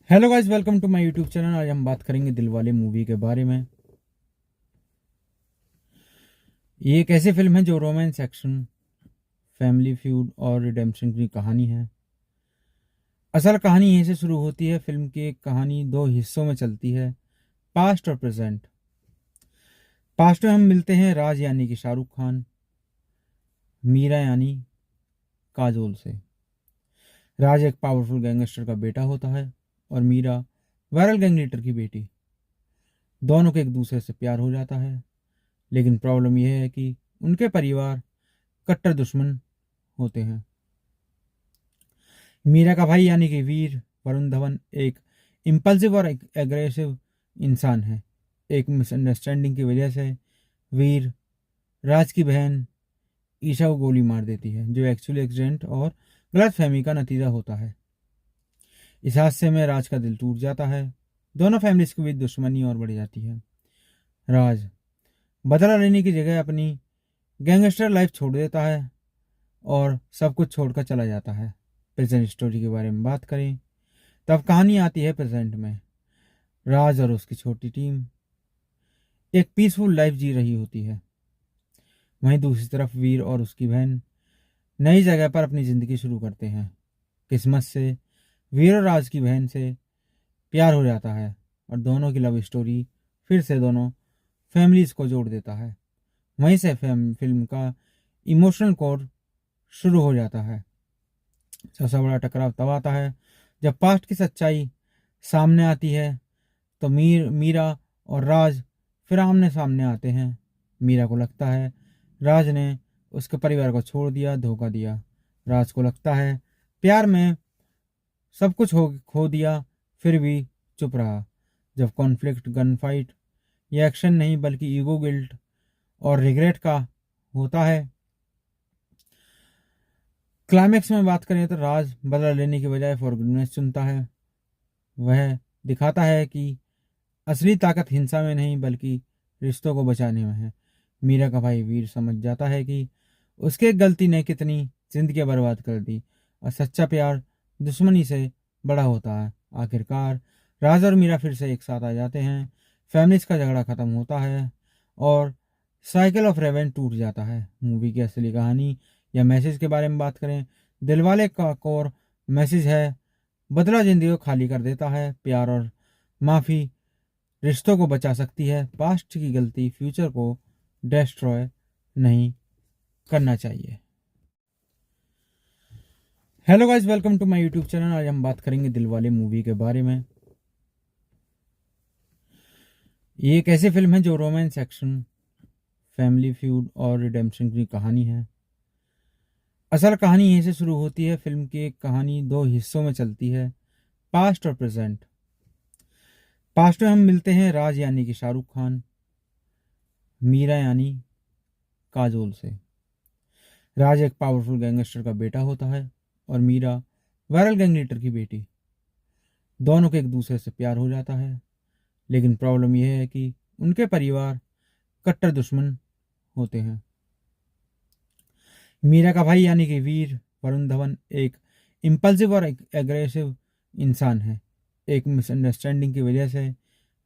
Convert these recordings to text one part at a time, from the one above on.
Hello guys, welcome to my YouTube channel. आज हम बात करेंगे दिलवाले मूवी के बारे में। ये एक ऐसी फिल्म है जो रोमांस, एक्शन, फैमिली फ्यूड और रिडेम्पशन की कहानी है। असल कहानी यहीं से शुरू होती है। फिल्म की एक कहानी दो हिस्सों में चलती है, पास्ट और प्रेजेंट। पास्ट में हम मिलते हैं राज यानी कि शाहरुख खान, मीरा यानी काजोल से। राज एक पावरफुल गैंगस्टर का बेटा होता है और मीरा वायरल गैंग लीडर की बेटी। दोनों को एक दूसरे से प्यार हो जाता है, लेकिन प्रॉब्लम यह है कि उनके परिवार कट्टर दुश्मन होते हैं। मीरा का भाई यानी कि वीर वरुण धवन एक इम्पल्सिव और एग्रेसिव इंसान है। एक मिसअंडरस्टैंडिंग की वजह से वीर राज की बहन ईशा को गोली मार देती है, जो एक्चुअली एक्सीडेंट और गलत फहमी का नतीजा होता है। इस हादसे में राज का दिल टूट जाता है। दोनों फैमिलीज के बीच दुश्मनी और बढ़ जाती है। राज बदला लेने की जगह अपनी गैंगस्टर लाइफ छोड़ देता है और सब कुछ छोड़कर चला जाता है। प्रेजेंट स्टोरी के बारे में बात करें, तब कहानी आती है प्रेजेंट में। राज और उसकी छोटी टीम एक पीसफुल लाइफ जी रही होती है। वहीं दूसरी तरफ वीर और उसकी बहन नई जगह पर अपनी जिंदगी शुरू करते हैं। किस्मत से वीर और राज की बहन से प्यार हो जाता है और दोनों की लव स्टोरी फिर से दोनों फैमिलीज को जोड़ देता है। वहीं से फिल्म का इमोशनल कोर शुरू हो जाता है। सबसे बड़ा टकराव तब आता है जब पास्ट की सच्चाई सामने आती है। तो मीरा और राज फिर आमने सामने आते हैं। मीरा को लगता है राज ने उसके परिवार को छोड़ दिया, धोखा दिया। राज को लगता है प्यार में सब कुछ खो दिया, फिर भी चुप रहा। जब कॉन्फ्लिक्ट गन फाइट या एक्शन नहीं बल्कि ईगो, गिल्ट और रिग्रेट का होता है। क्लाइमेक्स में बात करें तो राज बदला लेने की बजाय फॉरगिवनेस चुनता है। वह दिखाता है कि असली ताकत हिंसा में नहीं बल्कि रिश्तों को बचाने में है। मीरा का भाई वीर समझ जाता है कि उसके गलती ने कितनी जिंदगियां बर्बाद कर दी और सच्चा प्यार दुश्मनी से बड़ा होता है। आखिरकार राज और मीरा फिर से एक साथ आ जाते हैं। फैमिलीज का झगड़ा खत्म होता है और साइकिल ऑफ रेवेंज टूट जाता है। मूवी की असली कहानी या मैसेज के बारे में बात करें, दिलवाले का कोर मैसेज है, बदला जिंदगी को खाली कर देता है। प्यार और माफ़ी रिश्तों को बचा सकती है। पास्ट की गलती फ्यूचर को डिस्ट्रॉय नहीं करना चाहिए। Hello guys, welcome to my YouTube channel. आज हम बात करेंगे दिलवाले मूवी के बारे में। ये एक ऐसी फिल्म है जो रोमांस, एक्शन, फैमिली फ्यूड और रिडेम्पशन की कहानी है। असल कहानी यहीं से शुरू होती है। फिल्म की एक कहानी दो हिस्सों में चलती है, पास्ट और प्रेजेंट। पास्ट में हम मिलते हैं राज यानी कि शाहरुख खान, मीरा यानी काजोल से। राज एक पावरफुल गैंगस्टर का बेटा होता है और मीरा वायरल गैंग लीडर की बेटी। दोनों को एक दूसरे से प्यार हो जाता है, लेकिन प्रॉब्लम यह है कि उनके परिवार कट्टर दुश्मन होते हैं। मीरा का भाई यानी कि वीर वरुण धवन एक इम्पल्सिव और एग्रेसिव इंसान है। एक मिसअंडरस्टैंडिंग की वजह से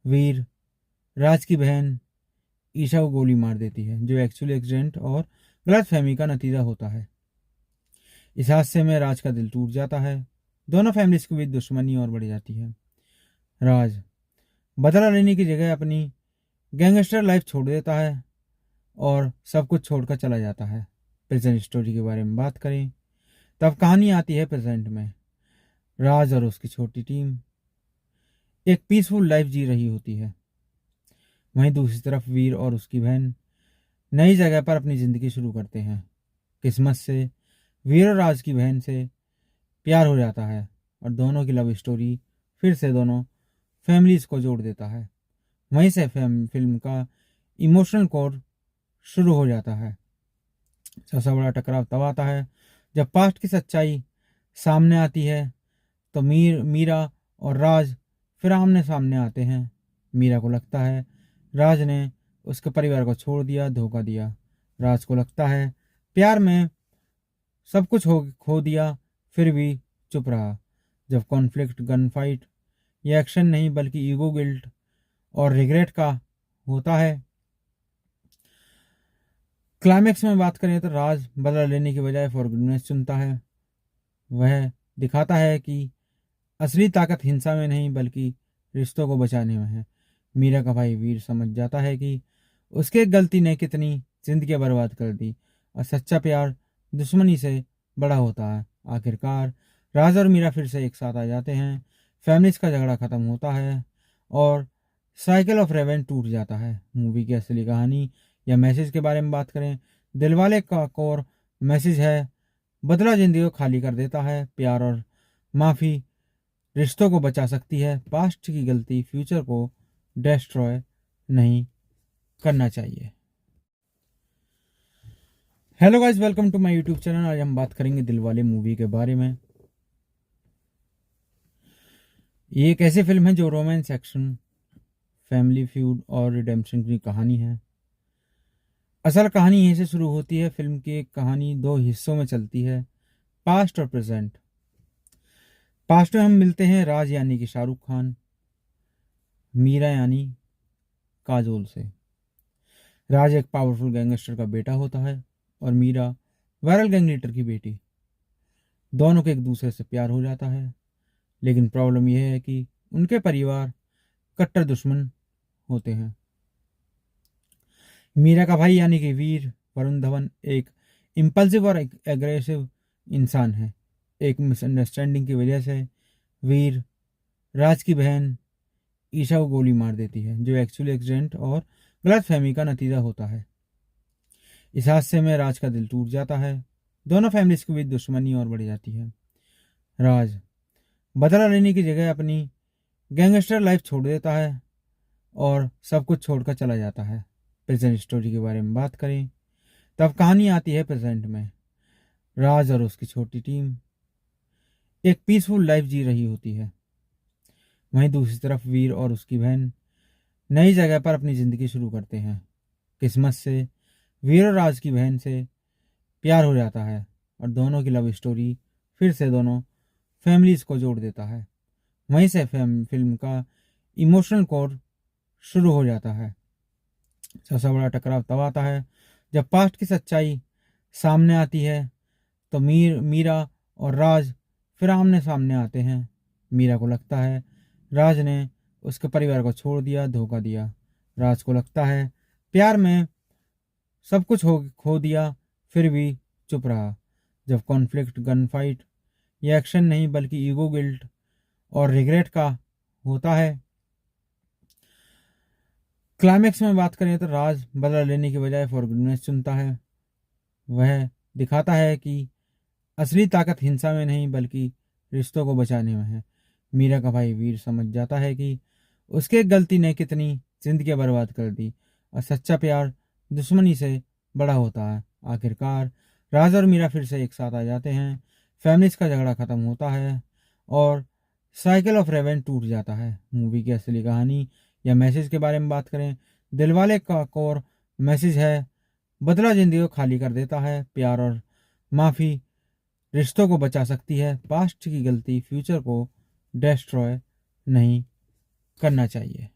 वीर राज की बहन ईशा को गोली मार देती है, जो एक्चुअली एक्सीडेंट और गलत फहमी का नतीजा होता है। इस हादसे में राज का दिल टूट जाता है। दोनों फैमिलीज के बीच दुश्मनी और बढ़ जाती है। राज बदला लेने की जगह अपनी गैंगस्टर लाइफ छोड़ देता है और सब कुछ छोड़कर चला जाता है। प्रेजेंट स्टोरी के बारे में बात करें, तब कहानी आती है प्रेजेंट में। राज और उसकी छोटी टीम एक पीसफुल लाइफ जी रही होती है। वहीं दूसरी तरफ वीर और उसकी बहन नई जगह पर अपनी ज़िंदगी शुरू करते हैं। किस्मत से वीर और राज की बहन से प्यार हो जाता है और दोनों की लव स्टोरी फिर से दोनों फैमिलीज़ को जोड़ देता है। वहीं से फिल्म का इमोशनल कोर शुरू हो जाता है। सबसे बड़ा टकराव तब आता है जब पास्ट की सच्चाई सामने आती है तो मीरा और राज फिर आमने सामने आते हैं। मीरा को लगता है राज ने उसके परिवार को छोड़ दिया, धोखा दिया। राज को लगता है प्यार में सब कुछ खो दिया, फिर भी चुप रहा। जब कॉन्फ्लिक्ट गन फाइट या एक्शन नहीं बल्कि ईगो, गिल्ट और रिग्रेट का होता है। क्लाइमेक्स में बात करें तो राज बदला लेने की बजाय फॉरगिवनेस चुनता है। वह दिखाता है कि असली ताकत हिंसा में नहीं बल्कि रिश्तों को बचाने में है। मीरा का भाई वीर समझ जाता है कि उसके एक गलती ने कितनी जिंदगी बर्बाद कर दी और सच्चा प्यार दुश्मनी से बड़ा होता है। आखिरकार राज और मीरा फिर से एक साथ आ जाते हैं। फैमिलीज का झगड़ा खत्म होता है और साइकिल ऑफ रेवेंज टूट जाता है। मूवी की असली कहानी या मैसेज के बारे में बात करें, दिलवाले का कोर मैसेज है, बदला जिंदगी को खाली कर देता है। प्यार और माफ़ी रिश्तों को बचा सकती है, पास्ट की गलती फ्यूचर को डिस्ट्रॉय नहीं करना चाहिए। Hello guys, welcome to my YouTube channel. आज हम बात करेंगे दिलवाले मूवी के बारे में। ये एक ऐसी फिल्म है जो रोमांस, एक्शन, फैमिली फ्यूड और रिडेम्पशन की कहानी है। असल कहानी यहीं से शुरू होती है। फिल्म की एक कहानी दो हिस्सों में चलती है, पास्ट और प्रेजेंट। पास्ट में हम मिलते हैं राज यानी कि शाहरुख खान, मीरा यानी काजोल से। राज एक पावरफुल गैंगस्टर का बेटा होता है और मीरा वायरल गैंग लीडर की बेटी। दोनों को एक दूसरे से प्यार हो जाता है, लेकिन प्रॉब्लम यह है कि उनके परिवार कट्टर दुश्मन होते हैं। मीरा का भाई यानी कि वीर, वरुण धवन, एक इम्पल्सिव और एग्रेसिव इंसान है। एक मिसअंडरस्टैंडिंग की वजह से वीर राज की बहन ईशा को गोली मार देती है, जो एक्चुअली एक्सीडेंट और गलतफहमी का नतीजा होता है। इस हादसे में राज का दिल टूट जाता है। दोनों फैमिलीज के बीच दुश्मनी और बढ़ जाती है। राज बदला लेने की जगह अपनी गैंगस्टर लाइफ छोड़ देता है और सब कुछ छोड़कर चला जाता है। प्रेजेंट स्टोरी के बारे में बात करें तब कहानी आती है प्रेजेंट में। राज और उसकी छोटी टीम एक पीसफुल लाइफ जी रही होती है। वहीं दूसरी तरफ वीर और उसकी बहन नई जगह पर अपनी ज़िंदगी शुरू करते हैं। किस्मत से वीर और राज की बहन से प्यार हो जाता है और दोनों की लव स्टोरी फिर से दोनों फैमिलीज़ को जोड़ देता है। वहीं से फिल्म का इमोशनल कोर शुरू हो जाता है। सबसे बड़ा टकराव तब आता है जब पास्ट की सच्चाई सामने आती है तो मीरा और राज फिर आमने सामने आते हैं। मीरा को लगता है राज ने उसके परिवार को छोड़ दिया, धोखा दिया। राज को लगता है प्यार में सब कुछ खो दिया, फिर भी चुप रहा। जब कॉन्फ्लिक्ट गन फाइट या एक्शन नहीं बल्कि ईगो, गिल्ट और रिग्रेट का होता है। क्लाइमेक्स में बात करें तो राज बदला लेने की बजाय फॉरगिवनेस चुनता है। वह दिखाता है कि असली ताकत हिंसा में नहीं बल्कि रिश्तों को बचाने में है। मीरा का भाई वीर समझ जाता है कि उसके एक गलती ने कितनी जिंदगी बर्बाद कर दी और सच्चा प्यार दुश्मनी से बड़ा होता है। आखिरकार राज और मीरा फिर से एक साथ आ जाते हैं। फैमिलीज का झगड़ा खत्म होता है और साइकिल ऑफ रेवेंज टूट जाता है। मूवी की असली कहानी या मैसेज के बारे में बात करें, दिलवाले का कोर मैसेज है, बदला जिंदगी को खाली कर देता है। प्यार और माफ़ी रिश्तों को बचा सकती है, पास्ट की गलती फ्यूचर को डिस्ट्रॉय नहीं करना चाहिए।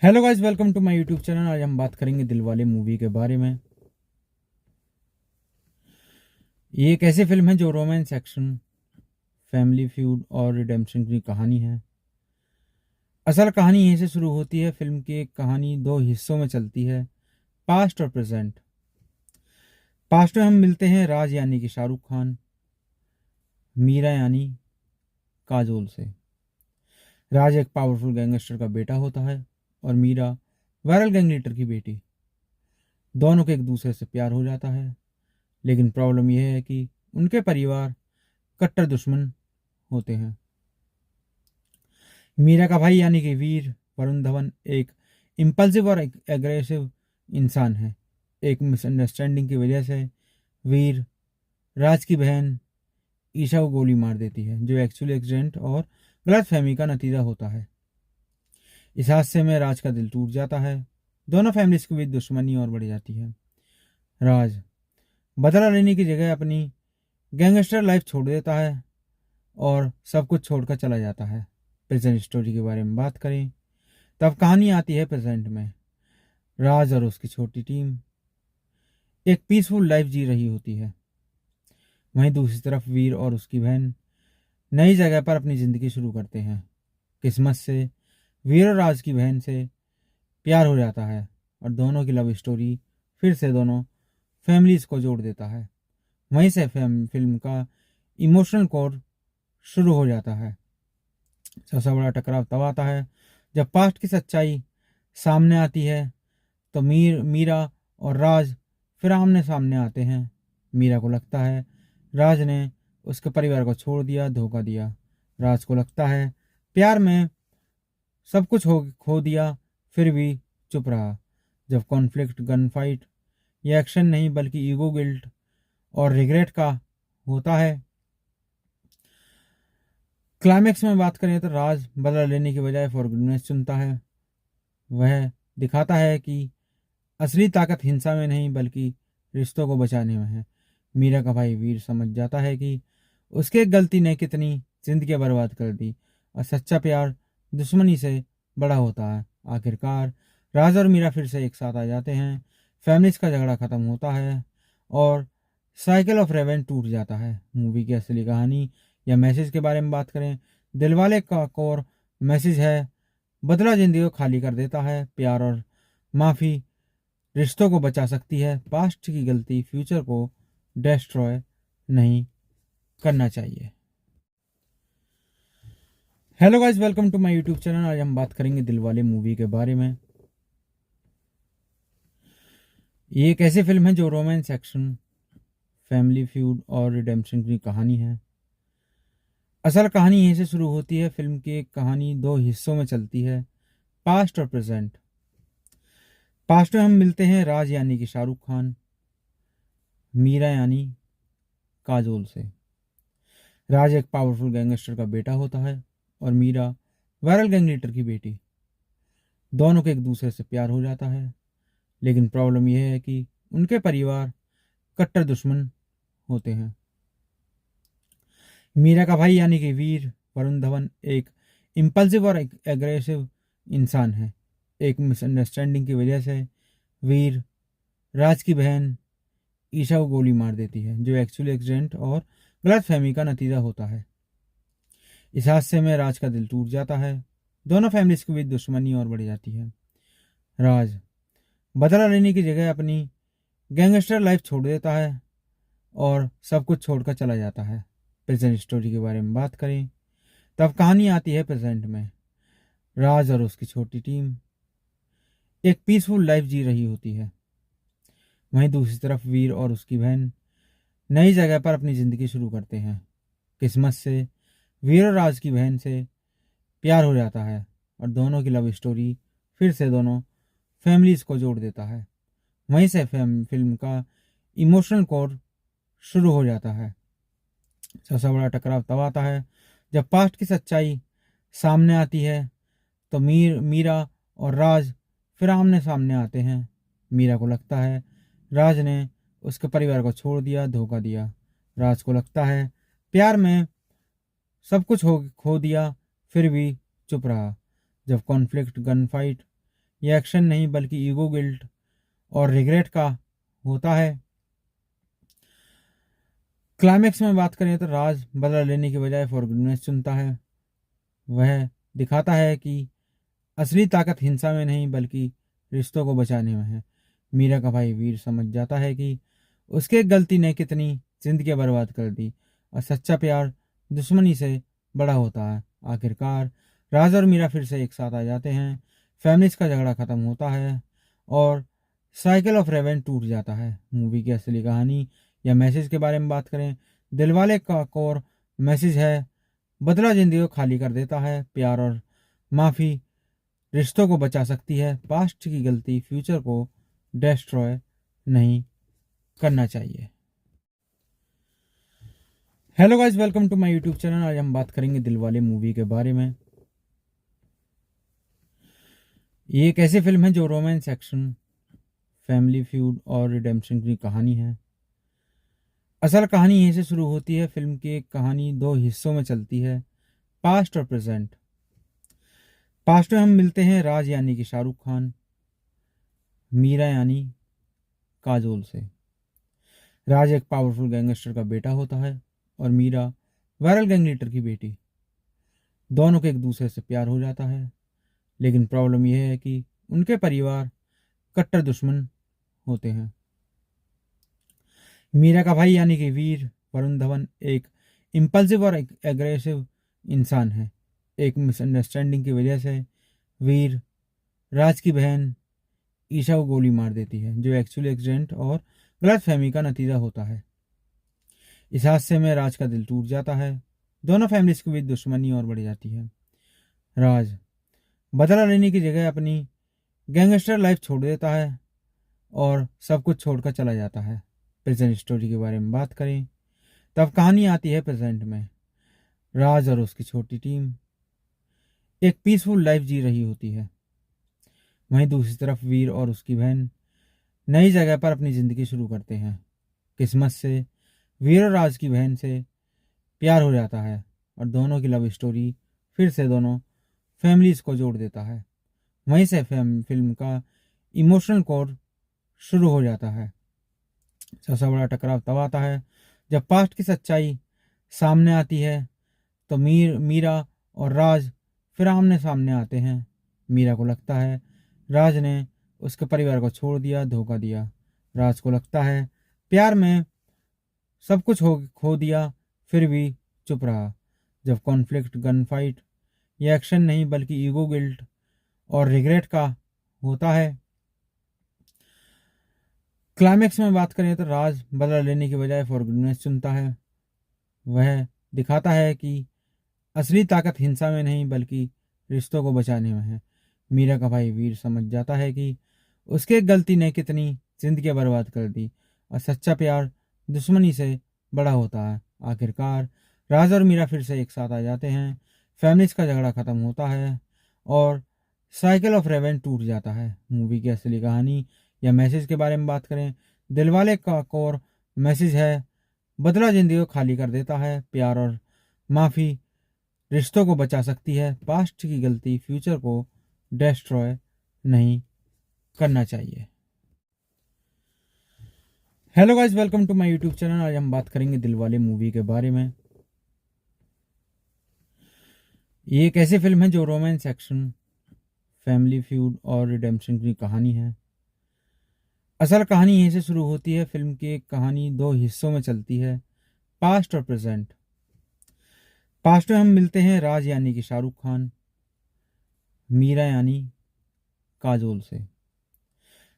Hello guys, welcome to my YouTube channel. आज हम बात करेंगे दिलवाले मूवी के बारे में। ये एक ऐसी फिल्म है जो रोमांस, एक्शन, फैमिली फ्यूड और रिडेम्पशन की कहानी है। असल कहानी यहीं से शुरू होती है। फिल्म की एक कहानी दो हिस्सों में चलती है, पास्ट और प्रेजेंट। पास्ट में हम मिलते हैं राज यानी कि शाहरुख खान, मीरा यानी काजोल से। राज एक पावरफुल गैंगस्टर का बेटा होता है और मीरा वायरल गैंग लीडर की बेटी। दोनों को एक दूसरे से प्यार हो जाता है, लेकिन प्रॉब्लम यह है कि उनके परिवार कट्टर दुश्मन होते हैं। मीरा का भाई यानी कि वीर वरुण धवन एक इम्पल्सिव और एग्रेसिव इंसान है। एक मिसअंडरस्टैंडिंग की वजह से वीर राज की बहन ईशा को गोली मार देती है, जो एक्चुअली एक्सीडेंट और गलतफहमी का नतीजा होता है। इस हादसे में राज का दिल टूट जाता है। दोनों फैमिलीज के बीच दुश्मनी और बढ़ जाती है। राज बदला लेने की जगह अपनी गैंगस्टर लाइफ छोड़ देता है और सब कुछ छोड़कर चला जाता है। प्रेजेंट स्टोरी के बारे में बात करें, तब कहानी आती है प्रेजेंट में। राज और उसकी छोटी टीम एक पीसफुल लाइफ जी रही होती है। वहीं दूसरी तरफ वीर और उसकी बहन नई जगह पर अपनी ज़िंदगी शुरू करते हैं। किस्मत से वीर और राज की बहन से प्यार हो जाता है और दोनों की लव स्टोरी फिर से दोनों फैमिलीज को जोड़ देता है। वहीं से फिल्म का इमोशनल कोर शुरू हो जाता है। सबसे बड़ा टकराव तब आता है जब पास्ट की सच्चाई सामने आती है, तो मीरा और राज फिर आमने सामने आते हैं। मीरा को लगता है राज ने उसके परिवार को छोड़ दिया, धोखा दिया। राज को लगता है प्यार में सब कुछ खो दिया, फिर भी चुप रहा। जब कॉन्फ्लिक्ट गन फाइट या एक्शन नहीं बल्कि ईगो, गिल्ट और रिग्रेट का होता है। क्लाइमेक्स में बात करें तो राज बदला लेने की बजाय फॉरगिवनेस चुनता है। वह दिखाता है कि असली ताकत हिंसा में नहीं बल्कि रिश्तों को बचाने में है। मीरा का भाई वीर समझ जाता है कि उसके एक गलती ने कितनी जिंदगी बर्बाद कर दी और सच्चा प्यार दुश्मनी से बड़ा होता है। आखिरकार राज और मीरा फिर से एक साथ आ जाते हैं। फैमिलीज का झगड़ा खत्म होता है और साइकिल ऑफ रेवेंज टूट जाता है। मूवी की असली कहानी या मैसेज के बारे में बात करें, दिलवाले का कोर मैसेज है, बदला जिंदगी को खाली कर देता है। प्यार और माफ़ी रिश्तों को बचा सकती है। पास्ट की गलती फ्यूचर को डिस्ट्रॉय नहीं करना चाहिए। Hello guys, welcome to my YouTube channel. आज हम बात करेंगे दिलवाले मूवी के बारे में। ये एक ऐसी फिल्म है जो रोमांस, एक्शन, फैमिली फ्यूड और रिडेम्पशन की कहानी है। असल कहानी यहीं से शुरू होती है। फिल्म की एक कहानी दो हिस्सों में चलती है, पास्ट और प्रेजेंट। पास्ट में हम मिलते हैं राज यानी कि शाहरुख खान, मीरा यानी काजोल से। राज एक पावरफुल गैंगस्टर का बेटा होता है और मीरा वायरल गैंग लीडर की बेटी। दोनों को एक दूसरे से प्यार हो जाता है, लेकिन प्रॉब्लम यह है कि उनके परिवार कट्टर दुश्मन होते हैं। मीरा का भाई यानी कि वीर वरुण धवन एक इम्पल्सिव और एग्रेसिव इंसान है। एक मिसअंडरस्टैंडिंग की वजह से वीर राज की बहन ईशा को गोली मार देती है, जो एक्चुअली एक्सीडेंट और गलतफहमी का नतीजा होता है। इस हादसे में राज का दिल टूट जाता है। दोनों फैमिलीज के बीच दुश्मनी और बढ़ जाती है। राज बदला लेने की जगह अपनी गैंगस्टर लाइफ छोड़ देता है और सब कुछ छोड़कर चला जाता है। प्रेजेंट स्टोरी के बारे में बात करें, तब कहानी आती है प्रेजेंट में। राज और उसकी छोटी टीम एक पीसफुल लाइफ जी रही होती है। वहीं दूसरी तरफ वीर और उसकी बहन नई जगह पर अपनी ज़िंदगी शुरू करते हैं। किस्मत से वीर और राज की बहन से प्यार हो जाता है और दोनों की लव स्टोरी फिर से दोनों फैमिलीज को जोड़ देता है। वहीं से फिल्म का इमोशनल कोर शुरू हो जाता है। सबसे बड़ा टकराव तब आता है जब पास्ट की सच्चाई सामने आती है, तो मीरा और राज फिर आमने सामने आते हैं। मीरा को लगता है राज ने उसके परिवार को छोड़ दिया, धोखा दिया। राज को लगता है प्यार में सब कुछ खो दिया, फिर भी चुप रहा। जब कॉन्फ्लिक्ट गन फाइट या एक्शन नहीं बल्कि ईगो, गिल्ट और रिग्रेट का होता है। क्लाइमेक्स में बात करें तो राज बदला लेने की बजाय फॉरगिवनेस चुनता है। वह दिखाता है कि असली ताकत हिंसा में नहीं बल्कि रिश्तों को बचाने में है। मीरा का भाई वीर समझ जाता है कि उसके एक गलती ने कितनी जिंदगी बर्बाद कर दी और सच्चा प्यार दुश्मनी से बड़ा होता है। आखिरकार राज और मीरा फिर से एक साथ आ जाते हैं, फैमिलीज का झगड़ा खत्म होता है और साइकिल ऑफ रेवेंज टूट जाता है। मूवी की असली कहानी या मैसेज के बारे में बात करें, दिलवाले का कोर मैसेज है, बदला जिंदगी को खाली कर देता है, प्यार और माफ़ी रिश्तों को बचा सकती है, पास्ट की गलती फ्यूचर को डिस्ट्रॉय नहीं करना चाहिए। Hello guys, welcome to my YouTube channel. आज हम बात करेंगे दिलवाले मूवी के बारे में। ये एक ऐसी फिल्म है जो रोमांस, एक्शन, फैमिली फ्यूड और रिडेम्पशन की कहानी है। असल कहानी यहीं से शुरू होती है। फिल्म की एक कहानी दो हिस्सों में चलती है, पास्ट और प्रेजेंट। पास्ट में हम मिलते हैं राज यानी कि शाहरुख खान, मीरा यानी काजोल से। राज एक पावरफुल गैंगस्टर का बेटा होता है और मीरा वायरल गैंग लीडर की बेटी। दोनों को एक दूसरे से प्यार हो जाता है, लेकिन प्रॉब्लम यह है कि उनके परिवार कट्टर दुश्मन होते हैं। मीरा का भाई यानी कि वीर वरुण धवन एक इम्पल्सिव और एग्रेसिव इंसान है। एक मिसअंडरस्टैंडिंग की वजह से वीर राज की बहन ईशा को गोली मार देती है, जो एक्चुअली एक्सीडेंट और गलत फहमी का नतीजा होता है। इस हादसे में राज का दिल टूट जाता है। दोनों फैमिलीज के बीच दुश्मनी और बढ़ जाती है। राज बदला लेने की जगह अपनी गैंगस्टर लाइफ छोड़ देता है और सब कुछ छोड़कर चला जाता है। प्रेजेंट स्टोरी के बारे में बात करें, तब कहानी आती है प्रेजेंट में। राज और उसकी छोटी टीम एक पीसफुल लाइफ जी रही होती है। वहीं दूसरी तरफ वीर और उसकी बहन नई जगह पर अपनी ज़िंदगी शुरू करते हैं। किस्मत से वीर और राज की बहन से प्यार हो जाता है और दोनों की लव स्टोरी फिर से दोनों फैमिलीज को जोड़ देता है। वहीं से फिल्म का इमोशनल कोर शुरू हो जाता है। सबसे बड़ा टकराव तब आता है जब पास्ट की सच्चाई सामने आती है। तो मीरा और राज फिर आमने सामने आते हैं। मीरा को लगता है राज ने उसके परिवार को छोड़ दिया, धोखा दिया। राज को लगता है प्यार में सब कुछ खो दिया, फिर भी चुप रहा। जब कॉन्फ्लिक्ट गन फाइट या एक्शन नहीं बल्कि ईगो, गिल्ट और रिग्रेट का होता है। क्लाइमेक्स में बात करें तो राज बदला लेने की बजाय फॉरगिवनेस चुनता है। वह दिखाता है कि असली ताकत हिंसा में नहीं बल्कि रिश्तों को बचाने में है। मीरा का भाई वीर समझ जाता है कि उसकी एक गलती ने कितनी जिंदगी बर्बाद कर दी और सच्चा प्यार दुश्मनी से बड़ा होता है। आखिरकार राज और मीरा फिर से एक साथ आ जाते हैं, फैमिलीज का झगड़ा खत्म होता है और साइकिल ऑफ रेवेंज टूट जाता है। मूवी की असली कहानी या मैसेज के बारे में बात करें, दिलवाले का कोर मैसेज है, बदला जिंदगी को खाली कर देता है, प्यार और माफ़ी रिश्तों को बचा सकती है, पास्ट की गलती फ्यूचर को डिस्ट्रॉय नहीं करना चाहिए। Hello guys, welcome to my YouTube channel. आज हम बात करेंगे दिलवाले मूवी के बारे में। ये एक ऐसी फिल्म है जो रोमांस, एक्शन, फैमिली फ्यूड और रिडेम्पशन की कहानी है। असल कहानी यहीं से शुरू होती है। फिल्म की एक कहानी दो हिस्सों में चलती है, पास्ट और प्रेजेंट। पास्ट में हम मिलते हैं राज यानी कि शाहरुख खान, मीरा यानी काजोल से।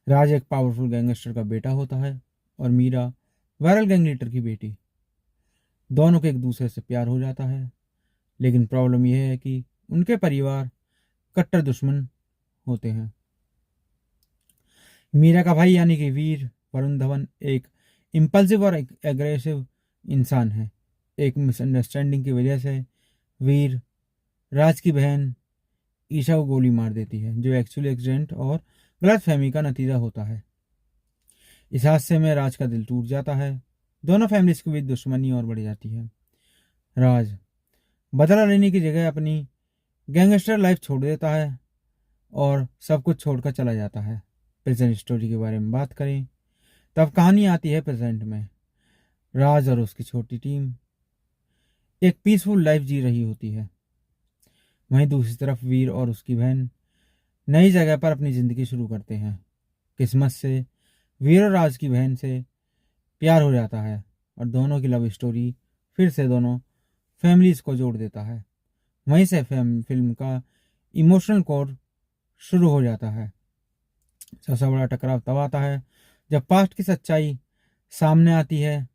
राज एक पावरफुल गैंगस्टर का बेटा होता है और मीरा वायरल गैंग लीडर की बेटी। दोनों को एक दूसरे से प्यार हो जाता है, लेकिन प्रॉब्लम यह है कि उनके परिवार कट्टर दुश्मन होते हैं। मीरा का भाई यानी कि वीर वरुण धवन एक इम्पल्सिव और एग्रेसिव इंसान है। एक मिसअंडरस्टैंडिंग की वजह से वीर राज की बहन ईशा को गोली मार देती है, जो एक्चुअली एक्सीडेंट और गलत फहमी का नतीजा होता है। इस हादसे में राज का दिल टूट जाता है। दोनों फैमिलीज के बीच दुश्मनी और बढ़ जाती है। राज बदला लेने की जगह अपनी गैंगस्टर लाइफ छोड़ देता है और सब कुछ छोड़कर चला जाता है। प्रेजेंट स्टोरी के बारे में बात करें, तब कहानी आती है प्रेजेंट में। राज और उसकी छोटी टीम एक पीसफुल लाइफ जी रही होती है। वहीं दूसरी तरफ वीर और उसकी बहन नई जगह पर अपनी ज़िंदगी शुरू करते हैं। किस्मत से वीर और राज की बहन से प्यार हो जाता है और दोनों की लव स्टोरी फिर से दोनों फैमिलीज को जोड़ देता है। वहीं से फिल्म का इमोशनल कोर शुरू हो जाता है। सबसे बड़ा टकराव तब आता है जब पास्ट की सच्चाई सामने आती है,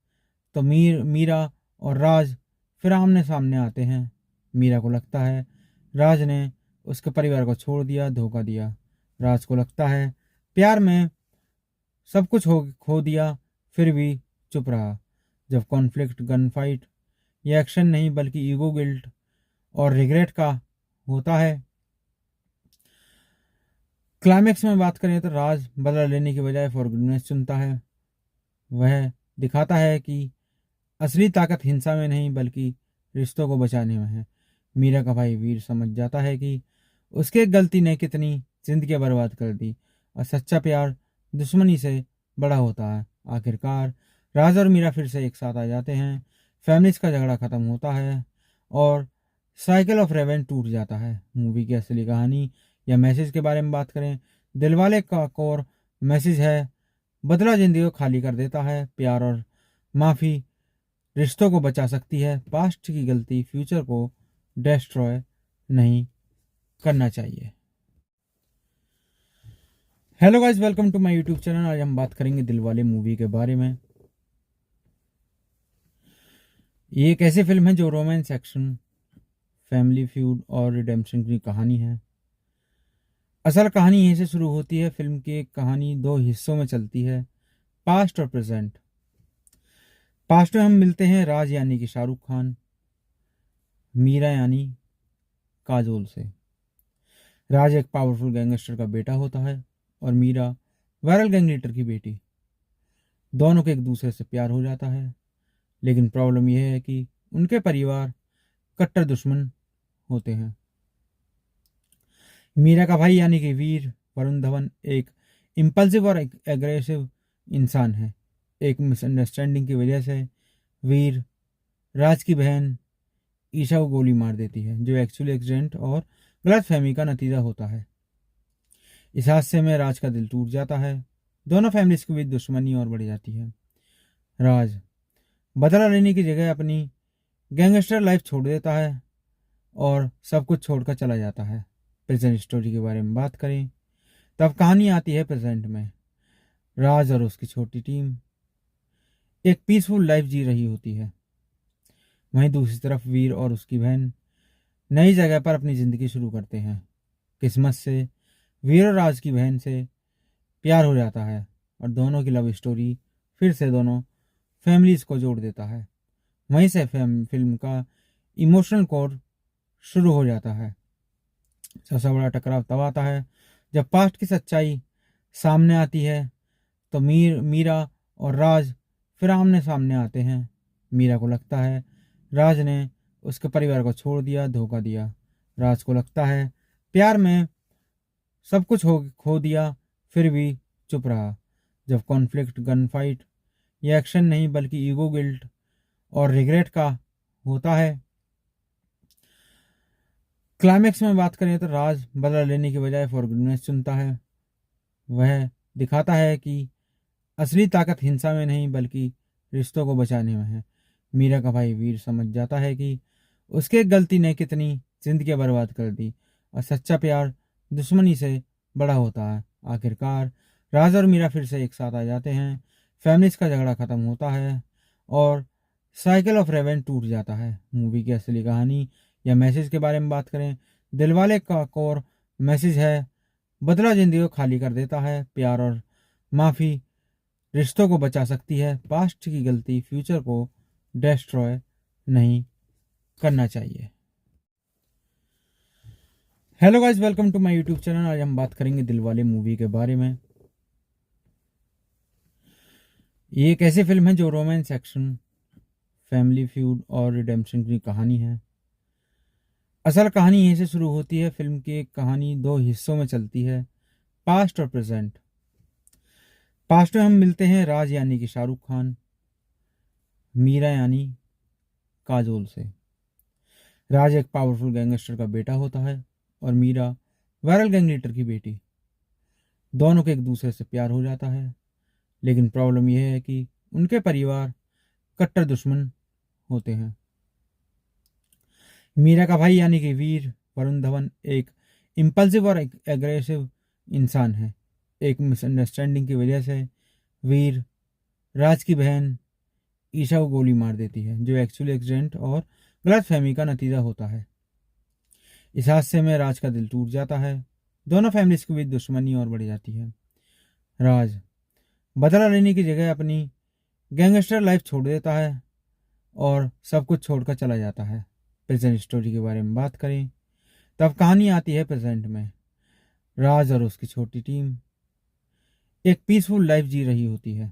तो मीरा और राज फिर आमने सामने आते हैं। मीरा को लगता है राज ने उसके परिवार को छोड़ दिया, धोखा दिया। राज को लगता है प्यार में सब कुछ खो दिया, फिर भी चुप रहा। जब कॉन्फ्लिक्ट गन फाइट या एक्शन नहीं बल्कि ईगो, गिल्ट और रिग्रेट का होता है। क्लाइमेक्स में बात करें तो राज बदला लेने की बजाय फॉरगिवनेस चुनता है। वह दिखाता है कि असली ताकत हिंसा में नहीं बल्कि रिश्तों को बचाने में है। मीरा का भाई वीर समझ जाता है कि उसके एक गलती ने कितनी जिंदगी बर्बाद कर दी, और सच्चा प्यार दुश्मनी से बड़ा होता है। आखिरकार राज और मीरा फिर से एक साथ आ जाते हैं। फैमिलीज का झगड़ा खत्म होता है और साइकिल ऑफ रेवेंज टूट जाता है। मूवी की असली कहानी या मैसेज के बारे में बात करें, दिलवाले का कोर मैसेज है, बदला जिंदगी को खाली कर देता है। प्यार और माफ़ी रिश्तों को बचा सकती है, पास्ट की गलती फ्यूचर को डिस्ट्रॉय नहीं करना चाहिए। Hello guys, welcome to my YouTube channel. आज हम बात करेंगे दिलवाले मूवी के बारे में। ये एक ऐसी फिल्म है जो रोमांस, एक्शन, फैमिली फ्यूड और रिडेम्पशन की कहानी है। असल कहानी यहीं से शुरू होती है। फिल्म की कहानी दो हिस्सों में चलती है, पास्ट और प्रेजेंट। पास्ट में हम मिलते हैं राज यानी कि शाहरुख खान, मीरा यानी काजोल से। राज एक पावरफुल गैंगस्टर का बेटा होता है और मीरा वायरल गैंग लीडर की बेटी। दोनों को एक दूसरे से प्यार हो जाता है, लेकिन प्रॉब्लम यह है कि उनके परिवार कट्टर दुश्मन होते हैं। मीरा का भाई यानी कि वीर, वरुण धवन, एक इम्पल्सिव और एग्रेसिव इंसान है। एक मिसअंडरस्टैंडिंग की वजह से वीर राज की बहन ईशा को गोली मार देती है, जो एक्चुअली एक्सीडेंट और गलतफहमी का नतीजा होता है। इस हादसे में राज का दिल टूट जाता है। दोनों फैमिलीज के बीच दुश्मनी और बढ़ जाती है। राज बदला लेने की जगह अपनी गैंगस्टर लाइफ छोड़ देता है और सब कुछ छोड़कर चला जाता है। प्रेजेंट स्टोरी के बारे में बात करें, तब कहानी आती है प्रेजेंट में। राज और उसकी छोटी टीम एक पीसफुल लाइफ जी रही होती है। वहीं दूसरी तरफ वीर और उसकी बहन नई जगह पर अपनी ज़िंदगी शुरू करते हैं। किस्मत से वीर और राज की बहन से प्यार हो जाता है और दोनों की लव स्टोरी फिर से दोनों फैमिलीज को जोड़ देता है। वहीं से फिल्म का इमोशनल कोर शुरू हो जाता है। सबसे बड़ा टकराव तब आता है जब पास्ट की सच्चाई सामने आती है, तो मीरा और राज फिर आमने सामने आते हैं। मीरा को लगता है राज ने उसके परिवार को छोड़ दिया, धोखा दिया। राज को लगता है प्यार में सब कुछ खो दिया, फिर भी चुप रहा। जब कॉन्फ्लिक्ट गन फाइट या एक्शन नहीं बल्कि ईगो, गिल्ट और रिग्रेट का होता है। क्लाइमेक्स में बात करें तो राज बदला लेने की बजाय फॉरगिवनेस चुनता है। वह दिखाता है कि असली ताकत हिंसा में नहीं बल्कि रिश्तों को बचाने में है। मीरा का भाई वीर समझ जाता है कि उसके एक गलती ने कितनी जिंदगी बर्बाद कर दी, और सच्चा प्यार दुश्मनी से बड़ा होता है। आखिरकार राज और मीरा फिर से एक साथ आ जाते हैं। फैमिलीज का झगड़ा खत्म होता है और साइकिल ऑफ रेवेंज टूट जाता है। मूवी की असली कहानी या मैसेज के बारे में बात करें, दिलवाले का कोर मैसेज है, बदला जिंदगी को खाली कर देता है। प्यार और माफ़ी रिश्तों को बचा सकती है, पास्ट की गलती फ्यूचर को डिस्ट्रॉय नहीं करना चाहिए। Hello guys, welcome to my YouTube channel. आज हम बात करेंगे दिलवाले मूवी के बारे में। ये एक ऐसी फिल्म है जो रोमांस, एक्शन, फैमिली फ्यूड और रिडेम्पशन की कहानी है। असल कहानी यहीं से शुरू होती है। फिल्म की कहानी दो हिस्सों में चलती है, पास्ट और प्रेजेंट। पास्ट में हम मिलते हैं राज यानी कि शाहरुख खान, मीरा यानी काजोल से। राज एक पावरफुल गैंगस्टर का बेटा होता है और मीरा वायरल गैंग लीडर की बेटी। दोनों को एक दूसरे से प्यार हो जाता है, लेकिन प्रॉब्लम यह है कि उनके परिवार कट्टर दुश्मन होते हैं। मीरा का भाई यानी कि वीर वरुण धवन एक इम्पल्सिव और एग्रेसिव इंसान है। एक मिसअंडरस्टैंडिंग की वजह से वीर राज की बहन ईशा को गोली मार देती है, जो एक्चुअली एक्सीडेंट और गलतफहमी का नतीजा होता है। इस हादसे में राज का दिल टूट जाता है। दोनों फैमिलीज के बीच दुश्मनी और बढ़ जाती है। राज बदला लेने की जगह अपनी गैंगस्टर लाइफ छोड़ देता है और सब कुछ छोड़कर चला जाता है। प्रेजेंट स्टोरी के बारे में बात करें तब कहानी आती है प्रेजेंट में। राज और उसकी छोटी टीम एक पीसफुल लाइफ जी रही होती है।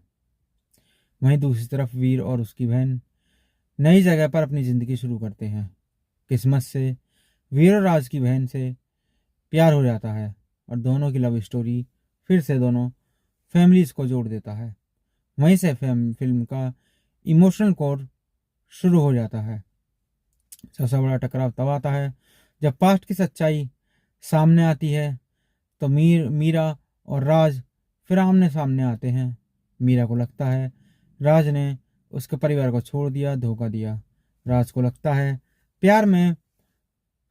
वहीं दूसरी तरफ वीर और उसकी बहन नई जगह पर अपनी ज़िंदगी शुरू करते हैं। किस्मत से वीर और राज की बहन से प्यार हो जाता है और दोनों की लव स्टोरी फिर से दोनों फैमिलीज को जोड़ देता है। वहीं से फिल्म का इमोशनल कोर शुरू हो जाता है। सबसे बड़ा टकराव तब आता है जब पास्ट की सच्चाई सामने आती है तो मीरा और राज फिर आमने सामने आते हैं। मीरा को लगता है राज ने उसके परिवार को छोड़ दिया, धोखा दिया। राज को लगता है प्यार में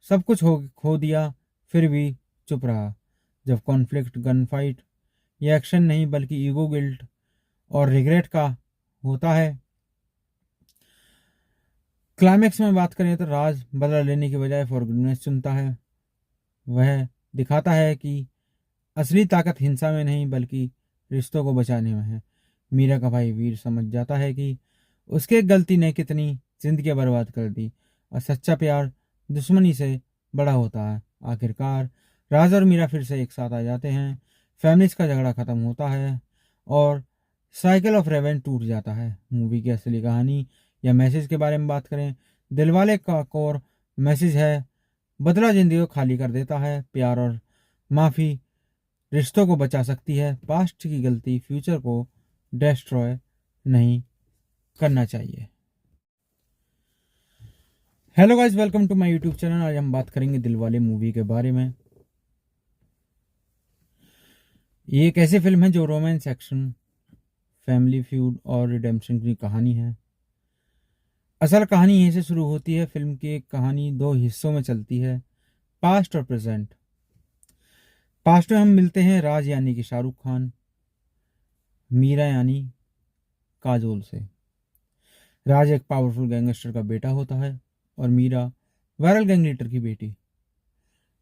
सब कुछ खो दिया, फिर भी चुप रहा। जब कॉन्फ्लिक्ट गन फाइट या एक्शन नहीं बल्कि ईगो, गिल्ट और रिग्रेट का होता है। क्लाइमेक्स में बात करें तो राज बदला लेने के बजाय फॉरगिवनेस चुनता है। वह दिखाता है कि असली ताकत हिंसा में नहीं बल्कि रिश्तों को बचाने में है। मीरा का भाई वीर समझ जाता है कि उसके एक गलती ने कितनी जिंदगी बर्बाद कर दी और सच्चा प्यार दुश्मनी से बड़ा होता है। आखिरकार राज और मीरा फिर से एक साथ आ जाते हैं। फैमिलीज का झगड़ा खत्म होता है और साइकिल ऑफ रेवेंज टूट जाता है। मूवी की असली कहानी या मैसेज के बारे में बात करें, दिलवाले का कोर मैसेज है, बदला जिंदगी को खाली कर देता है। प्यार और माफ़ी रिश्तों को बचा सकती है। पास्ट की गलती फ्यूचर को डिस्ट्रॉय नहीं करना चाहिए। Hello guys, welcome to my YouTube channel. आज हम बात करेंगे दिलवाले मूवी के बारे में। ये एक ऐसी फिल्म है जो रोमांस, एक्शन, फैमिली फ्यूड और रिडेम्पशन की कहानी है। असल कहानी यहीं से शुरू होती है। फिल्म की एक कहानी दो हिस्सों में चलती है, पास्ट और प्रेजेंट। पास्ट में हम मिलते हैं राज यानी कि शाहरुख खान, मीरा यानी काजोल से। राज एक पावरफुल गैंगस्टर का बेटा होता है और मीरा वायरल गैंग लीडर की बेटी।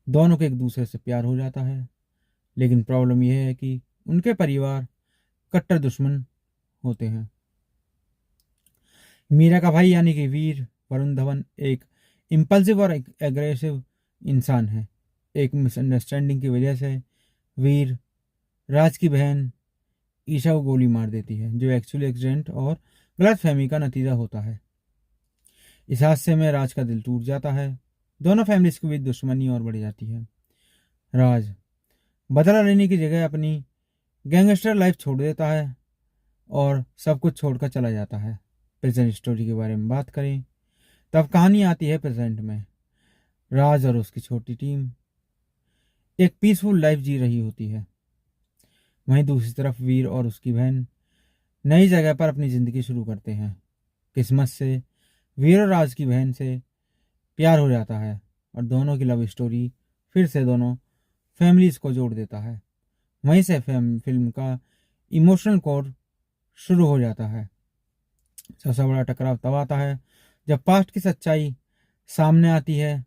दोनों को एक दूसरे से प्यार हो जाता है, लेकिन प्रॉब्लम यह है कि उनके परिवार कट्टर दुश्मन होते हैं। मीरा का भाई यानी कि वीर वरुण धवन एक इम्पल्सिव और एग्रेसिव इंसान है। एक मिसअंडरस्टैंडिंग की वजह से वीर राज की बहन ईशा को गोली मार देती है, जो एक्चुअली एक्सीडेंट और गलतफहमी का नतीजा होता है। इस हादसे में राज का दिल टूट जाता है। दोनों फैमिलीज के बीच दुश्मनी और बढ़ जाती है। राज बदला लेने की जगह अपनी गैंगस्टर लाइफ छोड़ देता है और सब कुछ छोड़कर चला जाता है। प्रेजेंट स्टोरी के बारे में बात करें तब कहानी आती है प्रेजेंट में। राज और उसकी छोटी टीम एक पीसफुल लाइफ जी रही होती है। वहीं दूसरी तरफ वीर और उसकी बहन नई जगह पर अपनी ज़िंदगी शुरू करते हैं। किस्मत से वीर और राज की बहन से प्यार हो जाता है और दोनों की लव स्टोरी फिर से दोनों फैमिलीज को जोड़ देता है। वहीं से फिल्म का इमोशनल कोर शुरू हो जाता है। सबसे बड़ा टकराव तब आता है जब पास्ट की सच्चाई सामने आती है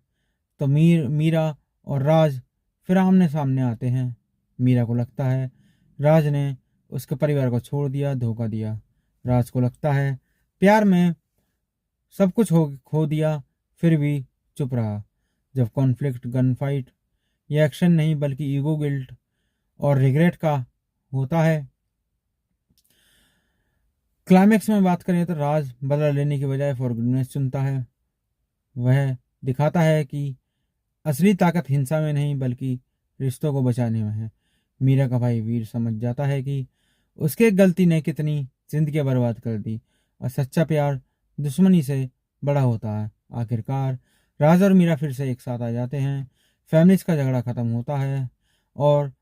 तो मीरा और राज फिर आमने सामने आते हैं। मीरा को लगता है राज ने उसके परिवार को छोड़ दिया, धोखा दिया। राज को लगता है प्यार में सब कुछ खो दिया, फिर भी चुप रहा। जब कॉन्फ्लिक्ट गन फाइट या एक्शन नहीं बल्कि ईगो, गिल्ट और रिग्रेट का होता है। क्लाइमेक्स में बात करें तो राज बदला लेने के बजाय फॉरगिवनेस चुनता है। वह दिखाता है कि असली ताकत हिंसा में नहीं बल्कि रिश्तों को बचाने में है। मीरा का भाई वीर समझ जाता है कि उसके एक गलती ने कितनी जिंदगी बर्बाद कर दी और सच्चा प्यार दुश्मनी से बड़ा होता है। आखिरकार राज और मीरा फिर से एक साथ आ जाते हैं। फैमिलीज का झगड़ा खत्म होता है और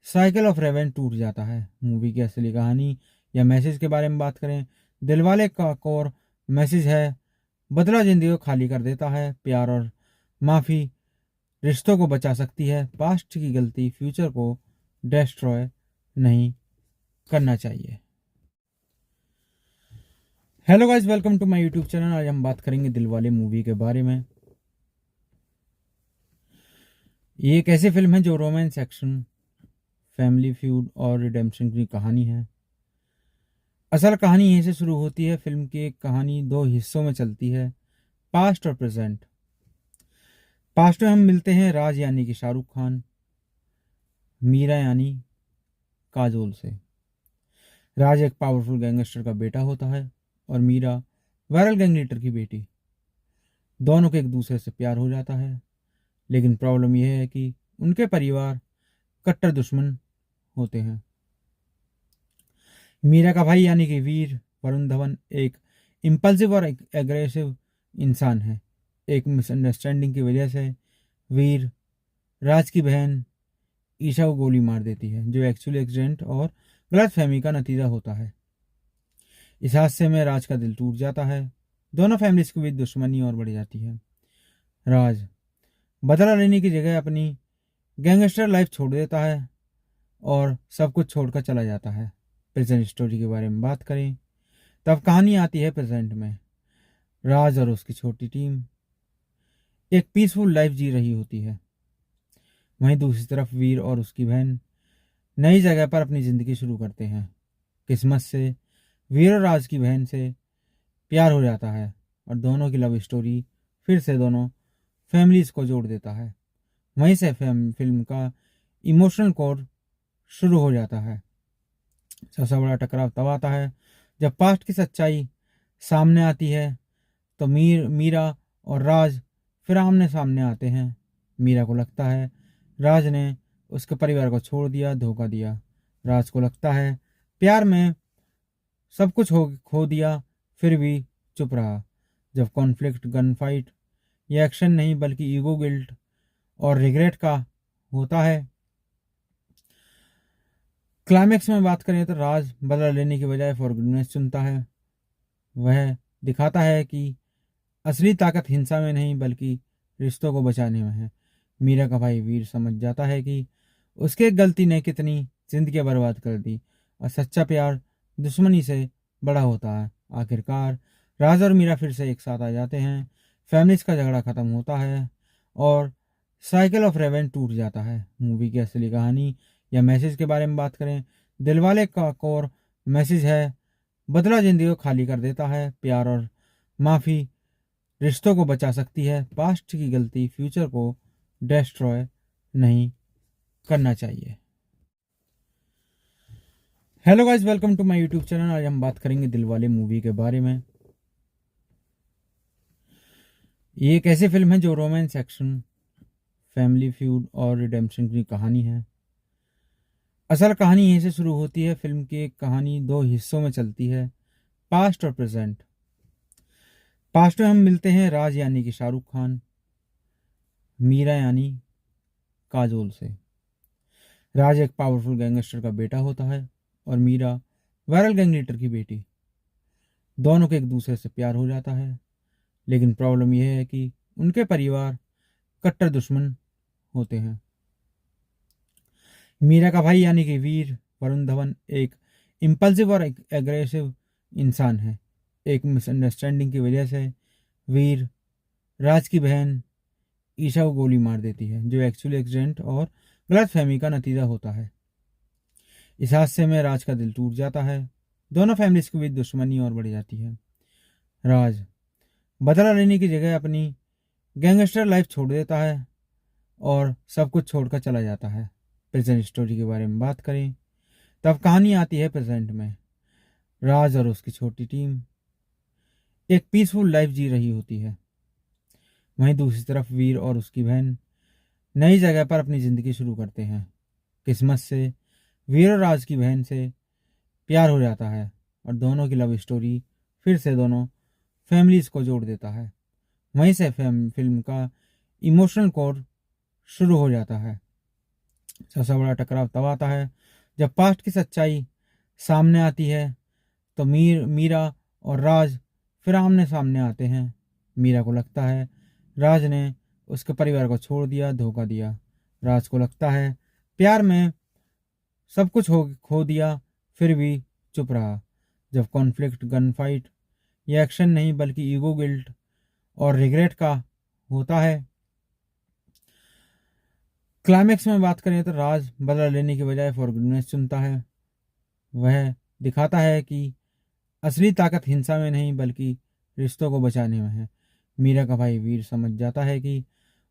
साइकिल ऑफ रेवेंज टूट जाता है। मूवी की असली कहानी या मैसेज के बारे में बात करें, दिलवाले का कोर मैसेज है, बदला जिंदगी को खाली कर देता है। प्यार और माफ़ी रिश्तों को बचा सकती है, पास्ट की गलती फ्यूचर को डिस्ट्रॉय नहीं करना चाहिए। Hello guys, welcome to my YouTube channel. आज हम बात करेंगे दिलवाले मूवी के बारे में। ये एक ऐसी फिल्म है जो रोमांस, एक्शन, फैमिली फ्यूड और रिडेम्पशन की कहानी है। असल कहानी यहीं से शुरू होती है। फिल्म की एक कहानी दो हिस्सों में चलती है, पास्ट और प्रेजेंट। पास्ट में हम मिलते हैं राज यानी कि शाहरुख खान, मीरा यानी काजोल से। राज एक पावरफुल गैंगस्टर का बेटा होता है और मीरा वायरल गैंग लीडर की बेटी। दोनों को एक दूसरे से प्यार हो जाता है, लेकिन प्रॉब्लम यह है कि उनके परिवार कट्टर दुश्मन होते हैं। मीरा का भाई यानी कि वीर वरुण धवन एक इम्पल्सिव और एग्रेसिव इंसान है। एक मिसअंडरस्टैंडिंग की वजह से वीर राज की बहन ईशा को गोली मार देती है, जो एक्चुअली एक्सीडेंट और गलतफहमी का नतीजा होता है। इस हादसे में राज का दिल टूट जाता है। दोनों फैमिलीज के बीच दुश्मनी और बढ़ जाती है। राज बदला लेने की जगह अपनी गैंगस्टर लाइफ छोड़ देता है और सब कुछ छोड़कर चला जाता है। प्रेजेंट स्टोरी के बारे में बात करें, तब कहानी आती है प्रेजेंट में। राज और उसकी छोटी टीम एक पीसफुल लाइफ जी रही होती है। वहीं दूसरी तरफ वीर और उसकी बहन नई जगह पर अपनी ज़िंदगी शुरू करते हैं। किस्मत से वीर और राज की बहन से प्यार हो जाता है और दोनों की लव स्टोरी फिर से दोनों फैमिलीज को जोड़ देता है। वहीं से फिल्म का इमोशनल कोर शुरू हो जाता है। सबसे बड़ा टकराव तब आता है जब पास्ट की सच्चाई सामने आती है। तो मीरा और राज फिर आमने सामने आते हैं। मीरा को लगता है राज ने उसके परिवार को छोड़ दिया, धोखा दिया। राज को लगता है प्यार में सब कुछ खो दिया, फिर भी चुप रहा। जब कॉन्फ्लिक्ट गन फाइट या एक्शन नहीं बल्कि ईगो, गिल्ट और रिग्रेट का होता है। क्लाइमेक्स में बात करें तो राज बदला लेने की बजाय फॉरगिवनेस चुनता है। वह दिखाता है कि असली ताकत हिंसा में नहीं बल्कि रिश्तों को बचाने में है। मीरा का भाई वीर समझ जाता है कि उसके एक गलती ने कितनी जिंदगियां बर्बाद कर दी और सच्चा प्यार दुश्मनी से बड़ा होता है। आखिरकार राज और मीरा फिर से एक साथ आ जाते हैं। फैमिलीज का झगड़ा खत्म होता है और साइकिल ऑफ रेवेंज टूट जाता है। मूवी की असली कहानी या मैसेज के बारे में बात करें, दिलवाले का कोर मैसेज है, बदला जिंदगी को खाली कर देता है। प्यार और माफ़ी रिश्तों को बचा सकती है, पास्ट की गलती फ्यूचर को डिस्ट्रॉय नहीं करना चाहिए। Hello guys, welcome to my YouTube channel. आज हम बात करेंगे दिलवाले मूवी के बारे में। ये एक ऐसी फिल्म है जो रोमांस, एक्शन, फैमिली फ्यूड और रिडेम्पशन की कहानी है। असल कहानी यहीं से शुरू होती है। फिल्म की एक कहानी दो हिस्सों में चलती है, पास्ट और प्रेजेंट। पास्ट में हम मिलते हैं राज यानी कि शाहरुख खान, मीरा यानी काजोल से। राज एक पावरफुल गैंगस्टर का बेटा होता है और मीरा वायरल गैंग लीडर की बेटी। दोनों को एक दूसरे से प्यार हो जाता है, लेकिन प्रॉब्लम यह है कि उनके परिवार कट्टर दुश्मन होते हैं। मीरा का भाई यानी कि वीर वरुण धवन एक इम्पल्सिव और एग्रेसिव इंसान है। एक मिसअंडरस्टैंडिंग की वजह से वीर राज की बहन ईशा को गोली मार देती है, जो एक्चुअली एक्सीडेंट और गलतफहमी का नतीजा होता है। इस हादसे में राज का दिल टूट जाता है। दोनों फैमिलीज के बीच दुश्मनी और बढ़ जाती है। राज बदला लेने की जगह अपनी गैंगस्टर लाइफ छोड़ देता है और सब कुछ छोड़कर चला जाता है। प्रेजेंट स्टोरी के बारे में बात करें, तब कहानी आती है प्रेजेंट में। राज और उसकी छोटी टीम एक पीसफुल लाइफ जी रही होती है। वहीं दूसरी तरफ वीर और उसकी बहन नई जगह पर अपनी ज़िंदगी शुरू करते हैं। किस्मत से वीर और राज की बहन से प्यार हो जाता है और दोनों की लव स्टोरी फिर से दोनों फैमिलीज को जोड़ देता है। वहीं से फिल्म का इमोशनल कोर शुरू हो जाता है। सबसे बड़ा टकराव तब आता है जब पास्ट की सच्चाई सामने आती है। तो मीरा और राज फिर आमने सामने आते हैं। मीरा को लगता है राज ने उसके परिवार को छोड़ दिया, धोखा दिया। राज को लगता है प्यार में सब कुछ खो दिया, फिर भी चुप रहा। जब कॉन्फ्लिक्ट गन फाइट या एक्शन नहीं बल्कि ईगो, गिल्ट और रिग्रेट का होता है। क्लाइमेक्स में बात करें तो राज बदला लेने की बजाय फॉरगिवनेस चुनता है। वह दिखाता है कि असली ताकत हिंसा में नहीं बल्कि रिश्तों को बचाने में है। मीरा का भाई वीर समझ जाता है कि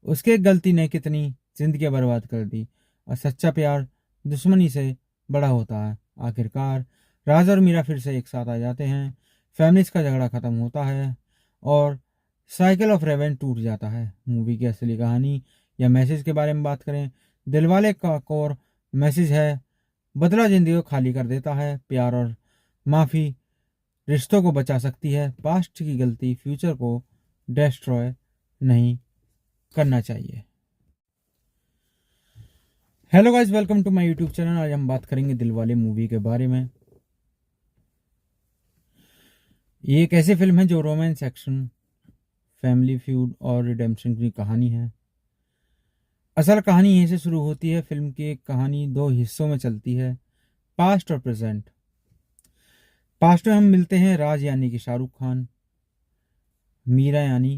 उसकी एक गलती ने कितनी जिंदगी बर्बाद कर दी और सच्चा प्यार दुश्मनी से बड़ा होता है। आखिरकार राज और मीरा फिर से एक साथ आ जाते हैं, फैमिलीज का झगड़ा खत्म होता है और साइकिल ऑफ रेवेंज टूट जाता है। मूवी की असली कहानी या मैसेज के बारे में बात करें, दिलवाले का कोर मैसेज है, बदला जिंदगी को खाली कर देता है, प्यार और माफी रिश्तों को बचा सकती है, पास्ट की गलती फ्यूचर को डिस्ट्रॉय नहीं करना चाहिए। Hello guys, welcome to my YouTube channel. आज हम बात करेंगे दिलवाले मूवी के बारे में। ये एक ऐसी फिल्म है जो रोमांस, एक्शन, फैमिली फ्यूड और रिडेम्पशन की कहानी है। असल कहानी यहीं से शुरू होती है। फिल्म की एक कहानी दो हिस्सों में चलती है, पास्ट और प्रेजेंट। पास्ट में हम मिलते हैं राज यानी कि शाहरुख खान, मीरा यानी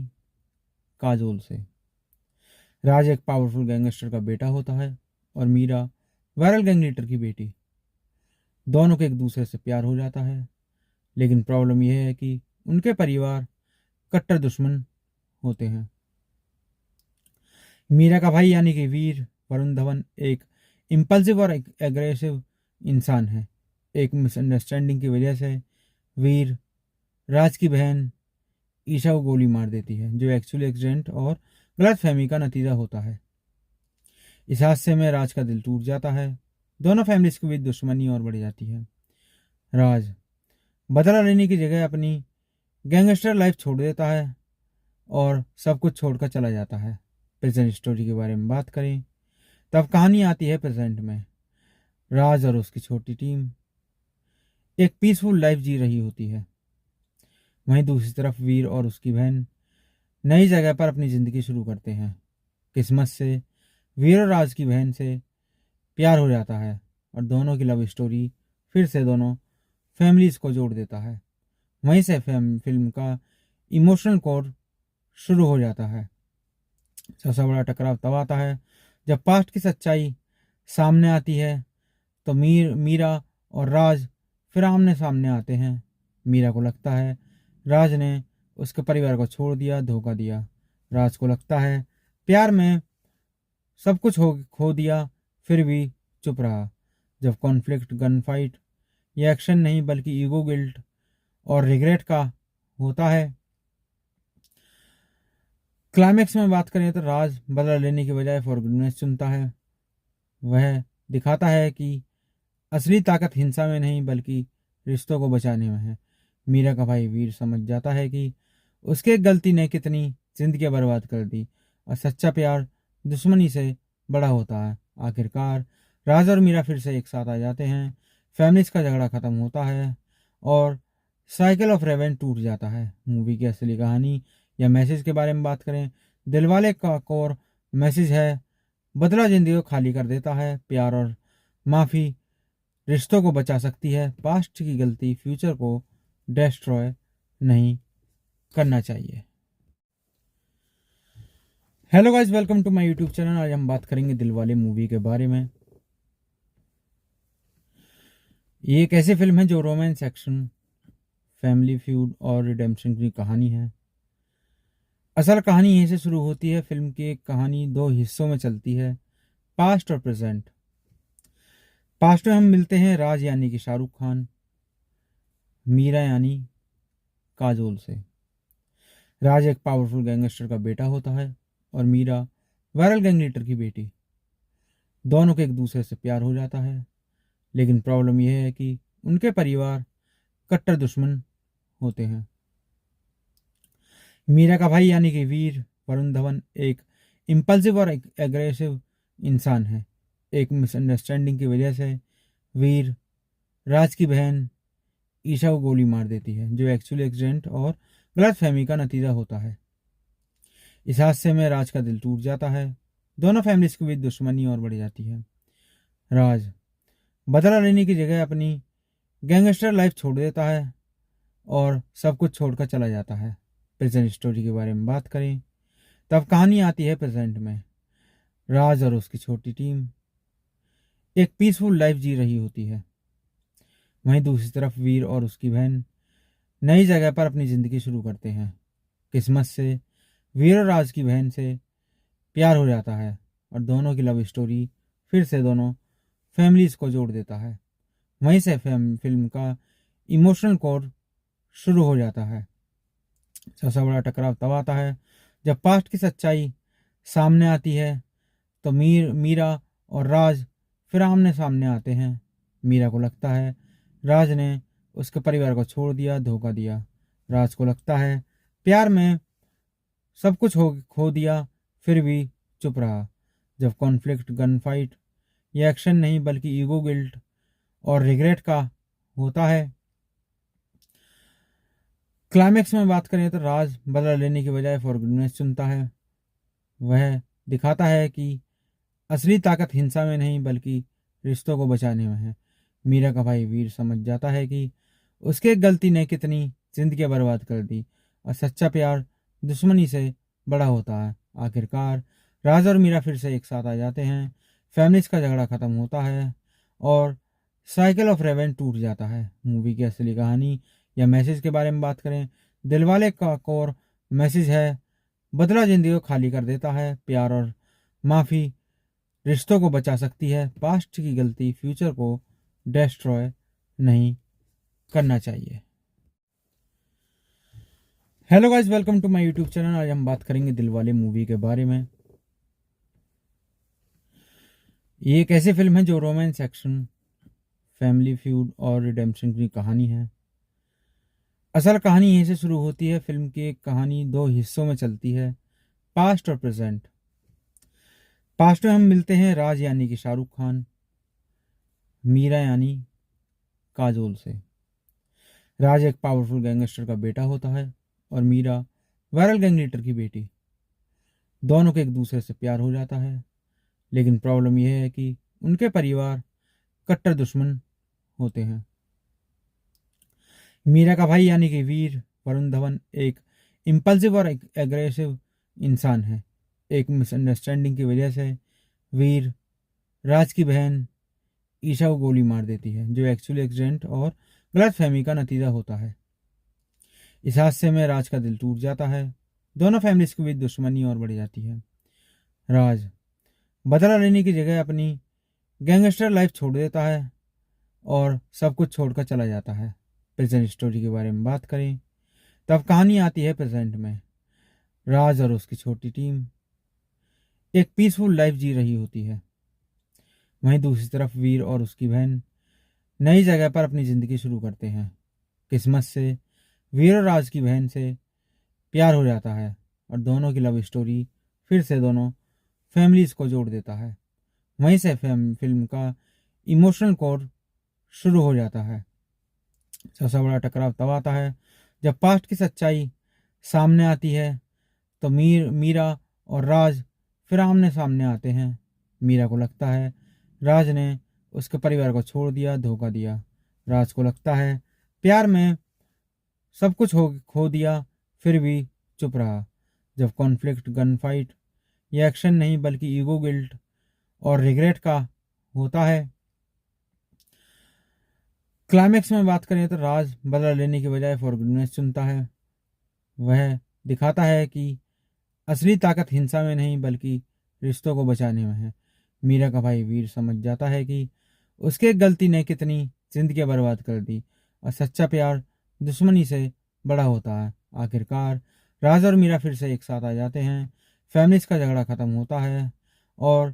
काजोल से। राज एक पावरफुल गैंगस्टर का बेटा होता है और मीरा वायरल गैंग लीडर की बेटी। दोनों को एक दूसरे से प्यार हो जाता है, लेकिन प्रॉब्लम यह है कि उनके परिवार कट्टर दुश्मन होते हैं। मीरा का भाई यानी कि वीर वरुण धवन एक इम्पल्सिव और एग्रेसिव इंसान है। एक मिसअंडरस्टैंडिंग की वजह से वीर राज की बहन ईशा को गोली मार देती है, जो एक्चुअली एक्सीडेंट और गलत फहमी का नतीजा होता है। इस हादसे में राज का दिल टूट जाता है। दोनों फैमिलीज के बीच दुश्मनी और बढ़ जाती है। राज बदला लेने की जगह अपनी गैंगस्टर लाइफ छोड़ देता है और सब कुछ छोड़कर चला जाता है। प्रेजेंट स्टोरी के बारे में बात करें तब कहानी आती है प्रेजेंट में। राज और उसकी छोटी टीम एक पीसफुल लाइफ जी रही होती है। वहीं दूसरी तरफ वीर और उसकी बहन नई जगह पर अपनी जिंदगी शुरू करते हैं। किस्मत से वीर और राज की बहन से प्यार हो जाता है और दोनों की लव स्टोरी फिर से दोनों फैमिलीज को जोड़ देता है। वहीं से फिल्म का इमोशनल कोर शुरू हो जाता है। सबसे बड़ा टकराव तब आता है जब पास्ट की सच्चाई सामने आती है, तो मीरा और राज फिर आमने सामने आते हैं। मीरा को लगता है राज ने उसके परिवार को छोड़ दिया, धोखा दिया। राज को लगता है प्यार में सब कुछ खो दिया, फिर भी चुप रहा। जब कॉन्फ्लिक्ट गन फाइट या एक्शन नहीं बल्कि ईगो, गिल्ट और रिग्रेट का होता है। क्लाइमेक्स में बात करें तो राज बदला लेने की बजाय फॉरगिवनेस चुनता है। वह दिखाता है कि असली ताकत हिंसा में नहीं बल्कि रिश्तों को बचाने में है। मीरा का भाई वीर समझ जाता है कि उसकी एक गलती ने कितनी जिंदगी बर्बाद कर दी और सच्चा प्यार दुश्मनी से बड़ा होता है। आखिरकार राज और मीरा फिर से एक साथ आ जाते हैं, फैमिलीज का झगड़ा खत्म होता है और साइकिल ऑफ रेवेंज टूट जाता है। मूवी की असली कहानी या मैसेज के बारे में बात करें, दिलवाले का कोर मैसेज है, बदला जिंदगी को खाली कर देता है, प्यार और माफी रिश्तों को बचा सकती है, पास्ट की गलती फ्यूचर को डिस्ट्रॉय नहीं करना चाहिए। Hello guys, welcome to my YouTube channel. आज हम बात करेंगे दिलवाले मूवी के बारे में। ये एक ऐसी फिल्म है जो रोमांस, एक्शन, फैमिली फ्यूड और रिडेम्पशन की कहानी है। असल कहानी यहीं से शुरू होती है। फिल्म की एक कहानी दो हिस्सों में चलती है, पास्ट और प्रेजेंट। पास्ट में हम मिलते हैं राज यानी कि शाहरुख खान, मीरा यानी काजोल से। राज एक पावरफुल गैंगस्टर का बेटा होता है और मीरा वायरल गैंग लीडर की बेटी। दोनों को एक दूसरे से प्यार हो जाता है, लेकिन प्रॉब्लम यह है कि उनके परिवार कट्टर दुश्मन होते हैं। मीरा का भाई यानी कि वीर वरुण धवन एक इम्पल्सिव और एग्रेसिव इंसान है। एक मिसअंडरस्टैंडिंग की वजह से वीर राज की बहन ईशा को गोली मार देती है, जो एक्चुअली एक्सीडेंट और गलत फहमी का नतीजा होता है। इस हादसे में राज का दिल टूट जाता है। दोनों फैमिलीज के बीच दुश्मनी और बढ़ जाती है। राज बदला लेने की जगह अपनी गैंगस्टर लाइफ छोड़ देता है और सब कुछ छोड़कर चला जाता है। प्रेजेंट स्टोरी के बारे में बात करें तब कहानी आती है प्रेजेंट में। राज और उसकी छोटी टीम एक पीसफुल लाइफ जी रही होती है। वहीं दूसरी तरफ वीर और उसकी बहन नई जगह पर अपनी जिंदगी शुरू करते हैं। किस्मत से वीर और राज की बहन से प्यार हो जाता है और दोनों की लव स्टोरी फिर से दोनों फैमिलीज को जोड़ देता है। वहीं से फिल्म का इमोशनल कोर शुरू हो जाता है। सबसे बड़ा टकराव तब आता है जब पास्ट की सच्चाई सामने आती है तो मीरा और राज फिर आमने सामने आते हैं। मीरा को लगता है राज ने उसके परिवार को छोड़ दिया, धोखा दिया। राज को लगता है प्यार में सब कुछ खो दिया, फिर भी चुप रहा। जब कॉन्फ्लिक्ट गन फाइट या एक्शन नहीं बल्कि ईगो, गिल्ट और रिग्रेट का होता है। क्लाइमेक्स में बात करें तो राज बदला लेने की बजाय फॉरगिवनेस चुनता है। वह दिखाता है कि असली ताकत हिंसा में नहीं बल्कि रिश्तों को बचाने में है। मीरा का भाई वीर समझ जाता है कि उसके एक गलती ने कितनी जिंदगी बर्बाद कर दी और सच्चा प्यार दुश्मनी से बड़ा होता है। आखिरकार राज और मीरा फिर से एक साथ आ जाते हैं। फैमिलीज का झगड़ा खत्म होता है और साइकिल ऑफ रेवेंज टूट जाता है। मूवी की असली कहानी या मैसेज के बारे में बात करें, दिलवाले का कोर मैसेज है, बदला जिंदगी को खाली कर देता है। प्यार और माफ़ी रिश्तों को बचा सकती है, पास्ट की गलती फ्यूचर को डिस्ट्रॉय नहीं करना चाहिए। Hello guys, welcome to my YouTube channel. आज हम बात करेंगे दिलवाले मूवी के बारे में। ये एक ऐसी फिल्म है जो रोमांस, एक्शन, फैमिली फ्यूड और रिडेम्पशन की कहानी है। असल कहानी यहीं से शुरू होती है। फिल्म की एक कहानी दो हिस्सों में चलती है, पास्ट और प्रेजेंट। पास्ट में हम मिलते हैं राज यानी कि शाहरुख खान, मीरा यानी काजोल से। राज एक पावरफुल गैंगस्टर का बेटा होता है और मीरा वायरल गैंग लीडर की बेटी। दोनों को एक दूसरे से प्यार हो जाता है, लेकिन प्रॉब्लम यह है कि उनके परिवार कट्टर दुश्मन होते हैं। मीरा का भाई यानी कि वीर वरुण धवन एक इम्पल्सिव और एग्रेसिव इंसान है। एक मिसअंडरस्टैंडिंग की वजह से वीर राज की बहन ईशा को गोली मार देती है, जो एक्चुअली एक्सीडेंट और गलतफहमी का नतीजा होता है। इस हादसे में राज का दिल टूट जाता है। दोनों फैमिलीज के बीच दुश्मनी और बढ़ जाती है। राज बदला लेने की जगह अपनी गैंगस्टर लाइफ छोड़ देता है और सब कुछ छोड़कर चला जाता है। प्रेजेंट स्टोरी के बारे में बात करें तब कहानी आती है प्रेजेंट में। राज और उसकी छोटी टीम एक पीसफुल लाइफ जी रही होती है। वहीं दूसरी तरफ वीर और उसकी बहन नई जगह पर अपनी जिंदगी शुरू करते हैं। किस्मत से वीर और राज की बहन से प्यार हो जाता है और दोनों की लव स्टोरी फिर से दोनों फैमिलीज को जोड़ देता है। वहीं से फिल्म का इमोशनल कोर शुरू हो जाता है। सबसे बड़ा टकराव तब आता है जब पास्ट की सच्चाई सामने आती है तो मीरा और राज फिर आमने सामने आते हैं। मीरा को लगता है राज ने उसके परिवार को छोड़ दिया, धोखा दिया। राज को लगता है प्यार में सब कुछ खो दिया, फिर भी चुप रहा। जब कॉन्फ्लिक्ट गन फाइट या एक्शन नहीं बल्कि ईगो, गिल्ट और रिग्रेट का होता है। क्लाइमेक्स में बात करें तो राज बदला लेने की बजाय फॉरगिवनेस चुनता है। वह दिखाता है कि असली ताकत हिंसा में नहीं बल्कि रिश्तों को बचाने में है। मीरा का भाई वीर समझ जाता है कि उसके एक गलती ने कितनी जिंदगी बर्बाद कर दी और सच्चा प्यार दुश्मनी से बड़ा होता है। आखिरकार राज और मीरा फिर से एक साथ आ जाते हैं। फैमिलीज का झगड़ा खत्म होता है और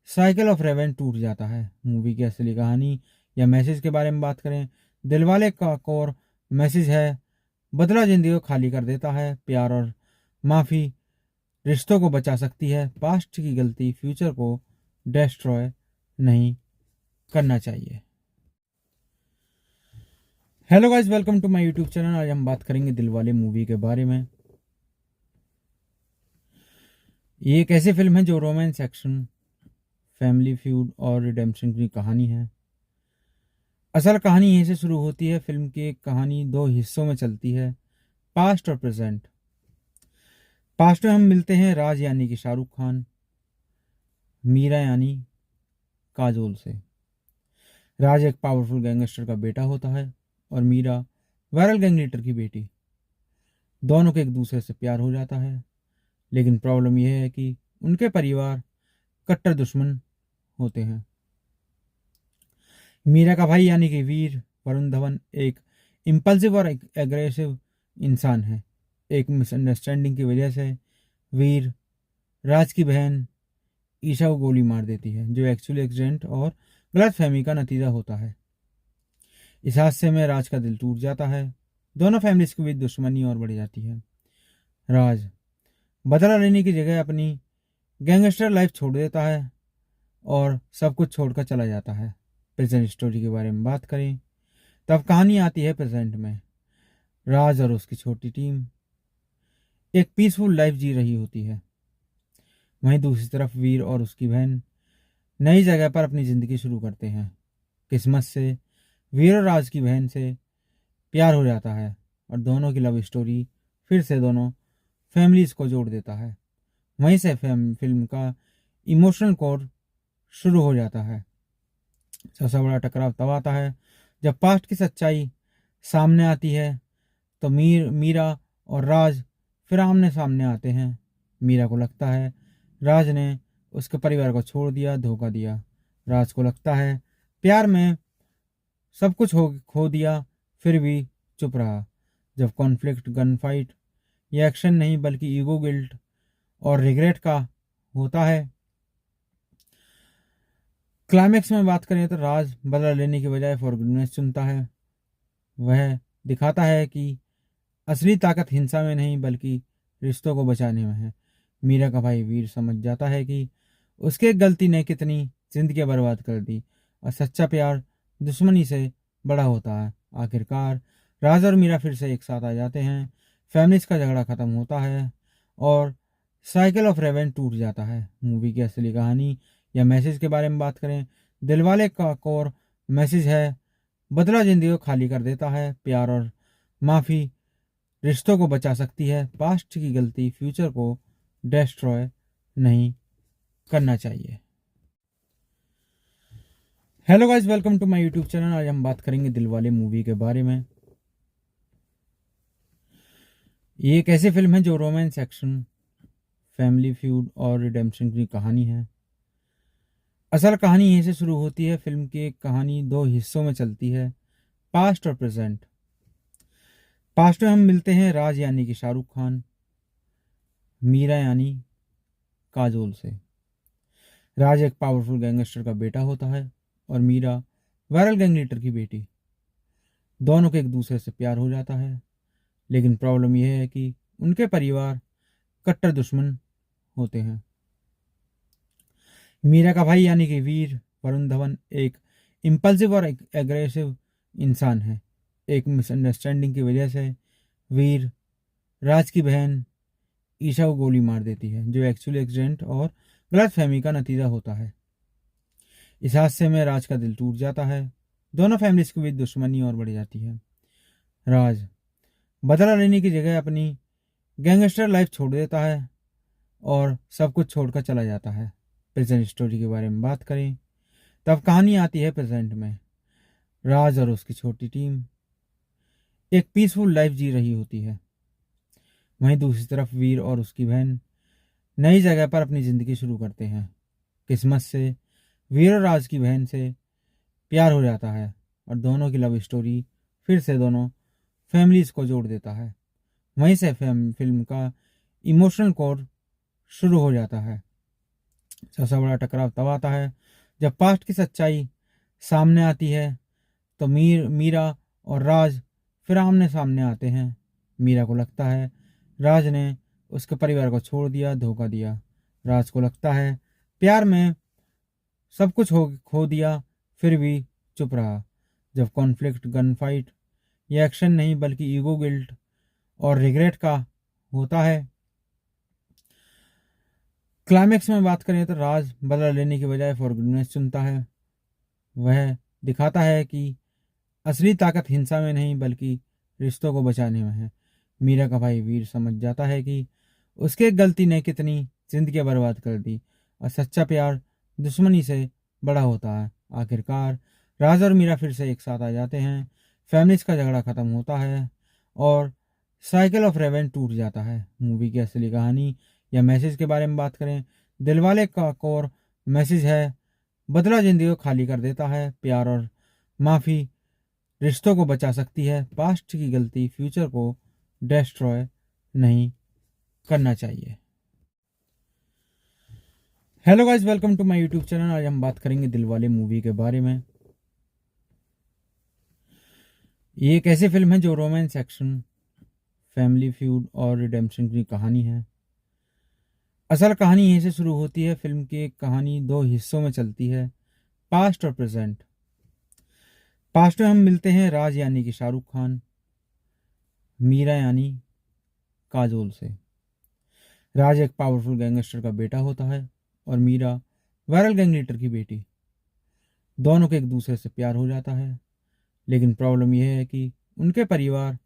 साइकिल ऑफ रेवेंज टूट जाता है। मूवी की असली कहानी या मैसेज के बारे में बात करें, दिलवाले का कोर मैसेज है, बदला जिंदगी को खाली कर देता है। प्यार और माफ़ी रिश्तों को बचा सकती है, पास्ट की गलती फ्यूचर को डिस्ट्रॉय नहीं करना चाहिए। Hello guys, welcome to my YouTube channel. आज हम बात करेंगे दिलवाले मूवी के बारे में। ये एक ऐसी फिल्म है जो रोमांस, एक्शन, फैमिली फ्यूड और रिडेम्पशन की कहानी है। असल कहानी यहीं से शुरू होती है। फिल्म की एक कहानी दो हिस्सों में चलती है, पास्ट और प्रेजेंट। पास्ट में हम मिलते हैं राज यानी कि शाहरुख खान, मीरा यानी काजोल से। राज एक पावरफुल गैंगस्टर का बेटा होता है और मीरा वायरल गैंग लीडर की बेटी। दोनों को एक दूसरे से प्यार हो जाता है, लेकिन प्रॉब्लम यह है कि उनके परिवार कट्टर दुश्मन होते हैं। मीरा का भाई यानी कि वीर वरुण धवन एक इम्पल्सिव और एग्रेसिव इंसान है। एक मिसअंडरस्टैंडिंग की वजह से वीर राज की बहन ईशा को गोली मार देती है, जो एक्चुअली एक्सीडेंट और गलतफहमी का नतीजा होता है। इस हादसे में राज का दिल टूट जाता है। दोनों फैमिलीज के बीच दुश्मनी और बढ़ जाती है। राज बदला लेने की जगह अपनी गैंगस्टर लाइफ छोड़ देता है और सब कुछ छोड़कर चला जाता है। प्रेजेंट स्टोरी के बारे में बात करें, तब कहानी आती है प्रेजेंट में। राज और उसकी छोटी टीम एक पीसफुल लाइफ जी रही होती है। वहीं दूसरी तरफ वीर और उसकी बहन नई जगह पर अपनी जिंदगी शुरू करते हैं। किस्मत से वीर और राज की बहन से प्यार हो जाता है और दोनों की लव स्टोरी फिर से दोनों फैमिलीज को जोड़ देता है। वहीं से फिल्म का इमोशनल कोर शुरू हो जाता है। सबसे बड़ा टकराव तब आता है जब पास्ट की सच्चाई सामने आती है, तो मीरा और राज फिर आमने सामने आते हैं। मीरा को लगता है राज ने उसके परिवार को छोड़ दिया, धोखा दिया। राज को लगता है प्यार में सब कुछ खो दिया, फिर भी चुप रहा। जब कॉन्फ्लिक्ट गन फाइट या एक्शन नहीं बल्कि ईगो, गिल्ट और रिग्रेट का होता है। क्लाइमेक्स में बात करें तो राज बदला लेने की बजाय फॉरगिवनेस चुनता है। वह दिखाता है कि असली ताकत हिंसा में नहीं बल्कि रिश्तों को बचाने में है। मीरा का भाई वीर समझ जाता है कि उसके एक गलती ने कितनी जिंदगियां बर्बाद कर दी और सच्चा प्यार दुश्मनी से बड़ा होता है। आखिरकार राज और मीरा फिर से एक साथ आ जाते हैं। फैमिलीज का झगड़ा खत्म होता है और साइकिल ऑफ रेवेंज टूट जाता है। मूवी की असली कहानी या मैसेज के बारे में बात करें, दिलवाले का कोर मैसेज है, बदला जिंदगी को खाली कर देता है। प्यार और माफी रिश्तों को बचा सकती है। पास्ट की गलती फ्यूचर को डिस्ट्रॉय नहीं करना चाहिए। Hello guys, welcome to my YouTube channel. आज हम बात करेंगे दिलवाले मूवी के बारे में। ये एक ऐसी फिल्म है जो रोमांस, एक्शन, फैमिली फ्यूड और रिडेम्पशन की कहानी है। असल कहानी यहीं से शुरू होती है। फिल्म की एक कहानी दो हिस्सों में चलती है, पास्ट और प्रेजेंट। पास्ट में हम मिलते हैं राज यानी कि शाहरुख खान, मीरा यानी काजोल से। राज एक पावरफुल गैंगस्टर का बेटा होता है और मीरा वायरल गैंग लीडर की बेटी। दोनों को एक दूसरे से प्यार हो जाता है, लेकिन प्रॉब्लम यह है कि उनके परिवार कट्टर दुश्मन होते हैं। मीरा का भाई यानी कि वीर वरुण धवन एक इम्पल्सिव और एग्रेसिव इंसान है। एक मिसअंडरस्टैंडिंग की वजह से वीर राज की बहन ईशा को गोली मार देती है, जो एक्चुअली एक्सीडेंट और गलतफहमी का नतीजा होता है। इस हादसे में राज का दिल टूट जाता है। दोनों फैमिलीज के बीच दुश्मनी और बढ़ जाती है। राज बदला लेने की जगह अपनी गैंगस्टर लाइफ छोड़ देता है और सब कुछ छोड़कर चला जाता है। प्रेजेंट स्टोरी के बारे में बात करें, तब कहानी आती है प्रेजेंट में। राज और उसकी छोटी टीम एक पीसफुल लाइफ जी रही होती है। वहीं दूसरी तरफ वीर और उसकी बहन नई जगह पर अपनी जिंदगी शुरू करते हैं। किस्मत से वीर और राज की बहन से प्यार हो जाता है और दोनों की लव स्टोरी फिर से दोनों फैमिलीज को जोड़ देता है। वहीं से फिल्म का इमोशनल कोर शुरू हो जाता है। सबसे बड़ा टकराव तब आता है जब पास्ट की सच्चाई सामने आती है, तो मीरा और राज फिर आमने सामने आते हैं। मीरा को लगता है राज ने उसके परिवार को छोड़ दिया, धोखा दिया। राज को लगता है प्यार में सब कुछ खो दिया, फिर भी चुप रहा। जब कॉन्फ्लिक्ट गन फाइट या एक्शन नहीं बल्कि ईगो, गिल्ट और रिग्रेट का होता है। क्लाइमेक्स में बात करें तो राज बदला लेने की बजाय फॉरगिवनेस चुनता है। वह दिखाता है कि असली ताकत हिंसा में नहीं बल्कि रिश्तों को बचाने में है। मीरा का भाई वीर समझ जाता है कि उसकी एक गलती ने कितनी जिंदगी बर्बाद कर दी और सच्चा प्यार दुश्मनी से बड़ा होता है। आखिरकार राज और मीरा फिर से एक साथ आ जाते हैं। फैमिलीज का झगड़ा खत्म होता है और साइकिल ऑफ रेवेंज टूट जाता है। मूवी की असली कहानी या मैसेज के बारे में बात करें, दिलवाले का कोर मैसेज है, बदला जिंदगी को खाली कर देता है, प्यार और माफी रिश्तों को बचा सकती है, पास्ट की गलती फ्यूचर को डिस्ट्रॉय नहीं करना चाहिए। Hello guys, welcome to my YouTube channel. आज हम बात करेंगे दिलवाले मूवी के बारे में। ये एक ऐसी फिल्म है जो रोमांस, एक्शन, फैमिली फ्यूड और रिडेम्पशन की कहानी है। असल कहानी यहीं से शुरू होती है। फिल्म की एक कहानी दो हिस्सों में चलती है, पास्ट और प्रेजेंट। पास्ट में हम मिलते हैं राज यानी कि शाहरुख खान, मीरा यानी काजोल से। राज एक पावरफुल गैंगस्टर का बेटा होता है और मीरा वायरल गैंग लीडर की बेटी। दोनों को एक दूसरे से प्यार हो जाता है, लेकिन प्रॉब्लम यह है कि उनके परिवार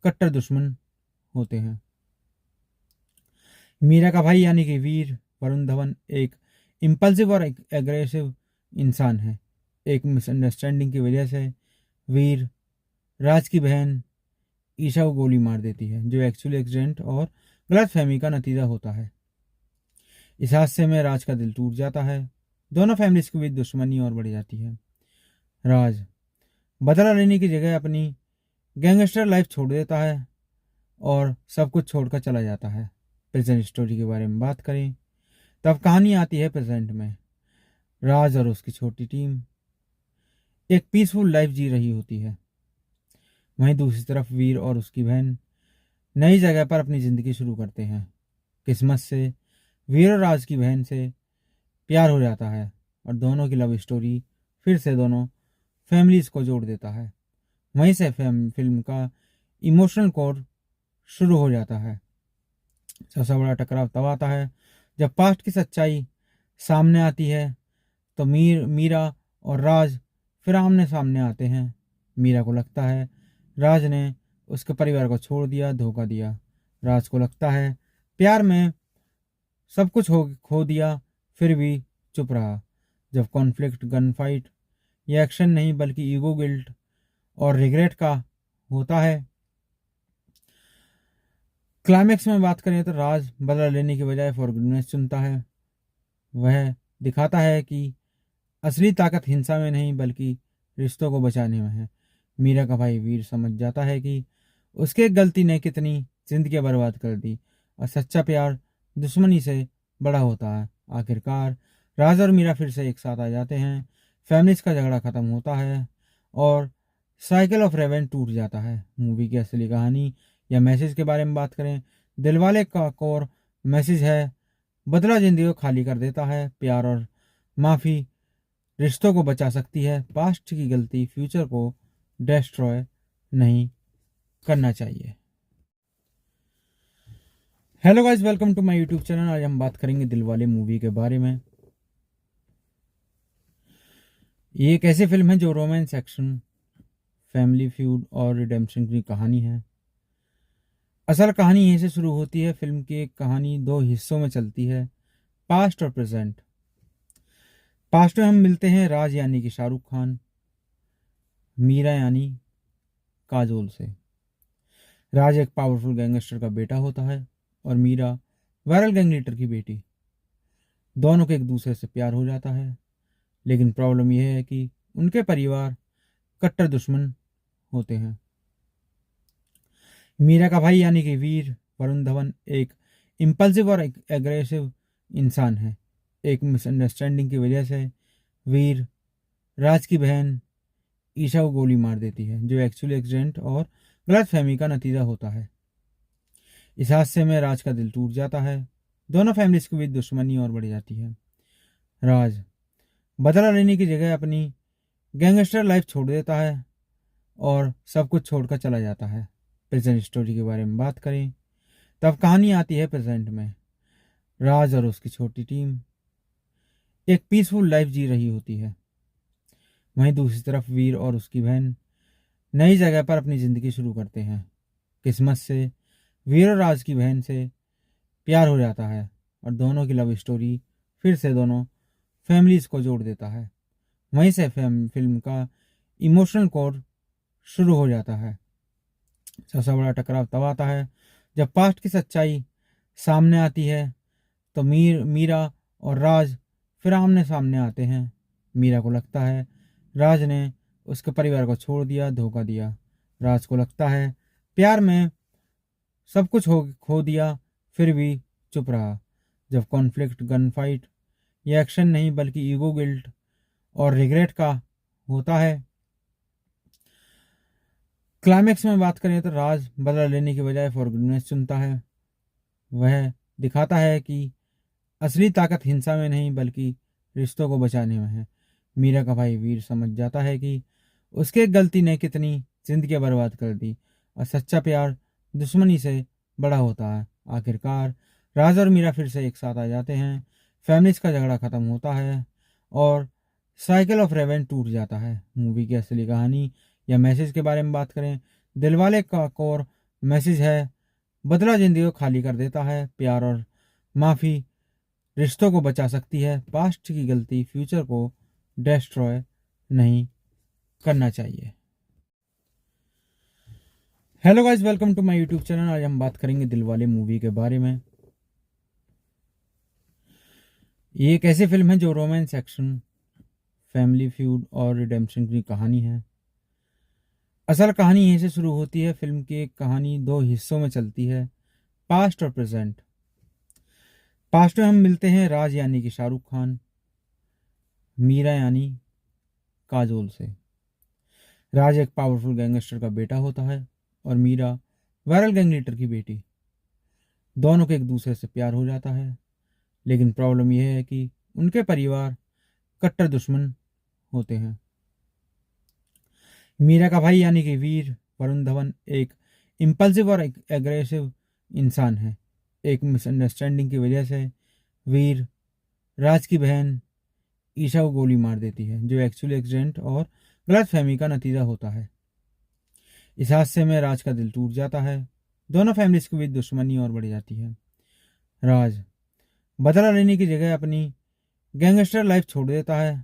कट्टर दुश्मन होते हैं। मीरा का भाई यानी कि वीर वरुण धवन एक इम्पल्सिव और एग्रेसिव इंसान है। एक मिसअंडरस्टैंडिंग की वजह से वीर राज की बहन ईशा को गोली मार देती है, जो एक्चुअली एक्सीडेंट और गलत फहमी का नतीजा होता है। इस हादसे में राज का दिल टूट जाता है। दोनों फैमिलीज के बीच दुश्मनी और बढ़ जाती है। राज बदला लेने की जगह अपनी गैंगस्टर लाइफ छोड़ देता है और सब कुछ छोड़कर चला जाता है। प्रेजेंट स्टोरी के बारे में बात करें तब कहानी आती है प्रेजेंट में। राज और उसकी छोटी टीम एक पीसफुल लाइफ जी रही होती है। वहीं दूसरी तरफ वीर और उसकी बहन नई जगह पर अपनी जिंदगी शुरू करते हैं। किस्मत से वीर और राज की बहन से प्यार हो जाता है और दोनों की लव स्टोरी फिर से दोनों फैमिलीज को जोड़ देता है। वहीं से फिल्म का इमोशनल कोर शुरू हो जाता है। सबसे बड़ा टकराव तब आता है जब पास्ट की सच्चाई सामने आती है। तो मीरा और राज फिर आमने सामने आते हैं। मीरा को लगता है राज ने उसके परिवार को छोड़ दिया, धोखा दिया। राज को लगता है प्यार में सब कुछ खो दिया, फिर भी चुप रहा। जब कॉन्फ्लिक्ट गन फाइट या एक्शन नहीं बल्कि ईगो, गिल्ट और रिग्रेट का होता है। क्लाइमेक्स में बात करें तो राज बदला लेने की बजाय फॉरगिवनेस चुनता है। वह दिखाता है कि असली ताकत हिंसा में नहीं बल्कि रिश्तों को बचाने में है। मीरा का भाई वीर समझ जाता है कि उसकी एक गलती ने कितनी जिंदगी बर्बाद कर दी और सच्चा प्यार दुश्मनी से बड़ा होता है। आखिरकार राज और मीरा फिर से एक साथ आ जाते हैं। फैमिलीज का झगड़ा खत्म होता है और साइकिल ऑफ रेवेंज टूट जाता है। मूवी की असली कहानी या मैसेज के बारे में बात करें, दिलवाले का कोर मैसेज है, बदला जिंदगी को खाली कर देता है, प्यार और माफी रिश्तों को बचा सकती है, पास्ट की गलती फ्यूचर को डिस्ट्रॉय नहीं करना चाहिए। Hello guys, welcome to my YouTube channel. आज हम बात करेंगे दिलवाले मूवी के बारे में। ये एक ऐसी फिल्म है जो रोमांस, एक्शन, फैमिली फ्यूड और रिडेम्पशन की कहानी है। असल कहानी यहीं से शुरू होती है। फिल्म की एक कहानी दो हिस्सों में चलती है, पास्ट और प्रेजेंट। पास्ट में हम मिलते हैं राज यानी कि शाहरुख खान, मीरा यानी काजोल से। राज एक पावरफुल गैंगस्टर का बेटा होता है और मीरा वायरल गैंग लीडर की बेटी। दोनों को एक दूसरे से प्यार हो जाता है, लेकिन प्रॉब्लम यह है कि उनके परिवार कट्टर दुश्मन होते हैं। मीरा का भाई यानी कि वीर वरुण धवन एक इम्पल्सिव और एग्रेसिव इंसान है। एक मिसअंडरस्टैंडिंग की वजह से वीर राज की बहन ईशा को गोली मार देती है, जो एक्चुअली एक्सीडेंट और गलत फहमी का नतीजा होता है। इस हादसे में राज का दिल टूट जाता है। दोनों फैमिलीज के बीच दुश्मनी और बढ़ जाती है। राज बदला लेने की जगह अपनी गैंगस्टर लाइफ छोड़ देता है और सब कुछ छोड़कर चला जाता है। प्रेजेंट स्टोरी के बारे में बात करें तब कहानी आती है प्रेजेंट में। राज और उसकी छोटी टीम एक पीसफुल लाइफ जी रही होती है। वहीं दूसरी तरफ वीर और उसकी बहन नई जगह पर अपनी ज़िंदगी शुरू करते हैं। किस्मत से वीर और राज की बहन से प्यार हो जाता है और दोनों की लव स्टोरी फिर से दोनों फैमिलीज को जोड़ देता है। वहीं से फिल्म का इमोशनल कोर शुरू हो जाता है। सबसे बड़ा टकराव तब आता है जब पास्ट की सच्चाई सामने आती है तो मीरा और राज फिर आमने सामने आते हैं। मीरा को लगता है राज ने उसके परिवार को छोड़ दिया, धोखा दिया। राज को लगता है प्यार में सब कुछ खो दिया, फिर भी चुप रहा। जब कॉन्फ्लिक्ट गन फाइट या एक्शन नहीं बल्कि ईगो, गिल्ट और रिग्रेट का होता है। क्लाइमेक्स में बात करें तो राज बदला लेने की बजाय फॉरगिवनेस चुनता है। वह दिखाता है कि असली ताकत हिंसा में नहीं बल्कि रिश्तों को बचाने में है। मीरा का भाई वीर समझ जाता है कि उसके एक गलती ने कितनी जिंदगी बर्बाद कर दी और सच्चा प्यार दुश्मनी से बड़ा होता है। आखिरकार राज और मीरा फिर से एक साथ आ जाते हैं। फैमिलीज का झगड़ा खत्म होता है और साइकिल ऑफ रेवेंज टूट जाता है। मूवी की असली कहानी या मैसेज के बारे में बात करें, दिलवाले का कोर मैसेज है, बदला जिंदगी को खाली कर देता है। प्यार और माफ़ी रिश्तों को बचा सकती है, पास्ट की गलती फ्यूचर को डिस्ट्रॉय नहीं करना चाहिए। Hello guys, welcome to my YouTube channel. आज हम बात करेंगे दिलवाले मूवी के बारे में। ये एक ऐसी फिल्म है जो रोमांस, एक्शन, फैमिली फ्यूड और रिडेम्पशन की कहानी है। असल कहानी यहीं से शुरू होती है। फिल्म की एक कहानी दो हिस्सों में चलती है, पास्ट और प्रेजेंट। पास्ट में हम मिलते हैं राज यानी कि शाहरुख खान, मीरा यानी काजोल से। राज एक पावरफुल गैंगस्टर का बेटा होता है और मीरा वायरल गैंग लीडर की बेटी। दोनों को एक दूसरे से प्यार हो जाता है, लेकिन प्रॉब्लम यह है कि उनके परिवार कट्टर दुश्मन होते हैं। मीरा का भाई यानी कि वीर वरुण धवन एक इम्पल्सिव और एग्रेसिव इंसान है। एक मिसअंडरस्टैंडिंग की वजह से वीर राज की बहन ईशा को गोली मार देती है, जो एक्चुअली एक्सीडेंट और गलतफहमी का नतीजा होता है। इस हादसे में राज का दिल टूट जाता है। दोनों फैमिलीज के बीच दुश्मनी और बढ़ जाती है। राज बदला लेने की जगह अपनी गैंगस्टर लाइफ छोड़ देता है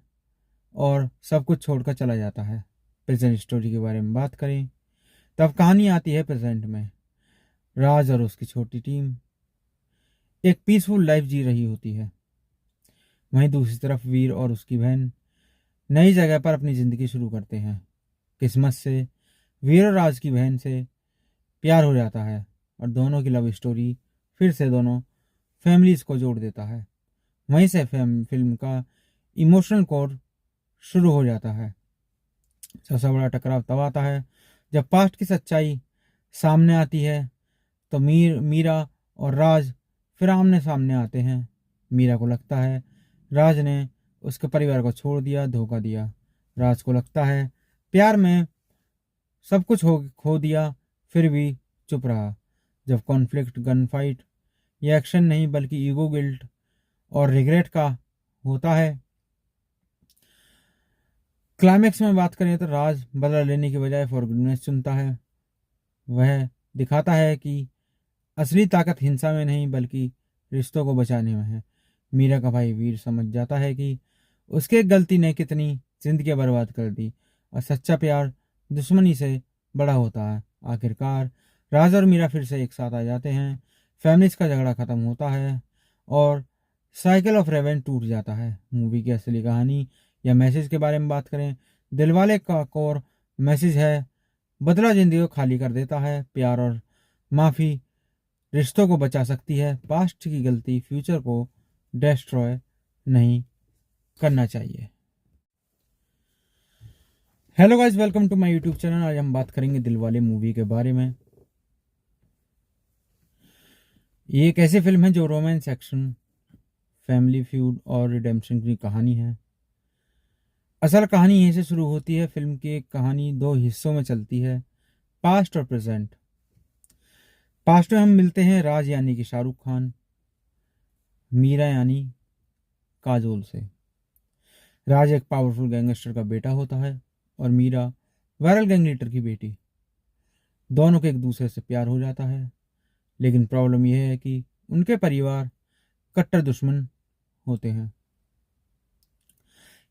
और सब कुछ छोड़कर चला जाता है। प्रेजेंट स्टोरी के बारे में बात करें तब कहानी आती है प्रेजेंट में। राज और उसकी छोटी टीम एक पीसफुल लाइफ जी रही होती है। वहीं दूसरी तरफ वीर और उसकी बहन नई जगह पर अपनी ज़िंदगी शुरू करते हैं। किस्मत से वीर और राज की बहन से प्यार हो जाता है और दोनों की लव स्टोरी फिर से दोनों फैमिलीज को जोड़ देता है। वहीं से फिल्म का इमोशनल कोर शुरू हो जाता है। सबसे बड़ा टकराव तब आता है जब पास्ट की सच्चाई सामने आती है तो मीरा और राज फिर आमने सामने आते हैं। मीरा को लगता है राज ने उसके परिवार को छोड़ दिया, धोखा दिया। राज को लगता है प्यार में सब कुछ खो दिया, फिर भी चुप रहा। जब कॉन्फ्लिक्ट गन फाइट या एक्शन नहीं बल्कि ईगो, गिल्ट और रिग्रेट का होता है। क्लाइमेक्स में बात करें तो राज बदला लेने की बजाय फॉरगिवनेस चुनता है। वह दिखाता है कि असली ताकत हिंसा में नहीं बल्कि रिश्तों को बचाने में है। मीरा का भाई वीर समझ जाता है कि उसके एक गलती ने कितनी जिंदगी बर्बाद कर दी और सच्चा प्यार दुश्मनी से बड़ा होता है। आखिरकार राज और मीरा फिर से एक साथ आ जाते हैं। फैमिलीज का झगड़ा खत्म होता है और साइकिल ऑफ रेवेंज टूट जाता है। मूवी की असली कहानी या मैसेज के बारे में बात करें, दिलवाले का कोर मैसेज है, बदला जिंदगी को खाली कर देता है। प्यार और माफ़ी रिश्तों को बचा सकती है, पास्ट की गलती फ्यूचर को डिस्ट्रॉय नहीं करना चाहिए। Hello guys, welcome to my YouTube channel. आज हम बात करेंगे दिलवाले मूवी के बारे में। ये एक ऐसी फिल्म है जो रोमांस, एक्शन, फैमिली फ्यूड और रिडेम्पशन की कहानी है। असल कहानी यहीं से शुरू होती है। फिल्म की एक कहानी दो हिस्सों में चलती है, पास्ट और प्रेजेंट। पास्ट में हम मिलते हैं राज यानी कि शाहरुख खान, मीरा यानी काजोल से। राज एक पावरफुल गैंगस्टर का बेटा होता है और मीरा वायरल गैंग लीडर की बेटी। दोनों को एक दूसरे से प्यार हो जाता है, लेकिन प्रॉब्लम यह है कि उनके परिवार कट्टर दुश्मन होते हैं।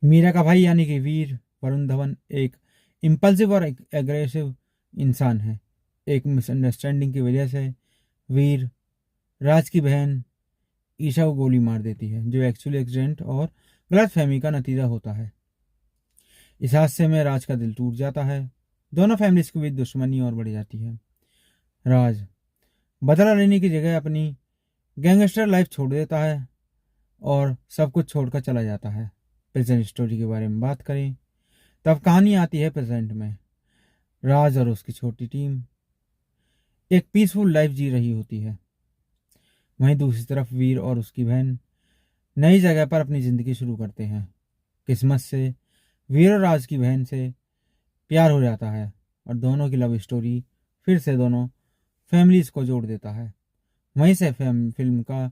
मीरा का भाई यानी कि वीर वरुण धवन एक इम्पल्सिव और एग्रेसिव इंसान है। एक मिसअंडरस्टैंडिंग की वजह से वीर राज की बहन ईशा को गोली मार देती है, जो एक्चुअली एक्सीडेंट और गलतफहमी का नतीजा होता है। इस हादसे में राज का दिल टूट जाता है। दोनों फैमिलीज के बीच दुश्मनी और बढ़ जाती है। राज बदला लेने की जगह अपनी गैंगस्टर लाइफ छोड़ देता है और सब कुछ छोड़कर चला जाता है। प्रेजेंट स्टोरी के बारे में बात करें, तब कहानी आती है प्रेजेंट में। राज और उसकी छोटी टीम एक पीसफुल लाइफ जी रही होती है। वहीं दूसरी तरफ वीर और उसकी बहन नई जगह पर अपनी जिंदगी शुरू करते हैं। किस्मत से वीर और राज की बहन से प्यार हो जाता है और दोनों की लव स्टोरी फिर से दोनों फैमिलीज को जोड़ देता है। वहीं से फिल्म का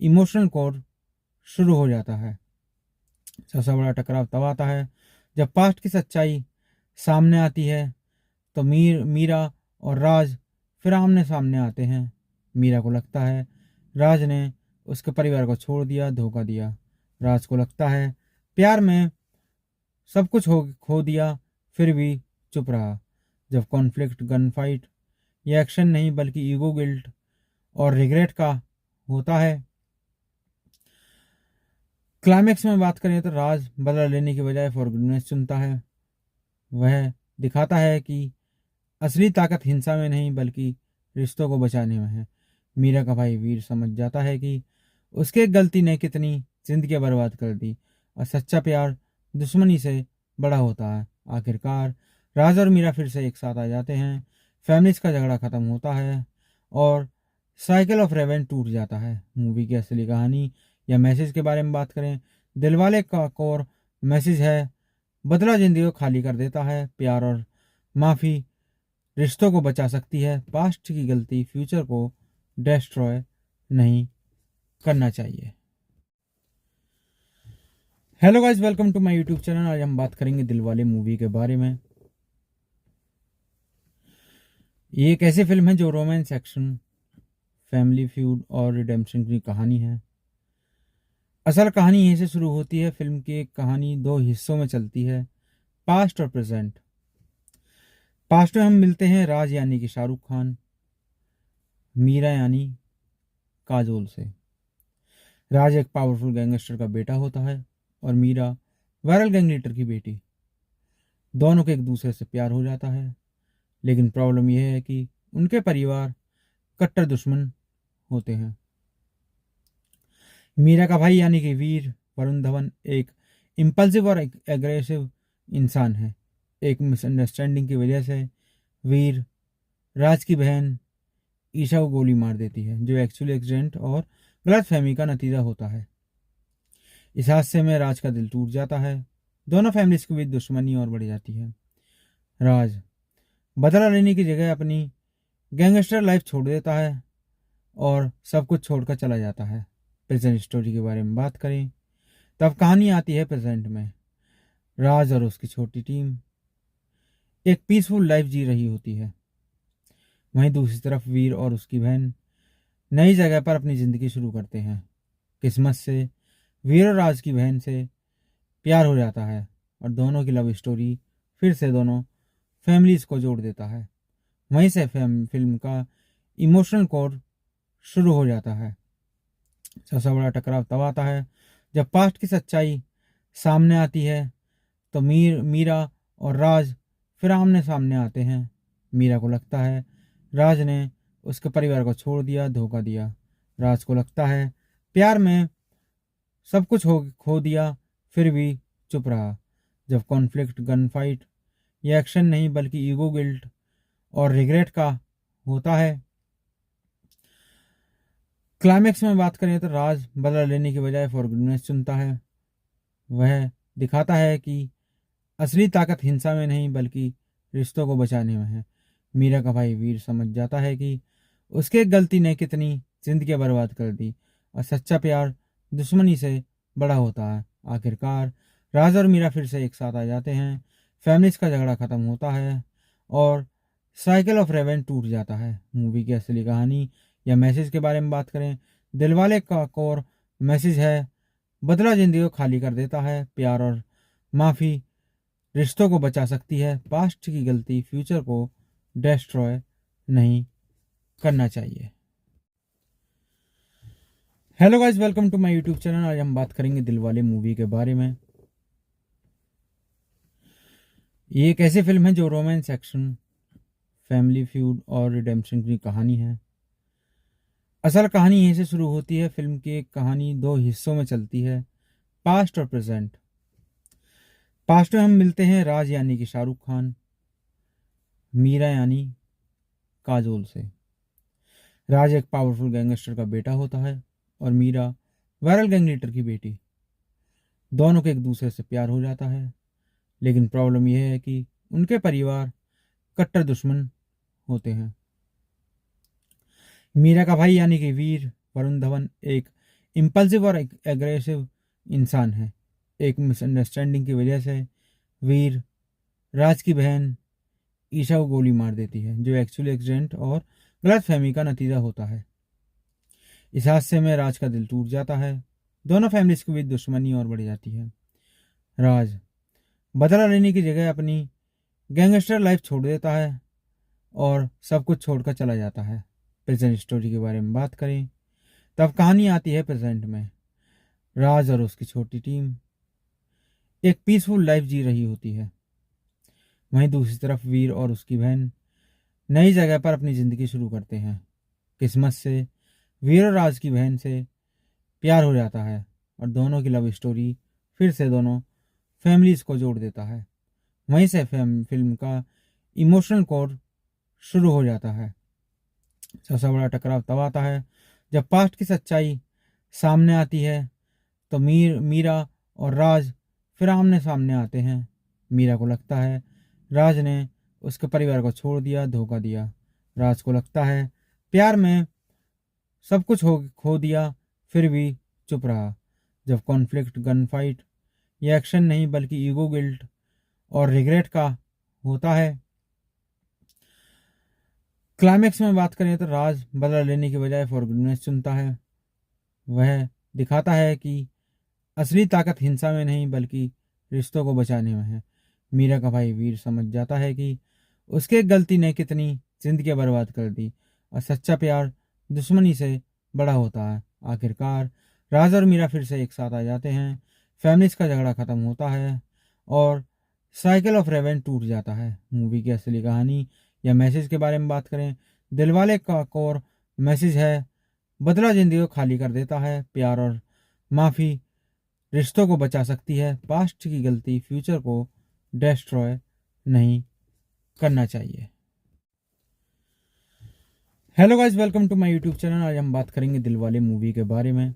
इमोशनल कोर शुरू हो जाता है। सबसे बड़ा टकराव तब आता है जब पास्ट की सच्चाई सामने आती है, तो मीरा और राज फिर आमने सामने आते हैं। मीरा को लगता है राज ने उसके परिवार को छोड़ दिया, धोखा दिया। राज को लगता है प्यार में सब कुछ खो दिया, फिर भी चुप रहा। जब कॉन्फ्लिक्ट गन फाइट या एक्शन नहीं बल्कि ईगो, गिल्ट और रिग्रेट का होता है। क्लाइमेक्स में बात करें तो राज बदला लेने की बजाय फॉरगिवनेस चुनता है। वह दिखाता है कि असली ताकत हिंसा में नहीं बल्कि रिश्तों को बचाने में है। मीरा का भाई वीर समझ जाता है कि उसके एक गलती ने कितनी जिंदगी बर्बाद कर दी और सच्चा प्यार दुश्मनी से बड़ा होता है। आखिरकार राज और मीरा फिर से एक साथ आ जाते हैं। फैमिलीज का झगड़ा खत्म होता है और साइकिल ऑफ रेवेंज टूट जाता है। मूवी की असली कहानी या मैसेज के बारे में बात करें, दिलवाले का कोर मैसेज है, बदला जिंदगी को खाली कर देता है। प्यार और माफ़ी रिश्तों को बचा सकती है। पास्ट की गलती फ्यूचर को डिस्ट्रॉय नहीं करना चाहिए। Hello guys, welcome to my YouTube channel. आज हम बात करेंगे दिलवाले मूवी के बारे में। ये एक ऐसी फिल्म है जो रोमांस, एक्शन, फैमिली फ्यूड और रिडेम्पशन की कहानी है। असल कहानी यहीं से शुरू होती है। फिल्म की एक कहानी दो हिस्सों में चलती है, पास्ट और प्रेजेंट। पास्ट में हम मिलते हैं राज यानी कि शाहरुख खान, मीरा यानी काजोल से। राज एक पावरफुल गैंगस्टर का बेटा होता है और मीरा वायरल गैंग लीडर की बेटी। दोनों को एक दूसरे से प्यार हो जाता है, लेकिन प्रॉब्लम यह है कि उनके परिवार कट्टर दुश्मन होते हैं। मीरा का भाई यानी कि वीर वरुण धवन एक इम्पल्सिव और एग्रेसिव इंसान है। एक मिसअंडरस्टैंडिंग की वजह से वीर राज की बहन ईशा को गोली मार देती है, जो एक्चुअली एक्सीडेंट और गलतफहमी का नतीजा होता है। इस हादसे में राज का दिल टूट जाता है। दोनों फैमिलीज के बीच दुश्मनी और बढ़ जाती है। राज बदला लेने की जगह अपनी गैंगस्टर लाइफ छोड़ देता है और सब कुछ छोड़कर चला जाता है। प्रेजेंट स्टोरी के बारे में बात करें, तब कहानी आती है प्रेजेंट में। राज और उसकी छोटी टीम एक पीसफुल लाइफ जी रही होती है। वहीं दूसरी तरफ वीर और उसकी बहन नई जगह पर अपनी जिंदगी शुरू करते हैं। किस्मत से वीर और राज की बहन से प्यार हो जाता है और दोनों की लव स्टोरी फिर से दोनों फैमिलीज को जोड़ देता है। वहीं से फिल्म का इमोशनल कोर शुरू हो जाता है। सबसे बड़ा टकराव तब आता है जब पास्ट की सच्चाई सामने आती है, तो मीरा और राज फिर आमने सामने आते हैं। मीरा को लगता है राज ने उसके परिवार को छोड़ दिया, धोखा दिया। राज को लगता है प्यार में सब कुछ खो दिया, फिर भी चुप रहा। जब कॉन्फ्लिक्ट गन फाइट या एक्शन नहीं बल्कि ईगो, गिल्ट और रिग्रेट का होता है। क्लाइमेक्स में बात करें तो राज बदला लेने की बजाय फॉरगिवनेस चुनता है। वह दिखाता है कि असली ताकत हिंसा में नहीं बल्कि रिश्तों को बचाने में है। मीरा का भाई वीर समझ जाता है कि उसके एक गलती ने कितनी जिंदगी बर्बाद कर दी और सच्चा प्यार दुश्मनी से बड़ा होता है। आखिरकार राज और मीरा फिर से एक साथ आ जाते हैं, फैमिलीज का झगड़ा खत्म होता है और साइकिल ऑफ रेवेंज टूट जाता है। मूवी की असली कहानी या मैसेज के बारे में बात करें, दिलवाले का कोर मैसेज है, बदला जिंदगी को खाली कर देता है, प्यार और माफ़ी रिश्तों को बचा सकती है, पास्ट की गलती फ्यूचर को डिस्ट्रॉय नहीं करना चाहिए। Hello guys, welcome to my YouTube channel. आज हम बात करेंगे दिलवाले मूवी के बारे में। ये एक ऐसी फिल्म है जो रोमांस, एक्शन, फैमिली फ्यूड और रिडेम्पशन की कहानी है। असल कहानी यहीं से शुरू होती है। फिल्म की एक कहानी दो हिस्सों में चलती है, पास्ट और प्रेजेंट। पास्ट में हम मिलते हैं राज यानी कि शाहरुख खान, मीरा यानी काजोल से। राज एक पावरफुल गैंगस्टर का बेटा होता है और मीरा वायरल गैंग लीडर की बेटी। दोनों को एक दूसरे से प्यार हो जाता है, लेकिन प्रॉब्लम यह है कि उनके परिवार कट्टर दुश्मन होते हैं। मीरा का भाई यानी कि वीर वरुण धवन एक इम्पल्सिव और एग्रेसिव इंसान है। एक मिसअंडरस्टैंडिंग की वजह से वीर राज की बहन ईशा को गोली मार देती है, जो एक्चुअली एक्सीडेंट और गलत फहमी का नतीजा होता है। इस हादसे में राज का दिल टूट जाता है। दोनों फैमिलीज के बीच दुश्मनी और बढ़ जाती है। राज बदला लेने की जगह अपनी गैंगस्टर लाइफ छोड़ देता है और सब कुछ छोड़कर चला जाता है। प्रेजेंट स्टोरी के बारे में बात करें, तब कहानी आती है प्रेजेंट में। राज और उसकी छोटी टीम एक पीसफुल लाइफ जी रही होती है। वहीं दूसरी तरफ वीर और उसकी बहन नई जगह पर अपनी ज़िंदगी शुरू करते हैं। किस्मत से वीर और राज की बहन से प्यार हो जाता है और दोनों की लव स्टोरी फिर से दोनों फैमिलीज को जोड़ देता है। वहीं से फिल्म का इमोशनल कोर शुरू हो जाता है। सबसे बड़ा टकराव तब आता है जब पास्ट की सच्चाई सामने आती है, तो मीरा और राज फिर आमने सामने आते हैं। मीरा को लगता है राज ने उसके परिवार को छोड़ दिया, धोखा दिया। राज को लगता है प्यार में सब कुछ खो दिया, फिर भी चुप रहा। जब कॉन्फ्लिक्ट गन फाइट या एक्शन नहीं बल्कि ईगो, गिल्ट और रिग्रेट का होता है। क्लाइमेक्स में बात करें तो राज बदला लेने की बजाय फॉरगिवनेस चुनता है। वह दिखाता है कि असली ताकत हिंसा में नहीं बल्कि रिश्तों को बचाने में है। मीरा का भाई वीर समझ जाता है कि उसके एक गलती ने कितनी जिंदगी बर्बाद कर दी और सच्चा प्यार दुश्मनी से बड़ा होता है। आखिरकार राज और मीरा फिर से एक साथ आ जाते हैं, फैमिलीज का झगड़ा खत्म होता है और साइकिल ऑफ रेवेंज टूट जाता है। मूवी की असली कहानी या मैसेज के बारे में बात करें, दिलवाले का कोर मैसेज है, बदला जिंदगी को खाली कर देता है, प्यार और माफ़ी रिश्तों को बचा सकती है, पास्ट की गलती फ्यूचर को डिस्ट्रॉय नहीं करना चाहिए। Hello guys, welcome to my YouTube channel. आज हम बात करेंगे दिलवाले मूवी के बारे में।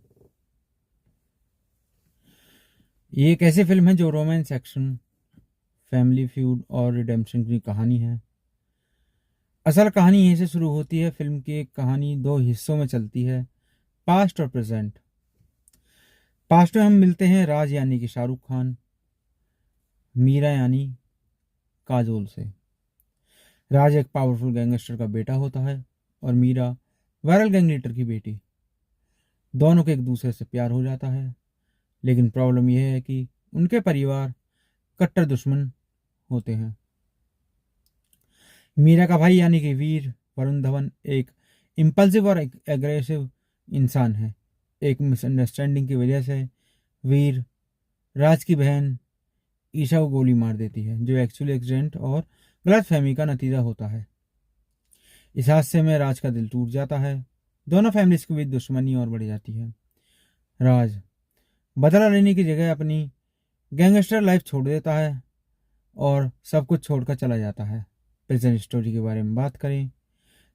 ये एक ऐसी फिल्म है जो रोमांस, एक्शन, फैमिली फ्यूड और रिडेम्पशन की कहानी है। असल कहानी यहीं से शुरू होती है। फिल्म की एक कहानी दो हिस्सों में चलती है, पास्ट और प्रेजेंट। पास्ट में हम मिलते हैं राज यानी कि शाहरुख खान, मीरा यानी काजोल से। राज एक पावरफुल गैंगस्टर का बेटा होता है और मीरा वायरल गैंग लीडर की बेटी। दोनों को एक दूसरे से प्यार हो जाता है, लेकिन प्रॉब्लम यह है कि उनके परिवार कट्टर दुश्मन होते हैं। मीरा का भाई यानी कि वीर वरुण धवन एक इम्पल्सिव और एग्रेसिव इंसान है। एक मिसअंडरस्टैंडिंग की वजह से वीर राज की बहन ईशा को गोली मार देती है, जो एक्चुअली एक्सीडेंट और गलत फहमी का नतीजा होता है। इस हादसे में राज का दिल टूट जाता है। दोनों फैमिलीज के बीच दुश्मनी और बढ़ जाती है। राज बदला लेने की जगह अपनी गैंगस्टर लाइफ छोड़ देता है और सब कुछ छोड़कर चला जाता है। प्रेजेंट स्टोरी के बारे में बात करें,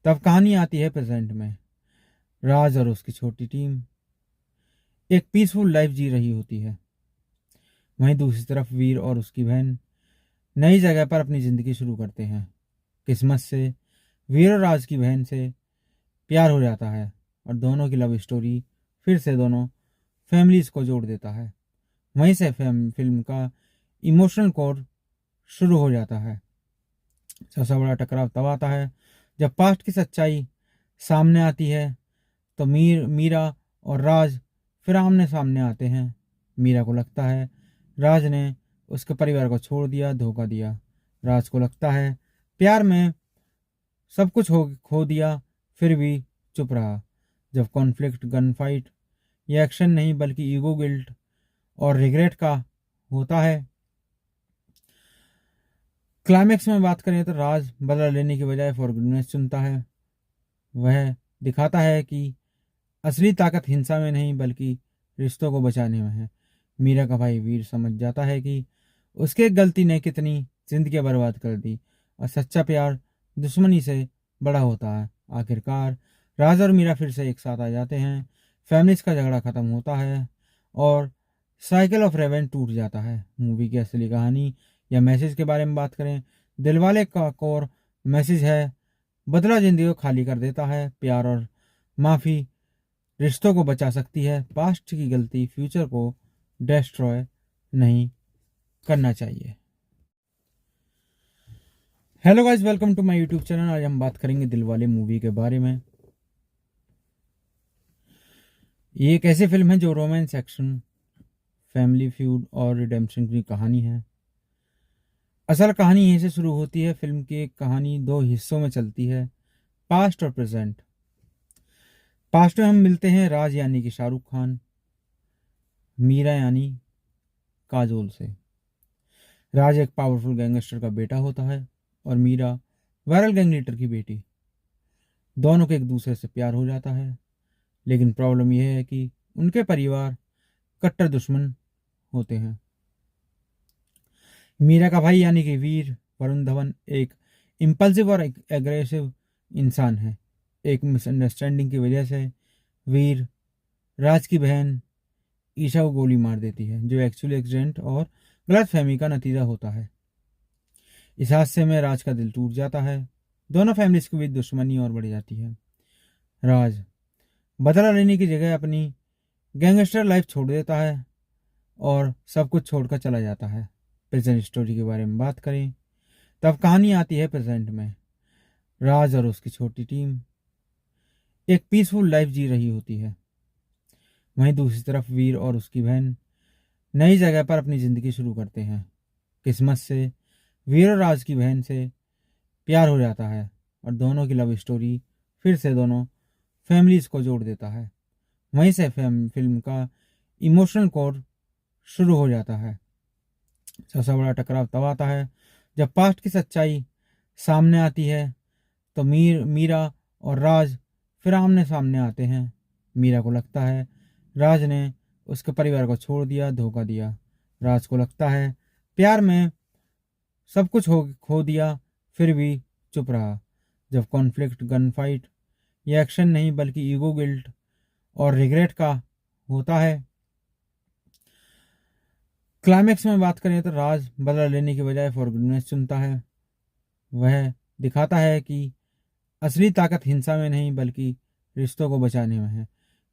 तब कहानी आती है प्रेजेंट में। राज और उसकी छोटी टीम एक पीसफुल लाइफ जी रही होती है। वहीं दूसरी तरफ वीर और उसकी बहन नई जगह पर अपनी ज़िंदगी शुरू करते हैं। किस्मत से वीर और राज की बहन से प्यार हो जाता है और दोनों की लव स्टोरी फिर से दोनों फैमिलीज को जोड़ देता है। वहीं से फिल्म का इमोशनल कोर शुरू हो जाता है। सबसे बड़ा टकराव तब आता है जब पास्ट की सच्चाई सामने आती है तो मीरा और राज फिर आमने सामने आते हैं। मीरा को लगता है राज ने उसके परिवार को छोड़ दिया, धोखा दिया। राज को लगता है प्यार में सब कुछ खो दिया, फिर भी चुप रहा। जब कॉन्फ्लिक्ट गन फाइट या एक्शन नहीं बल्कि ईगो, गिल्ट और रिग्रेट का होता है। क्लाइमेक्स में बात करें तो राज बदला लेने की बजाय फॉरगिवनेस चुनता है। वह दिखाता है कि असली ताकत हिंसा में नहीं बल्कि रिश्तों को बचाने में है। मीरा का भाई वीर समझ जाता है कि उसके एक गलती ने कितनी जिंदगी बर्बाद कर दी और सच्चा प्यार दुश्मनी से बड़ा होता है। आखिरकार राज और मीरा फिर से एक साथ आ जाते हैं। फैमिलीज का झगड़ा खत्म होता है और साइकिल ऑफ रेवेंज टूट जाता है। मूवी की असली कहानी या मैसेज के बारे में बात करें, दिलवाले का कोर मैसेज है, बदला जिंदगी को खाली कर देता है। प्यार और माफ़ी रिश्तों को बचा सकती है, पास्ट की गलती फ्यूचर को डिस्ट्रॉय नहीं करना चाहिए। Hello guys, welcome to my YouTube channel. आज हम बात करेंगे दिलवाले मूवी के बारे में। ये एक ऐसी फिल्म है जो रोमांस, एक्शन, फैमिली फ्यूड और रिडेम्पशन की कहानी है। असल कहानी यहीं से शुरू होती है। फिल्म की एक कहानी दो हिस्सों में चलती है, पास्ट और प्रेजेंट। पास्ट में हम मिलते हैं राज यानी कि शाहरुख खान, मीरा यानी काजोल से। राज एक पावरफुल गैंगस्टर का बेटा होता है और मीरा वायरल गैंग लीडर की बेटी। दोनों को एक दूसरे से प्यार हो जाता है, लेकिन प्रॉब्लम यह है कि उनके परिवार कट्टर दुश्मन होते हैं। मीरा का भाई यानी कि वीर वरुण धवन एक इम्पल्सिव और एग्रेसिव इंसान है। एक मिसअंडरस्टैंडिंग की वजह से वीर राज की बहन ईशा को गोली मार देती है, जो एक्चुअली एक्सीडेंट और गलतफहमी का नतीजा होता है। इस हादसे में राज का दिल टूट जाता है। दोनों फैमिलीज के बीच दुश्मनी और बढ़ जाती है। राज बदला लेने की जगह अपनी गैंगस्टर लाइफ छोड़ देता है और सब कुछ छोड़कर चला जाता है। प्रेजेंट स्टोरी के बारे में बात करें तब कहानी आती है प्रेजेंट में। राज और उसकी छोटी टीम एक पीसफुल लाइफ जी रही होती है। वहीं दूसरी तरफ वीर और उसकी बहन नई जगह पर अपनी ज़िंदगी शुरू करते हैं। किस्मत से वीर और राज की बहन से प्यार हो जाता है और दोनों की लव स्टोरी फिर से दोनों फैमिलीज को जोड़ देता है। वहीं से फिल्म का इमोशनल कोर शुरू हो जाता है। सबसे बड़ा टकराव तब आता है जब पास्ट की सच्चाई सामने आती है तो मीरा और राज फिर आमने सामने आते हैं। मीरा को लगता है राज ने उसके परिवार को छोड़ दिया, धोखा दिया। राज को लगता है प्यार में सब कुछ खो दिया, फिर भी चुप रहा। जब कॉन्फ्लिक्ट गन फाइट या एक्शन नहीं बल्कि ईगो, गिल्ट और रिग्रेट का होता है। क्लाइमेक्स में बात करें तो राज बदला लेने की बजाय फॉरगिवनेस चुनता है। वह दिखाता है कि असली ताकत हिंसा में नहीं बल्कि रिश्तों को बचाने में है।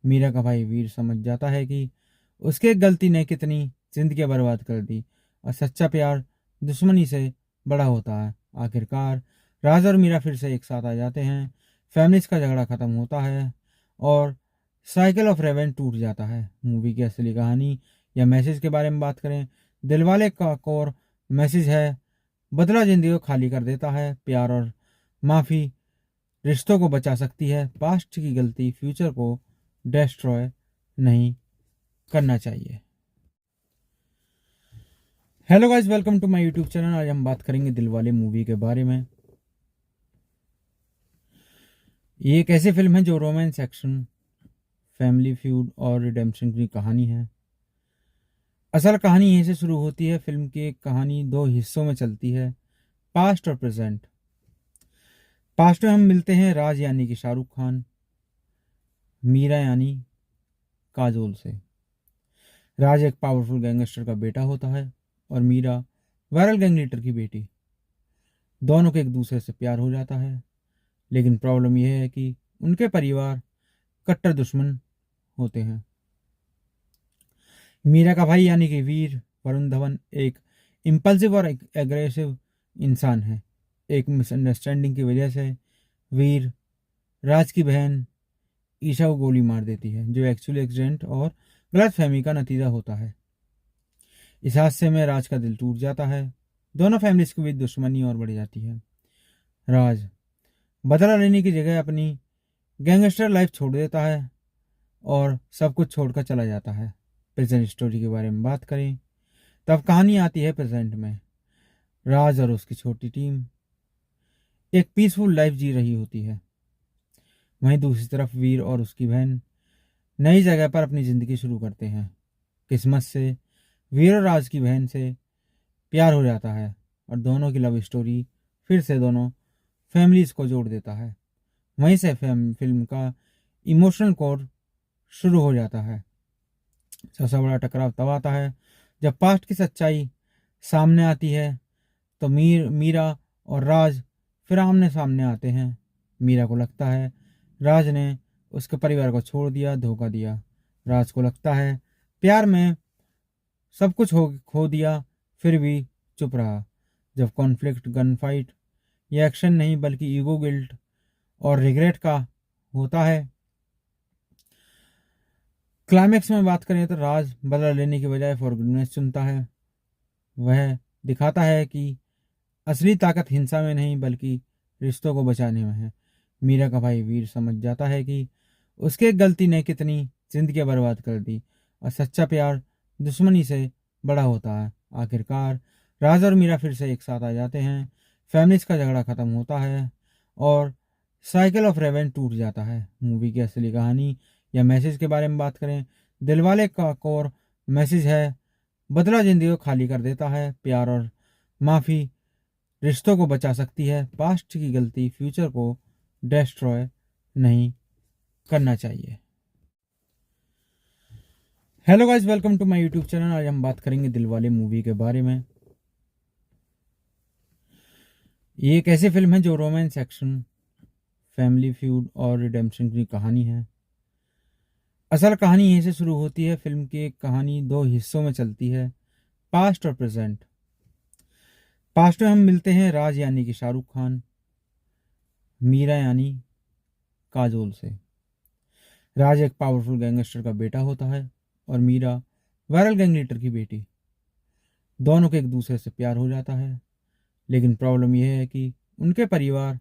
मीरा का भाई वीर समझ जाता है कि उसके एक गलती ने कितनी जिंदगी बर्बाद कर दी और सच्चा प्यार दुश्मनी से बड़ा होता है। आखिरकार राज और मीरा फिर से एक साथ आ जाते हैं। फैमिलीज का झगड़ा खत्म होता है और साइकिल ऑफ रेवेंज टूट जाता है। मूवी की असली कहानी या मैसेज के बारे में बात करें, दिलवाले का कोर मैसेज है, बदला जिंदगी को खाली कर देता है। प्यार और माफ़ी रिश्तों को बचा सकती है, पास्ट की गलती फ्यूचर को डिस्ट्रॉय नहीं करना चाहिए। Hello guys, welcome to my YouTube channel. आज हम बात करेंगे दिलवाले मूवी के बारे में। ये एक ऐसी फिल्म है जो रोमांस, एक्शन, फैमिली फ्यूड और रिडेम्पशन की कहानी है। असल कहानी यहीं से शुरू होती है। फिल्म की एक कहानी दो हिस्सों में चलती है, पास्ट और प्रेजेंट। पास्ट में हम मिलते हैं राज यानी कि शाहरुख खान, मीरा यानी काजोल से। राज एक पावरफुल गैंगस्टर का बेटा होता है और मीरा वायरल गैंग लीडर की बेटी। दोनों को एक दूसरे से प्यार हो जाता है, लेकिन प्रॉब्लम यह है कि उनके परिवार कट्टर दुश्मन होते हैं। मीरा का भाई यानी कि वीर वरुण धवन एक इम्पल्सिव और एग्रेसिव इंसान है। एक मिसअंडरस्टैंडिंग की वजह से वीर राज की बहन ईशा को गोली मार देती है, जो एक्चुअली एक्सीडेंट और गलतफहमी का नतीजा होता है। इस हादसे में राज का दिल टूट जाता है। दोनों फैमिलीज के बीच दुश्मनी और बढ़ जाती है। राज बदला लेने की जगह अपनी गैंगस्टर लाइफ छोड़ देता है और सब कुछ छोड़कर चला जाता है। प्रेजेंट स्टोरी के बारे में बात करें, तब कहानी आती है प्रेजेंट में। राज और उसकी छोटी टीम एक पीसफुल लाइफ जी रही होती है। वहीं दूसरी तरफ वीर और उसकी बहन नई जगह पर अपनी जिंदगी शुरू करते हैं। किस्मत से वीर और राज की बहन से प्यार हो जाता है और दोनों की लव स्टोरी फिर से दोनों फैमिलीज को जोड़ देता है। वहीं से फिल्म का इमोशनल कोर शुरू हो जाता है। सबसे बड़ा टकराव तब आता है जब पास्ट की सच्चाई सामने आती है तो मीरा और राज फिर आमने सामने आते हैं। मीरा को लगता है राज ने उसके परिवार को छोड़ दिया, धोखा दिया। राज को लगता है प्यार में सब कुछ खो दिया, फिर भी चुप रहा। जब कॉन्फ्लिक्ट गन फाइट या एक्शन नहीं बल्कि ईगो, गिल्ट और रिग्रेट का होता है। क्लाइमेक्स में बात करें तो राज बदला लेने की बजाय फॉरगिवनेस चुनता है। वह दिखाता है कि असली ताकत हिंसा में नहीं बल्कि रिश्तों को बचाने में है। मीरा का भाई वीर समझ जाता है कि उसके एक गलती ने कितनी जिंदगी बर्बाद कर दी और सच्चा प्यार दुश्मनी से बड़ा होता है। आखिरकार राज और मीरा फिर से एक साथ आ जाते हैं। फैमिलीज का झगड़ा खत्म होता है और साइकिल ऑफ रेवेंज टूट जाता है। मूवी की असली कहानी या मैसेज के बारे में बात करें, दिलवाले का कोर मैसेज है, बदला जिंदगी को खाली कर देता है। प्यार और माफ़ी रिश्तों को बचा सकती है। पास्ट की गलती फ्यूचर को डिस्ट्रॉय नहीं करना चाहिए। Hello guys, welcome to my YouTube channel. आज हम बात करेंगे दिलवाले मूवी के बारे में। ये एक ऐसी फिल्म है जो रोमांस, एक्शन, फैमिली फ्यूड और रिडेम्पशन की कहानी है। असल कहानी यहीं से शुरू होती है। फिल्म की एक कहानी दो हिस्सों में चलती है, पास्ट और प्रेजेंट। पास्ट में हम मिलते हैं राज यानी कि शाहरुख खान, मीरा यानी काजोल से। राज एक पावरफुल गैंगस्टर का बेटा होता है और मीरा वायरल गैंग लीडर की बेटी। दोनों को एक दूसरे से प्यार हो जाता है, लेकिन प्रॉब्लम यह है कि उनके परिवार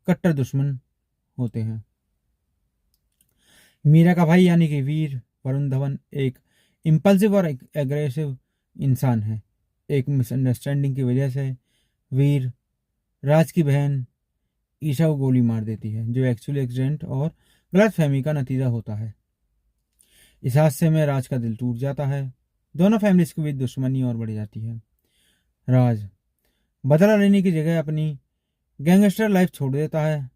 कट्टर दुश्मन होते हैं। मीरा का भाई यानी कि वीर वरुण धवन एक इम्पल्सिव और एग्रेसिव इंसान है। एक मिसअंडरस्टैंडिंग की वजह से वीर राज की बहन ईशा को गोली मार देती है, जो एक्चुअली एक्सीडेंट और गलतफहमी का नतीजा होता है। इस हादसे में राज का दिल टूट जाता है। दोनों फैमिलीज के बीच दुश्मनी और बढ़ जाती है। राज बदला लेने की जगह अपनी गैंगस्टर लाइफ छोड़ देता है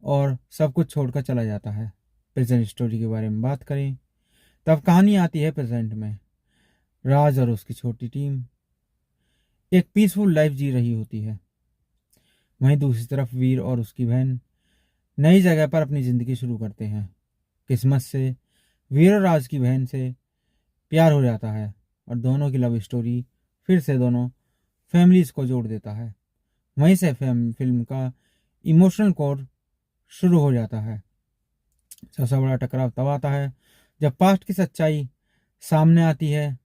और सब कुछ छोड़कर चला जाता है। प्रेजेंट स्टोरी के बारे में बात करें, तब कहानी आती है प्रेजेंट में। राज और उसकी छोटी टीम एक पीसफुल लाइफ जी रही होती है। वहीं दूसरी तरफ वीर और उसकी बहन नई जगह पर अपनी जिंदगी शुरू करते हैं। किस्मत से वीर और राज की बहन से प्यार हो जाता है और दोनों की लव स्टोरी फिर से दोनों फैमिलीज को जोड़ देता है। वहीं से फिल्म का इमोशनल कोर शुरू हो जाता है। सबसे बड़ा टकराव तब आता है जब पास्ट की सच्चाई सामने आती है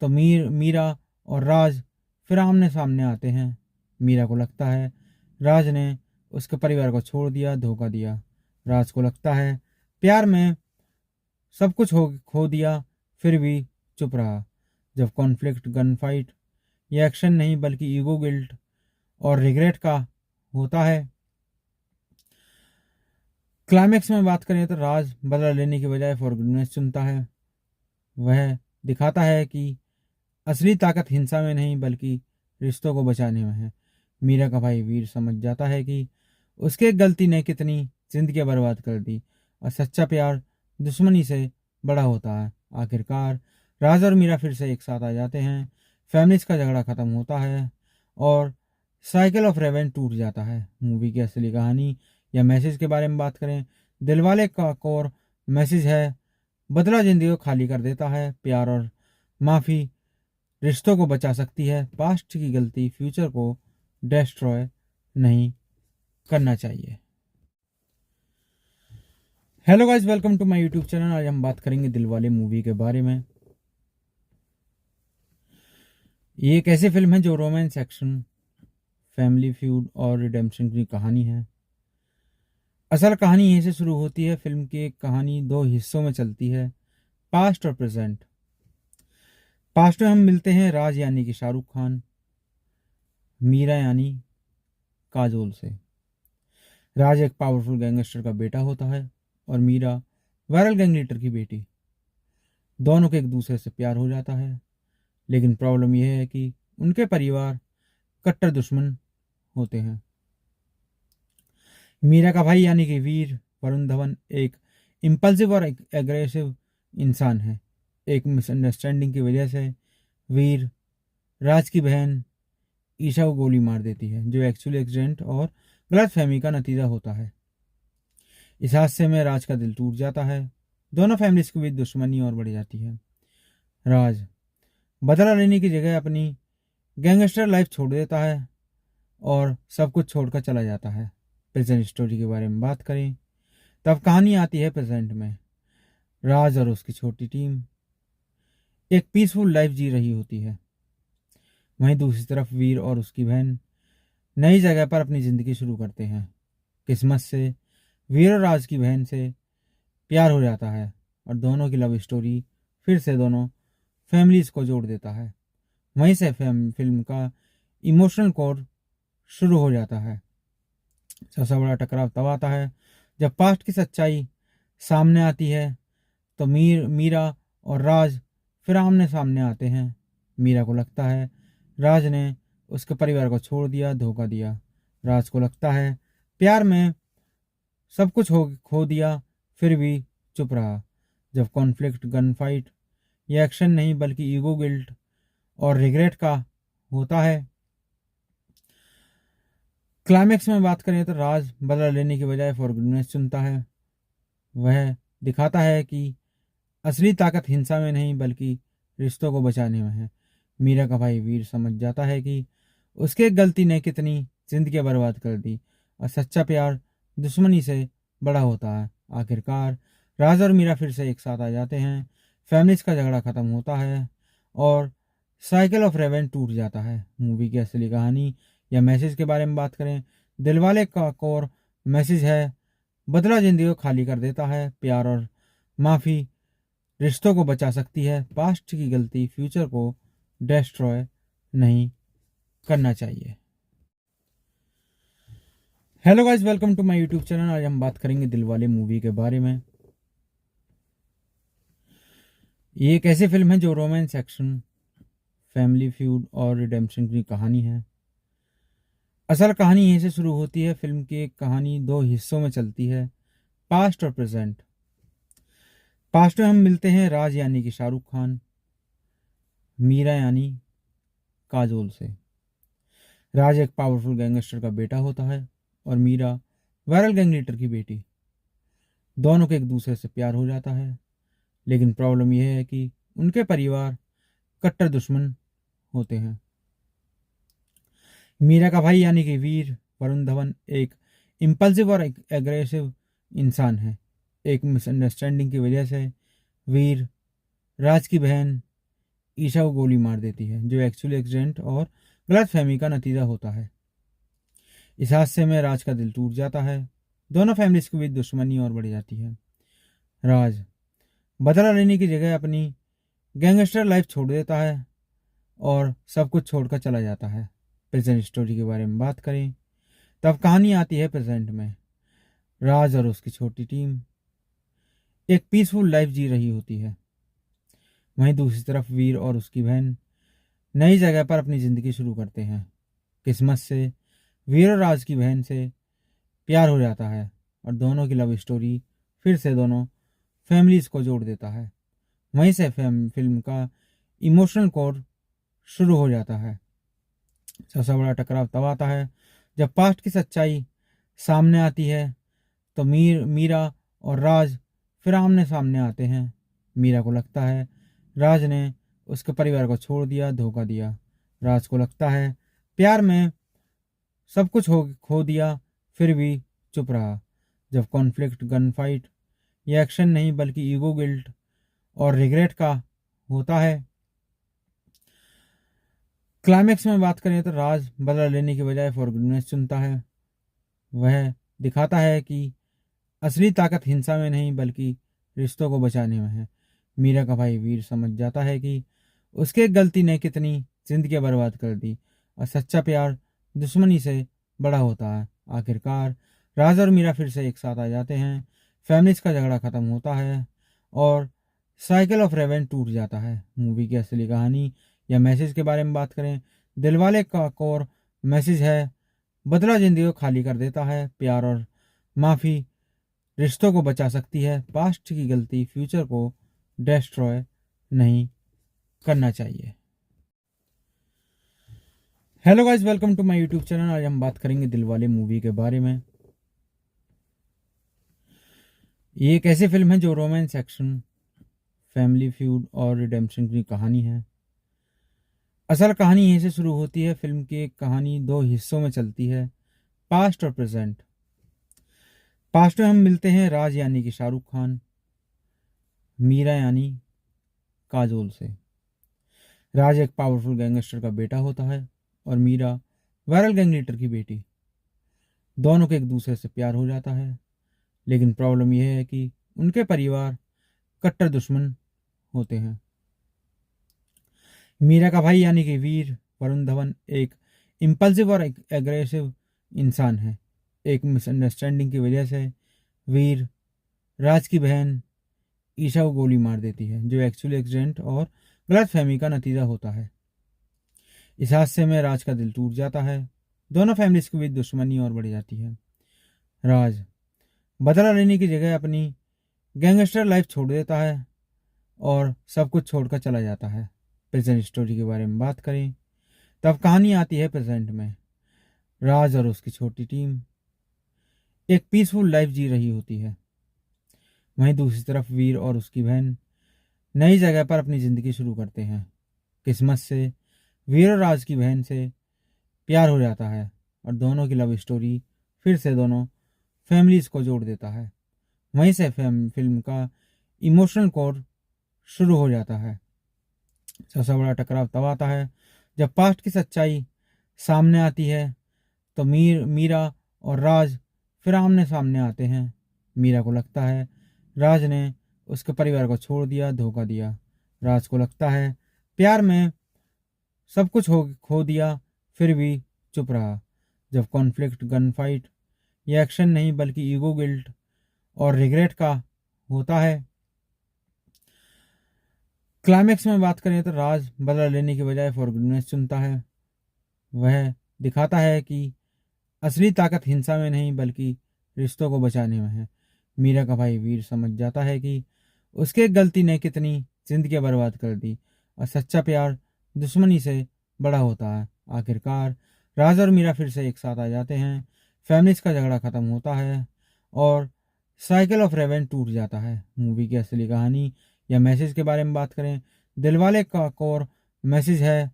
तो मीरा और राज फिर आमने सामने आते हैं। मीरा को लगता है राज ने उसके परिवार को छोड़ दिया, धोखा दिया। राज को लगता है प्यार में सब कुछ खो दिया, फिर भी चुप रहा। जब कॉन्फ्लिक्ट गन फाइट या एक्शन नहीं बल्कि ईगो, गिल्ट और रिग्रेट का होता है। क्लाइमेक्स में बात करें तो राज बदला लेने की बजाय फॉरगिवनेस चुनता है। वह दिखाता है कि असली ताकत हिंसा में नहीं बल्कि रिश्तों को बचाने में है। मीरा का भाई वीर समझ जाता है कि उसके एक गलती ने कितनी जिंदगी बर्बाद कर दी और सच्चा प्यार दुश्मनी से बड़ा होता है। आखिरकार राज और मीरा फिर से एक साथ आ जाते हैं। फैमिलीज का झगड़ा खत्म होता है और साइकिल ऑफ रेवेंज टूट जाता है। मूवी की असली कहानी या मैसेज के बारे में बात करें, दिलवाले का कोर मैसेज है, बदला जिंदगी को खाली कर देता है। प्यार और माफ़ी रिश्तों को बचा सकती है, पास्ट की गलती फ्यूचर को डिस्ट्रॉय नहीं करना चाहिए। Hello guys, welcome to my YouTube channel. आज हम बात करेंगे दिलवाले मूवी के बारे में। ये एक ऐसी फिल्म है जो रोमांस, एक्शन, फैमिली फ्यूड और रिडेम्पशन की कहानी है। असल कहानी यहीं से शुरू होती है। फिल्म की एक कहानी दो हिस्सों में चलती है, पास्ट और प्रेजेंट। पास्ट में हम मिलते हैं राज यानी कि शाहरुख खान, मीरा यानी काजोल से। राज एक पावरफुल गैंगस्टर का बेटा होता है और मीरा वायरल गैंग लीडर की बेटी। दोनों को एक दूसरे से प्यार हो जाता है, लेकिन प्रॉब्लम यह है कि उनके परिवार कट्टर दुश्मन होते हैं। मीरा का भाई यानी कि वीर वरुण धवन एक इम्पल्सिव और एग्रेसिव इंसान है। एक मिसअंडरस्टैंडिंग की वजह से वीर राज की बहन ईशा को गोली मार देती है, जो एक्चुअली एक्सीडेंट और गलतफहमी का नतीजा होता है। इस हादसे में राज का दिल टूट जाता है। दोनों फैमिलीज के बीच दुश्मनी और बढ़ जाती है। राज बदला लेने की जगह अपनी गैंगस्टर लाइफ छोड़ देता है और सब कुछ छोड़कर चला जाता है। प्रेजेंट स्टोरी के बारे में बात करें, तब कहानी आती है प्रेजेंट में। राज और उसकी छोटी टीम एक पीसफुल लाइफ जी रही होती है। वहीं दूसरी तरफ वीर और उसकी बहन नई जगह पर अपनी ज़िंदगी शुरू करते हैं। किस्मत से वीर और राज की बहन से प्यार हो जाता है और दोनों की लव स्टोरी फिर से दोनों फैमिलीज को जोड़ देता है। वहीं से फिल्म का इमोशनल कोर शुरू हो जाता है। सबसे बड़ा टकराव तब आता है जब पास्ट की सच्चाई सामने आती है। तो मीरा और राज फिर आमने सामने आते हैं। मीरा को लगता है राज ने उसके परिवार को छोड़ दिया, धोखा दिया। राज को लगता है प्यार में सब कुछ खो दिया, फिर भी चुप रहा। जब कॉन्फ्लिक्ट गन फाइट या एक्शन नहीं बल्कि ईगो, गिल्ट और रिग्रेट का होता है। क्लाइमेक्स में बात करें तो राज बदला लेने की बजाय फॉरगिवनेस चुनता है। वह दिखाता है कि असली ताकत हिंसा में नहीं बल्कि रिश्तों को बचाने में है। मीरा का भाई वीर समझ जाता है कि उसकी एक गलती ने कितनी जिंदगी बर्बाद कर दी और सच्चा प्यार दुश्मनी से बड़ा होता है। आखिरकार राज और मीरा फिर से एक साथ आ जाते हैं। फैमिलीज का झगड़ा खत्म होता है और साइकिल ऑफ रेवेंज टूट जाता है। मूवी की असली कहानी या मैसेज के बारे में बात करें, दिलवाले का कोर मैसेज है, बदला जिंदगी को खाली कर देता है। प्यार और माफ़ी रिश्तों को बचा सकती है, पास्ट की गलती फ्यूचर को डिस्ट्रॉय नहीं करना चाहिए। Hello guys, welcome to my YouTube channel. आज हम बात करेंगे दिलवाले मूवी के बारे में। ये एक ऐसी फिल्म है जो रोमांस, एक्शन, फैमिली फ्यूड और रिडेम्पशन की कहानी है। असल कहानी यहीं से शुरू होती है। फिल्म की एक कहानी दो हिस्सों में चलती है, पास्ट और प्रेजेंट। पास्ट में हम मिलते हैं राज यानी कि शाहरुख खान, मीरा यानी काजोल से। राज एक पावरफुल गैंगस्टर का बेटा होता है और मीरा वायरल गैंग लीडर की बेटी। दोनों को एक दूसरे से प्यार हो जाता है, लेकिन प्रॉब्लम यह है कि उनके परिवार कट्टर दुश्मन होते हैं। मीरा का भाई यानी कि वीर वरुण धवन एक इम्पल्सिव और एग्रेसिव इंसान है। एक मिसअंडरस्टैंडिंग की वजह से वीर राज की बहन ईशा को गोली मार देती है, जो एक्चुअली एक्सीडेंट और गलतफहमी का नतीजा होता है। इस हादसे में राज का दिल टूट जाता है। दोनों फैमिलीज के बीच दुश्मनी और बढ़ जाती है। राज बदला लेने की जगह अपनी गैंगस्टर लाइफ छोड़ देता है और सब कुछ छोड़कर चला जाता है। प्रेजेंट स्टोरी के बारे में बात करें, तब कहानी आती है प्रेजेंट में। राज और उसकी छोटी टीम एक पीसफुल लाइफ जी रही होती है। वहीं दूसरी तरफ वीर और उसकी बहन नई जगह पर अपनी ज़िंदगी शुरू करते हैं। किस्मत से वीर और राज की बहन से प्यार हो जाता है और दोनों की लव स्टोरी फिर से दोनों फैमिलीज को जोड़ देता है। वहीं से फिल्म का इमोशनल कोर शुरू हो जाता है। सबसे बड़ा टकराव तब आता है जब पास्ट की सच्चाई सामने आती है। तो मीरा और राज फिर आमने सामने आते हैं। मीरा को लगता है राज ने उसके परिवार को छोड़ दिया, धोखा दिया। राज को लगता है प्यार में सब कुछ खो दिया, फिर भी चुप रहा। जब कॉन्फ्लिक्ट गन फाइट या एक्शन नहीं बल्कि ईगो, गिल्ट और रिग्रेट का होता है। क्लाइमेक्स में बात करें तो राज बदला लेने की बजाय फॉरगिवनेस चुनता है। वह दिखाता है कि असली ताकत हिंसा में नहीं बल्कि रिश्तों को बचाने में है। मीरा का भाई वीर समझ जाता है कि उसके एक गलती ने कितनी जिंदगी बर्बाद कर दी और सच्चा प्यार दुश्मनी से बड़ा होता है। आखिरकार राज और मीरा फिर से एक साथ आ जाते हैं। फैमिलीज का झगड़ा खत्म होता है और साइकिल ऑफ रेवेंज टूट जाता है। मूवी की असली कहानी या मैसेज के बारे में बात करें, दिलवाले का कोर मैसेज है, बदला जिंदगी को खाली कर देता है। प्यार और माफ़ी रिश्तों को बचा सकती है, पास्ट की गलती फ्यूचर को डिस्ट्रॉय नहीं करना चाहिए। Hello guys, welcome to my YouTube channel. आज हम बात करेंगे दिलवाले मूवी के बारे में। ये एक ऐसी फिल्म है जो रोमांस, एक्शन, फैमिली फ्यूड और रिडेम्पशन की कहानी है। असल कहानी यहीं से शुरू होती है। फिल्म की एक कहानी दो हिस्सों में चलती है, पास्ट और प्रेजेंट। पास्ट में हम मिलते हैं राज यानी कि शाहरुख खान, मीरा यानी काजोल से। राज एक पावरफुल गैंगस्टर का बेटा होता है और मीरा वायरल गैंग लीडर की बेटी। दोनों को एक दूसरे से प्यार हो जाता है, लेकिन प्रॉब्लम यह है कि उनके परिवार कट्टर दुश्मन होते हैं। मीरा का भाई यानी कि वीर वरुण धवन एक इम्पल्सिव और एग्रेसिव इंसान है। एक मिसअंडरस्टैंडिंग की वजह से वीर राज की बहन ईशा को गोली मार देती है, जो एक्चुअली एक्सीडेंट और गलत फहमी का नतीजा होता है। इस हादसे में राज का दिल टूट जाता है। दोनों फैमिलीज के बीच दुश्मनी और बढ़ जाती है। राज बदला लेने की जगह अपनी गैंगस्टर लाइफ छोड़ देता है और सब कुछ छोड़कर चला जाता है। प्रेजेंट स्टोरी के बारे में बात करें तब कहानी आती है प्रेजेंट में। राज और उसकी छोटी टीम एक पीसफुल लाइफ जी रही होती है। वहीं दूसरी तरफ वीर और उसकी बहन नई जगह पर अपनी ज़िंदगी शुरू करते हैं। किस्मत से वीर और राज की बहन से प्यार हो जाता है और दोनों की लव स्टोरी फिर से दोनों फैमिलीज को जोड़ देता है। वहीं से फिल्म का इमोशनल कोर शुरू हो जाता है। सबसे बड़ा टकराव तब आता है जब पास्ट की सच्चाई सामने आती है, तो मीरा और राज फिर आमने सामने आते हैं। मीरा को लगता है राज ने उसके परिवार को छोड़ दिया, धोखा दिया। राज को लगता है प्यार में सब कुछ खो दिया, फिर भी चुप रहा। जब कॉन्फ्लिक्ट गन फाइट या एक्शन नहीं बल्कि ईगो, गिल्ट और रिग्रेट का होता है। क्लाइमेक्स में बात करें तो राज बदला लेने की बजाय फॉरगिवनेस चुनता है। वह दिखाता है कि असली ताकत हिंसा में नहीं बल्कि रिश्तों को बचाने में है। मीरा का भाई वीर समझ जाता है कि उसके एक गलती ने कितनी जिंदगी बर्बाद कर दी और सच्चा प्यार दुश्मनी से बड़ा होता है। आखिरकार राज और मीरा फिर से एक साथ आ जाते हैं। फैमिलीज का झगड़ा खत्म होता है और साइकिल ऑफ रेवेंज टूट जाता है। मूवी की असली कहानी या मैसेज के बारे में बात करें, दिलवाले का कोर मैसेज है,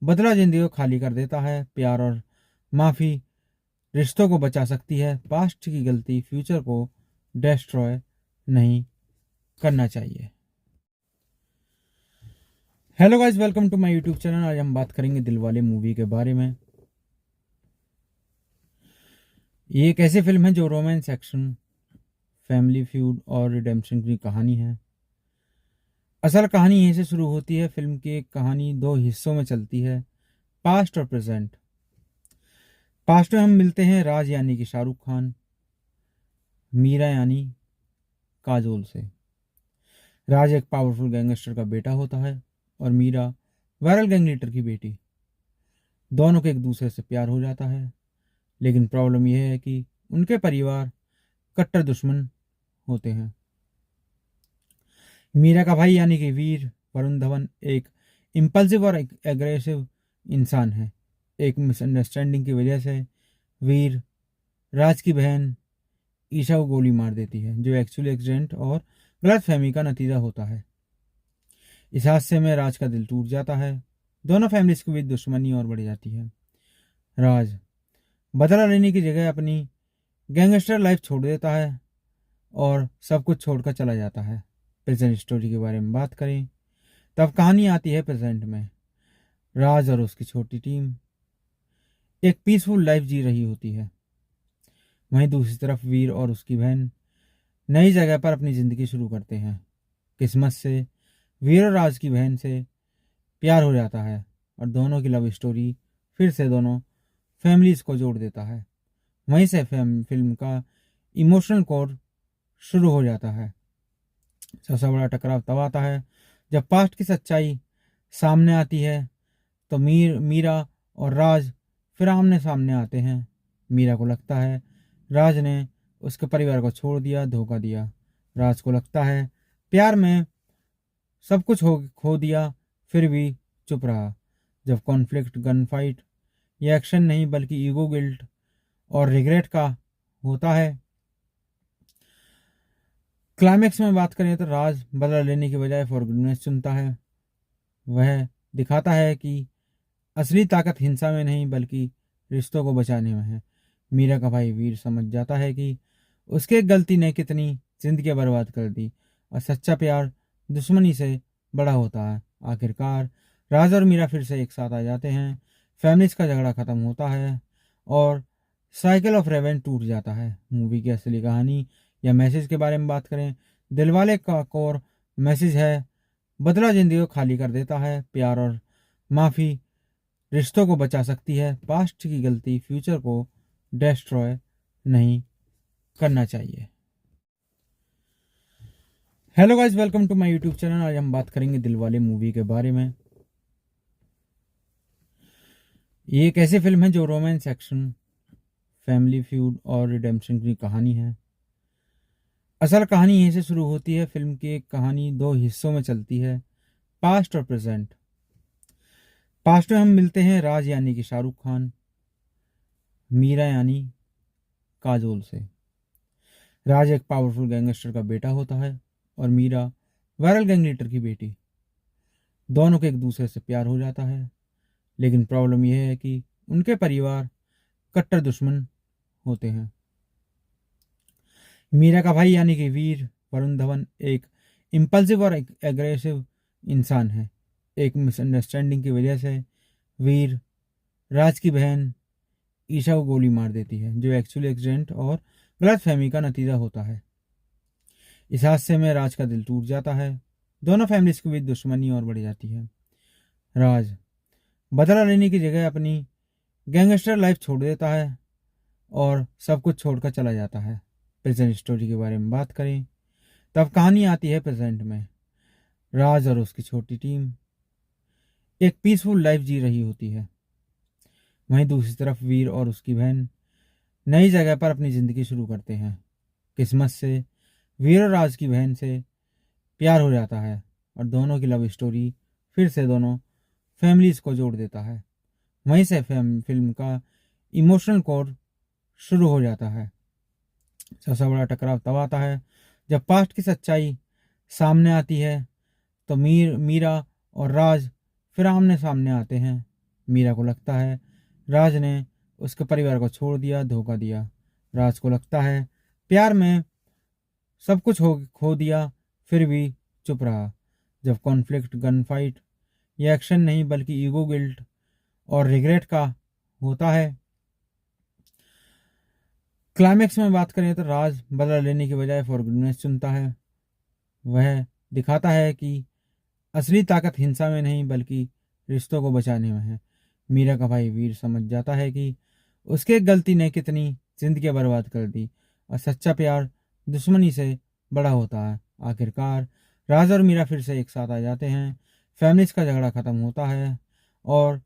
बदला जिंदगी को खाली कर देता है। प्यार और माफ़ी रिश्तों को बचा सकती है, पास्ट की गलती फ्यूचर को डिस्ट्रॉय नहीं करना चाहिए। Hello guys, welcome to my YouTube channel. आज हम बात करेंगे दिलवाले मूवी के बारे में। ये एक ऐसी फिल्म है जो रोमांस, एक्शन, फैमिली फ्यूड और रिडेम्पशन की कहानी है। असल कहानी यहीं से शुरू होती है। फिल्म की एक कहानी दो हिस्सों में चलती है, पास्ट और प्रेजेंट। पास्ट में हम मिलते हैं राज यानी कि शाहरुख खान, मीरा यानी काजोल से। राज एक पावरफुल गैंगस्टर का बेटा होता है और मीरा वायरल गैंग लीडर की बेटी। दोनों को एक दूसरे से प्यार हो जाता है, लेकिन प्रॉब्लम यह है कि उनके परिवार कट्टर दुश्मन होते हैं। मीरा का भाई यानी कि वीर वरुण धवन एक इम्पल्सिव और एग्रेसिव इंसान है। एक मिसअंडरस्टैंडिंग की वजह से वीर राज की बहन ईशा को गोली मार देती है, जो एक्चुअली एक्सीडेंट और गलत फहमी का नतीजा होता है। इस हादसे में राज का दिल टूट जाता है। दोनों फैमिलीज के बीच दुश्मनी और बढ़ जाती है। राज बदला लेने की जगह अपनी गैंगस्टर लाइफ छोड़ देता है और सब कुछ छोड़कर चला जाता है। प्रेजेंट स्टोरी के बारे में बात करें, तब कहानी आती है प्रेजेंट में। राज और उसकी छोटी टीम एक पीसफुल लाइफ जी रही होती है। वहीं दूसरी तरफ वीर और उसकी बहन नई जगह पर अपनी जिंदगी शुरू करते हैं। किस्मत से वीर और राज की बहन से प्यार हो जाता है और दोनों की लव स्टोरी फिर से दोनों फैमिलीज को जोड़ देता है। वहीं से फिल्म का इमोशनल कोर शुरू हो जाता है। सबसे बड़ा टकराव तब आता है जब पास्ट की सच्चाई सामने आती है तो मीरा और राज फिर आमने सामने आते हैं। मीरा को लगता है राज ने उसके परिवार को छोड़ दिया, धोखा दिया। राज को लगता है प्यार में सब कुछ खो दिया, फिर भी चुप रहा। जब कॉन्फ्लिक्ट गन फाइट या एक्शन नहीं बल्कि ईगो, गिल्ट और रिग्रेट का होता है। क्लाइमेक्स में बात करें तो राज बदला लेने की बजाय फॉरगिवनेस चुनता है। वह दिखाता है कि असली ताकत हिंसा में नहीं बल्कि रिश्तों को बचाने में है। मीरा का भाई वीर समझ जाता है कि उसके एक गलती ने कितनी जिंदगी बर्बाद कर दी और सच्चा प्यार दुश्मनी से बड़ा होता है। आखिरकार राज और मीरा फिर से एक साथ आ जाते हैं। फैमिलीज का झगड़ा खत्म होता है और साइकिल ऑफ रेवेंज टूट जाता है। मूवी की असली कहानी या मैसेज के बारे में बात करें, दिलवाले का कोर मैसेज है, बदला जिंदगी को खाली कर देता है। प्यार और माफ़ी रिश्तों को बचा सकती है, पास्ट की गलती फ्यूचर को डिस्ट्रॉय नहीं करना चाहिए। Hello guys, welcome to my YouTube channel. आज हम बात करेंगे दिलवाले मूवी के बारे में। ये एक ऐसी फिल्म है जो रोमांस, एक्शन, फैमिली फ्यूड और रिडेम्पशन की कहानी है। असल कहानी यहीं से शुरू होती है। फिल्म की एक कहानी दो हिस्सों में चलती है, पास्ट और प्रेजेंट। पास्ट में हम मिलते हैं राज यानी कि शाहरुख खान, मीरा यानी काजोल से। राज एक पावरफुल गैंगस्टर का बेटा होता है और मीरा वायरल गैंग लीडर की बेटी। दोनों को एक दूसरे से प्यार हो जाता है, लेकिन प्रॉब्लम यह है कि उनके परिवार कट्टर दुश्मन होते हैं। मीरा का भाई यानी कि वीर वरुण धवन एक इम्पल्सिव और एग्रेसिव इंसान है। एक मिसअंडरस्टैंडिंग की वजह से वीर राज की बहन ईशा को गोली मार देती है, जो एक्चुअली एक्सीडेंट और गलतफहमी का नतीजा होता है। इस हादसे में राज का दिल टूट जाता है। दोनों फैमिलीज के बीच दुश्मनी और बढ़ जाती है। राज बदला लेने की जगह अपनी गैंगस्टर लाइफ छोड़ देता है और सब कुछ छोड़कर चला जाता है। प्रेजेंट स्टोरी के बारे में बात करें, तब कहानी आती है प्रेजेंट में। राज और उसकी छोटी टीम एक पीसफुल लाइफ जी रही होती है। वहीं दूसरी तरफ वीर और उसकी बहन नई जगह पर अपनी जिंदगी शुरू करते हैं। किस्मत से वीर और राज की बहन से प्यार हो जाता है और दोनों की लव स्टोरी फिर से दोनों फैमिलीज को जोड़ देता है। वहीं से फिल्म का इमोशनल कोर शुरू हो जाता है। सबसे बड़ा टकराव तब आता है जब पास्ट की सच्चाई सामने आती है तो मीरा और राज फिर आमने सामने आते हैं। मीरा को लगता है राज ने उसके परिवार को छोड़ दिया, धोखा दिया। राज को लगता है प्यार में सब कुछ खो दिया, फिर भी चुप रहा। जब कॉन्फ्लिक्ट गन फाइट या एक्शन नहीं बल्कि ईगो, गिल्ट और रिग्रेट का होता है। क्लाइमेक्स में बात करें तो राज बदला लेने की बजाय फॉरगिवनेस चुनता है। वह दिखाता है कि असली ताकत हिंसा में नहीं बल्कि रिश्तों को बचाने में है। मीरा का भाई वीर समझ जाता है कि उसके एक गलती ने कितनी जिंदगी बर्बाद कर दी और सच्चा प्यार दुश्मनी से बड़ा होता है। आखिरकार राज और मीरा फिर से एक साथ आ जाते हैं। फैमिलीज का झगड़ा खत्म होता है और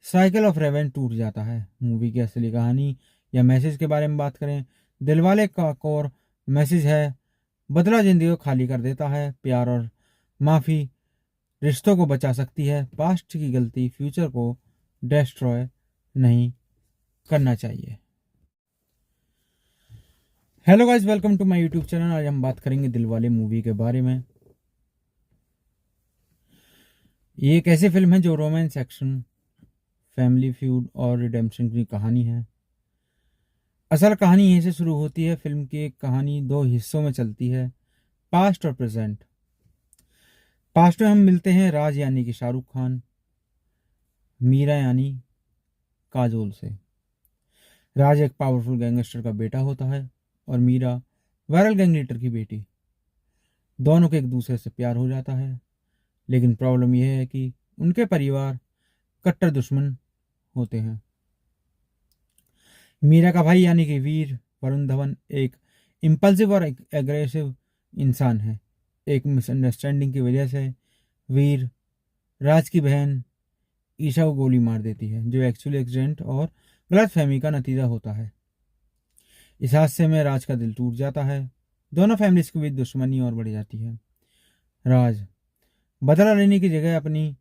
साइकिल ऑफ रेवेंज टूट जाता है। मूवी की असली कहानी या मैसेज के बारे में बात करें, दिलवाले का कोर मैसेज है, बदला जिंदगी को खाली कर देता है। प्यार और माफ़ी रिश्तों को बचा सकती है, पास्ट की गलती फ्यूचर को डिस्ट्रॉय नहीं करना चाहिए। Hello guys, welcome to my YouTube channel. आज हम बात करेंगे दिलवाले मूवी के बारे में। ये एक ऐसी फिल्म है जो रोमांस, एक्शन, फैमिली फ्यूड और रिडेम्पशन की कहानी है। असल कहानी यहीं से शुरू होती है। फिल्म की एक कहानी दो हिस्सों में चलती है, पास्ट और प्रेजेंट। पास्ट में हम मिलते हैं राज यानी कि शाहरुख खान, मीरा यानी काजोल से। राज एक पावरफुल गैंगस्टर का बेटा होता है और मीरा वायरल गैंग लीडर की बेटी। दोनों को एक दूसरे से प्यार हो जाता है, लेकिन प्रॉब्लम यह है कि उनके परिवार कट्टर दुश्मन होते हैं। मीरा का भाई यानी कि वीर वरुण धवन एक इम्पल्सिव और एग्रेसिव इंसान है। एक मिसअंडरस्टैंडिंग की वजह से वीर राज की बहन ईशा को गोली मार देती है, जो एक्चुअली एक्सीडेंट और गलत फहमी का नतीजा होता है। इस हादसे में राज का दिल टूट जाता है। दोनों फैमिलीज के बीच दुश्मनी और बढ़ जाती है। राज बदला लेने की जगह अपनी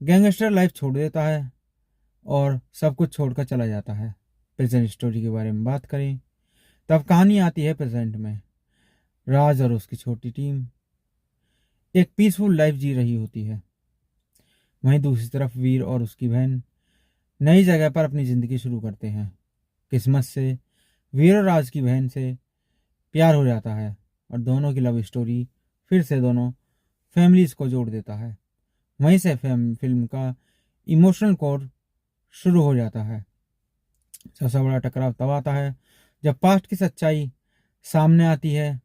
गैंगस्टर लाइफ छोड़ देता है और सब कुछ छोड़कर चला जाता है। प्रेजेंट स्टोरी के बारे में बात करें, तब कहानी आती है प्रेजेंट में। राज और उसकी छोटी टीम एक पीसफुल लाइफ जी रही होती है। वहीं दूसरी तरफ वीर और उसकी बहन नई जगह पर अपनी जिंदगी शुरू करते हैं। किस्मत से वीर और राज की बहन से प्यार हो जाता है और दोनों की लव स्टोरी फिर से दोनों फैमिलीज को जोड़ देता है। वहीं से फिल्म का इमोशनल कोर शुरू हो जाता है। सबसे बड़ा टकराव तब आता है जब पास्ट की सच्चाई सामने आती है।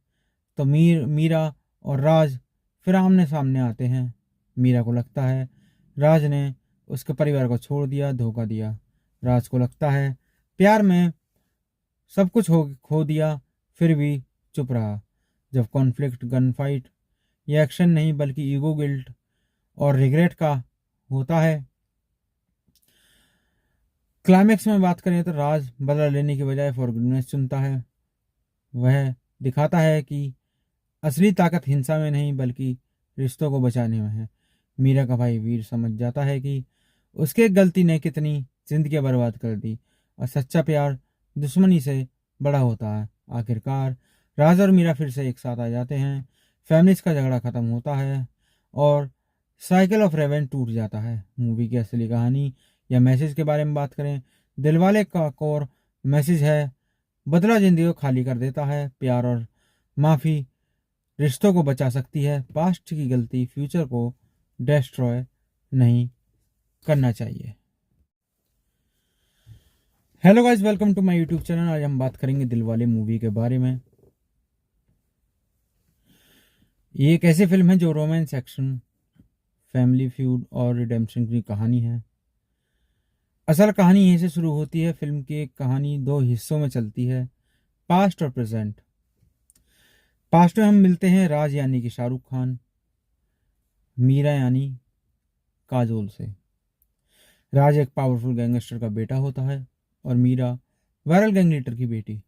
तो मीरा और राज फिर आमने सामने आते हैं। मीरा को लगता है राज ने उसके परिवार को छोड़ दिया, धोखा दिया। राज को लगता है प्यार में सब कुछ खो दिया, फिर भी चुप रहा। जब कॉन्फ्लिक्ट गन फाइट या एक्शन नहीं बल्कि ईगो, गिल्ट और रिग्रेट का होता है। क्लाइमेक्स में बात करें तो राज बदला लेने की बजाय फॉरगिवनेस चुनता है। वह दिखाता है कि असली ताकत हिंसा में नहीं बल्कि रिश्तों को बचाने में है। मीरा का भाई वीर समझ जाता है कि उसकी एक गलती ने कितनी जिंदगी बर्बाद कर दी और सच्चा प्यार दुश्मनी से बड़ा होता है। आखिरकार राज और मीरा फिर से एक साथ आ जाते हैं। फैमिलीज का झगड़ा खत्म होता है और साइकिल ऑफ रेवेंज टूट जाता है। मूवी की असली कहानी या मैसेज के बारे में बात करें, दिलवाले का कोर मैसेज है, बदला जिंदगी को खाली कर देता है। प्यार और माफ़ी रिश्तों को बचा सकती है, पास्ट की गलती फ्यूचर को डिस्ट्रॉय नहीं करना चाहिए। Hello guys, welcome to my YouTube channel. आज हम बात करेंगे दिलवाले मूवी के बारे में। ये एक ऐसी फिल्म है जो रोमांस, एक्शन, फैमिली फ्यूड और रिडेम्पशन की कहानी है। असल कहानी यहीं से शुरू होती है। फिल्म की एक कहानी दो हिस्सों में चलती है, पास्ट और प्रेजेंट। पास्ट में हम मिलते हैं राज यानी कि शाहरुख खान, मीरा यानी काजोल से। राज एक पावरफुल गैंगस्टर का बेटा होता है और मीरा वायरल गैंग लीडर की बेटी।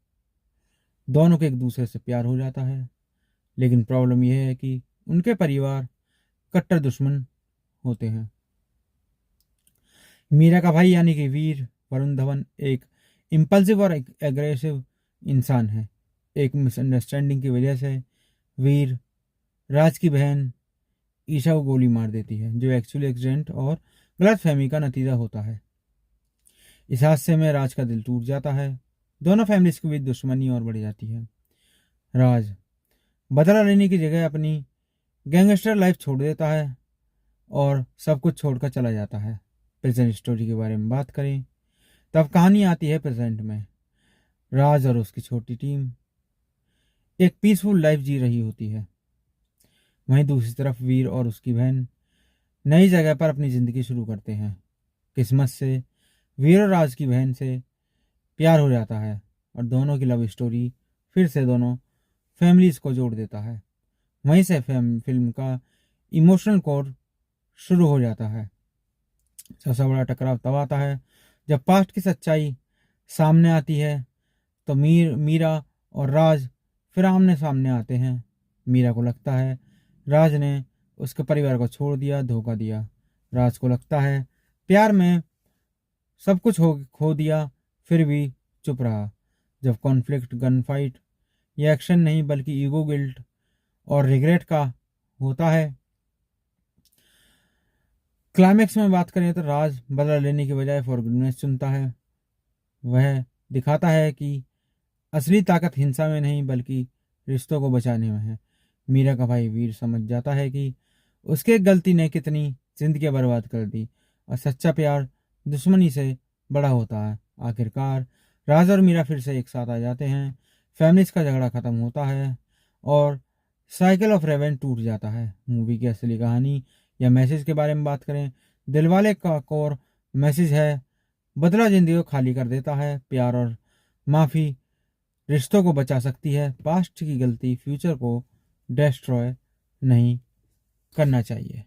दोनों को एक दूसरे से प्यार हो जाता है, लेकिन प्रॉब्लम यह है कि उनके परिवार कट्टर दुश्मन होते हैं। मीरा का भाई यानी कि वीर वरुण धवन एक इम्पल्सिव और एग्रेसिव इंसान है। एक मिसअंडरस्टैंडिंग की वजह से वीर राज की बहन ईशा को गोली मार देती है, जो एक्चुअली एक्सीडेंट और गलत फहमी का नतीजा होता है। इस हादसे में राज का दिल टूट जाता है। दोनों फैमिलीज के बीच दुश्मनी और बढ़ जाती है। राज बदला लेने की जगह अपनी गैंगस्टर लाइफ छोड़ देता है और सब कुछ छोड़कर चला जाता है। प्रेजेंट स्टोरी के बारे में बात करें, तब कहानी आती है प्रेजेंट में। राज और उसकी छोटी टीम एक पीसफुल लाइफ जी रही होती है। वहीं दूसरी तरफ वीर और उसकी बहन नई जगह पर अपनी जिंदगी शुरू करते हैं। किस्मत से वीर और राज की बहन से प्यार हो जाता है और दोनों की लव स्टोरी फिर से दोनों फैमिलीज को जोड़ देता है। वहीं से फिल्म का इमोशनल कोर शुरू हो जाता है। सबसे बड़ा टकराव तब आता है जब पास्ट की सच्चाई सामने आती है। तो मीरा और राज फिर आमने सामने आते हैं। मीरा को लगता है राज ने उसके परिवार को छोड़ दिया, धोखा दिया। राज को लगता है प्यार में सब कुछ खो दिया, फिर भी चुप रहा। जब कॉन्फ्लिक्ट गन फाइट या एक्शन नहीं बल्कि ईगो, गिल्ट और रिग्रेट का होता है। क्लाइमेक्स में बात करें तो राज बदला लेने की बजाय फॉरगिवनेस चुनता है। वह दिखाता है कि असली ताकत हिंसा में नहीं बल्कि रिश्तों को बचाने में है। मीरा का भाई वीर समझ जाता है कि उसके एक गलती ने कितनी जिंदगी बर्बाद कर दी और सच्चा प्यार दुश्मनी से बड़ा होता है। आखिरकार राज और मीरा फिर से एक साथ आ जाते हैं, फैमिलीज का झगड़ा खत्म होता है और साइकिल ऑफ रेवेंज टूट जाता है। मूवी की असली कहानी या मैसेज के बारे में बात करें, दिलवाले का कोर मैसेज है, बदला जिंदगी को खाली कर देता है, प्यार और माफ़ी रिश्तों को बचा सकती है, पास्ट की गलती फ्यूचर को डिस्ट्रॉय नहीं करना चाहिए।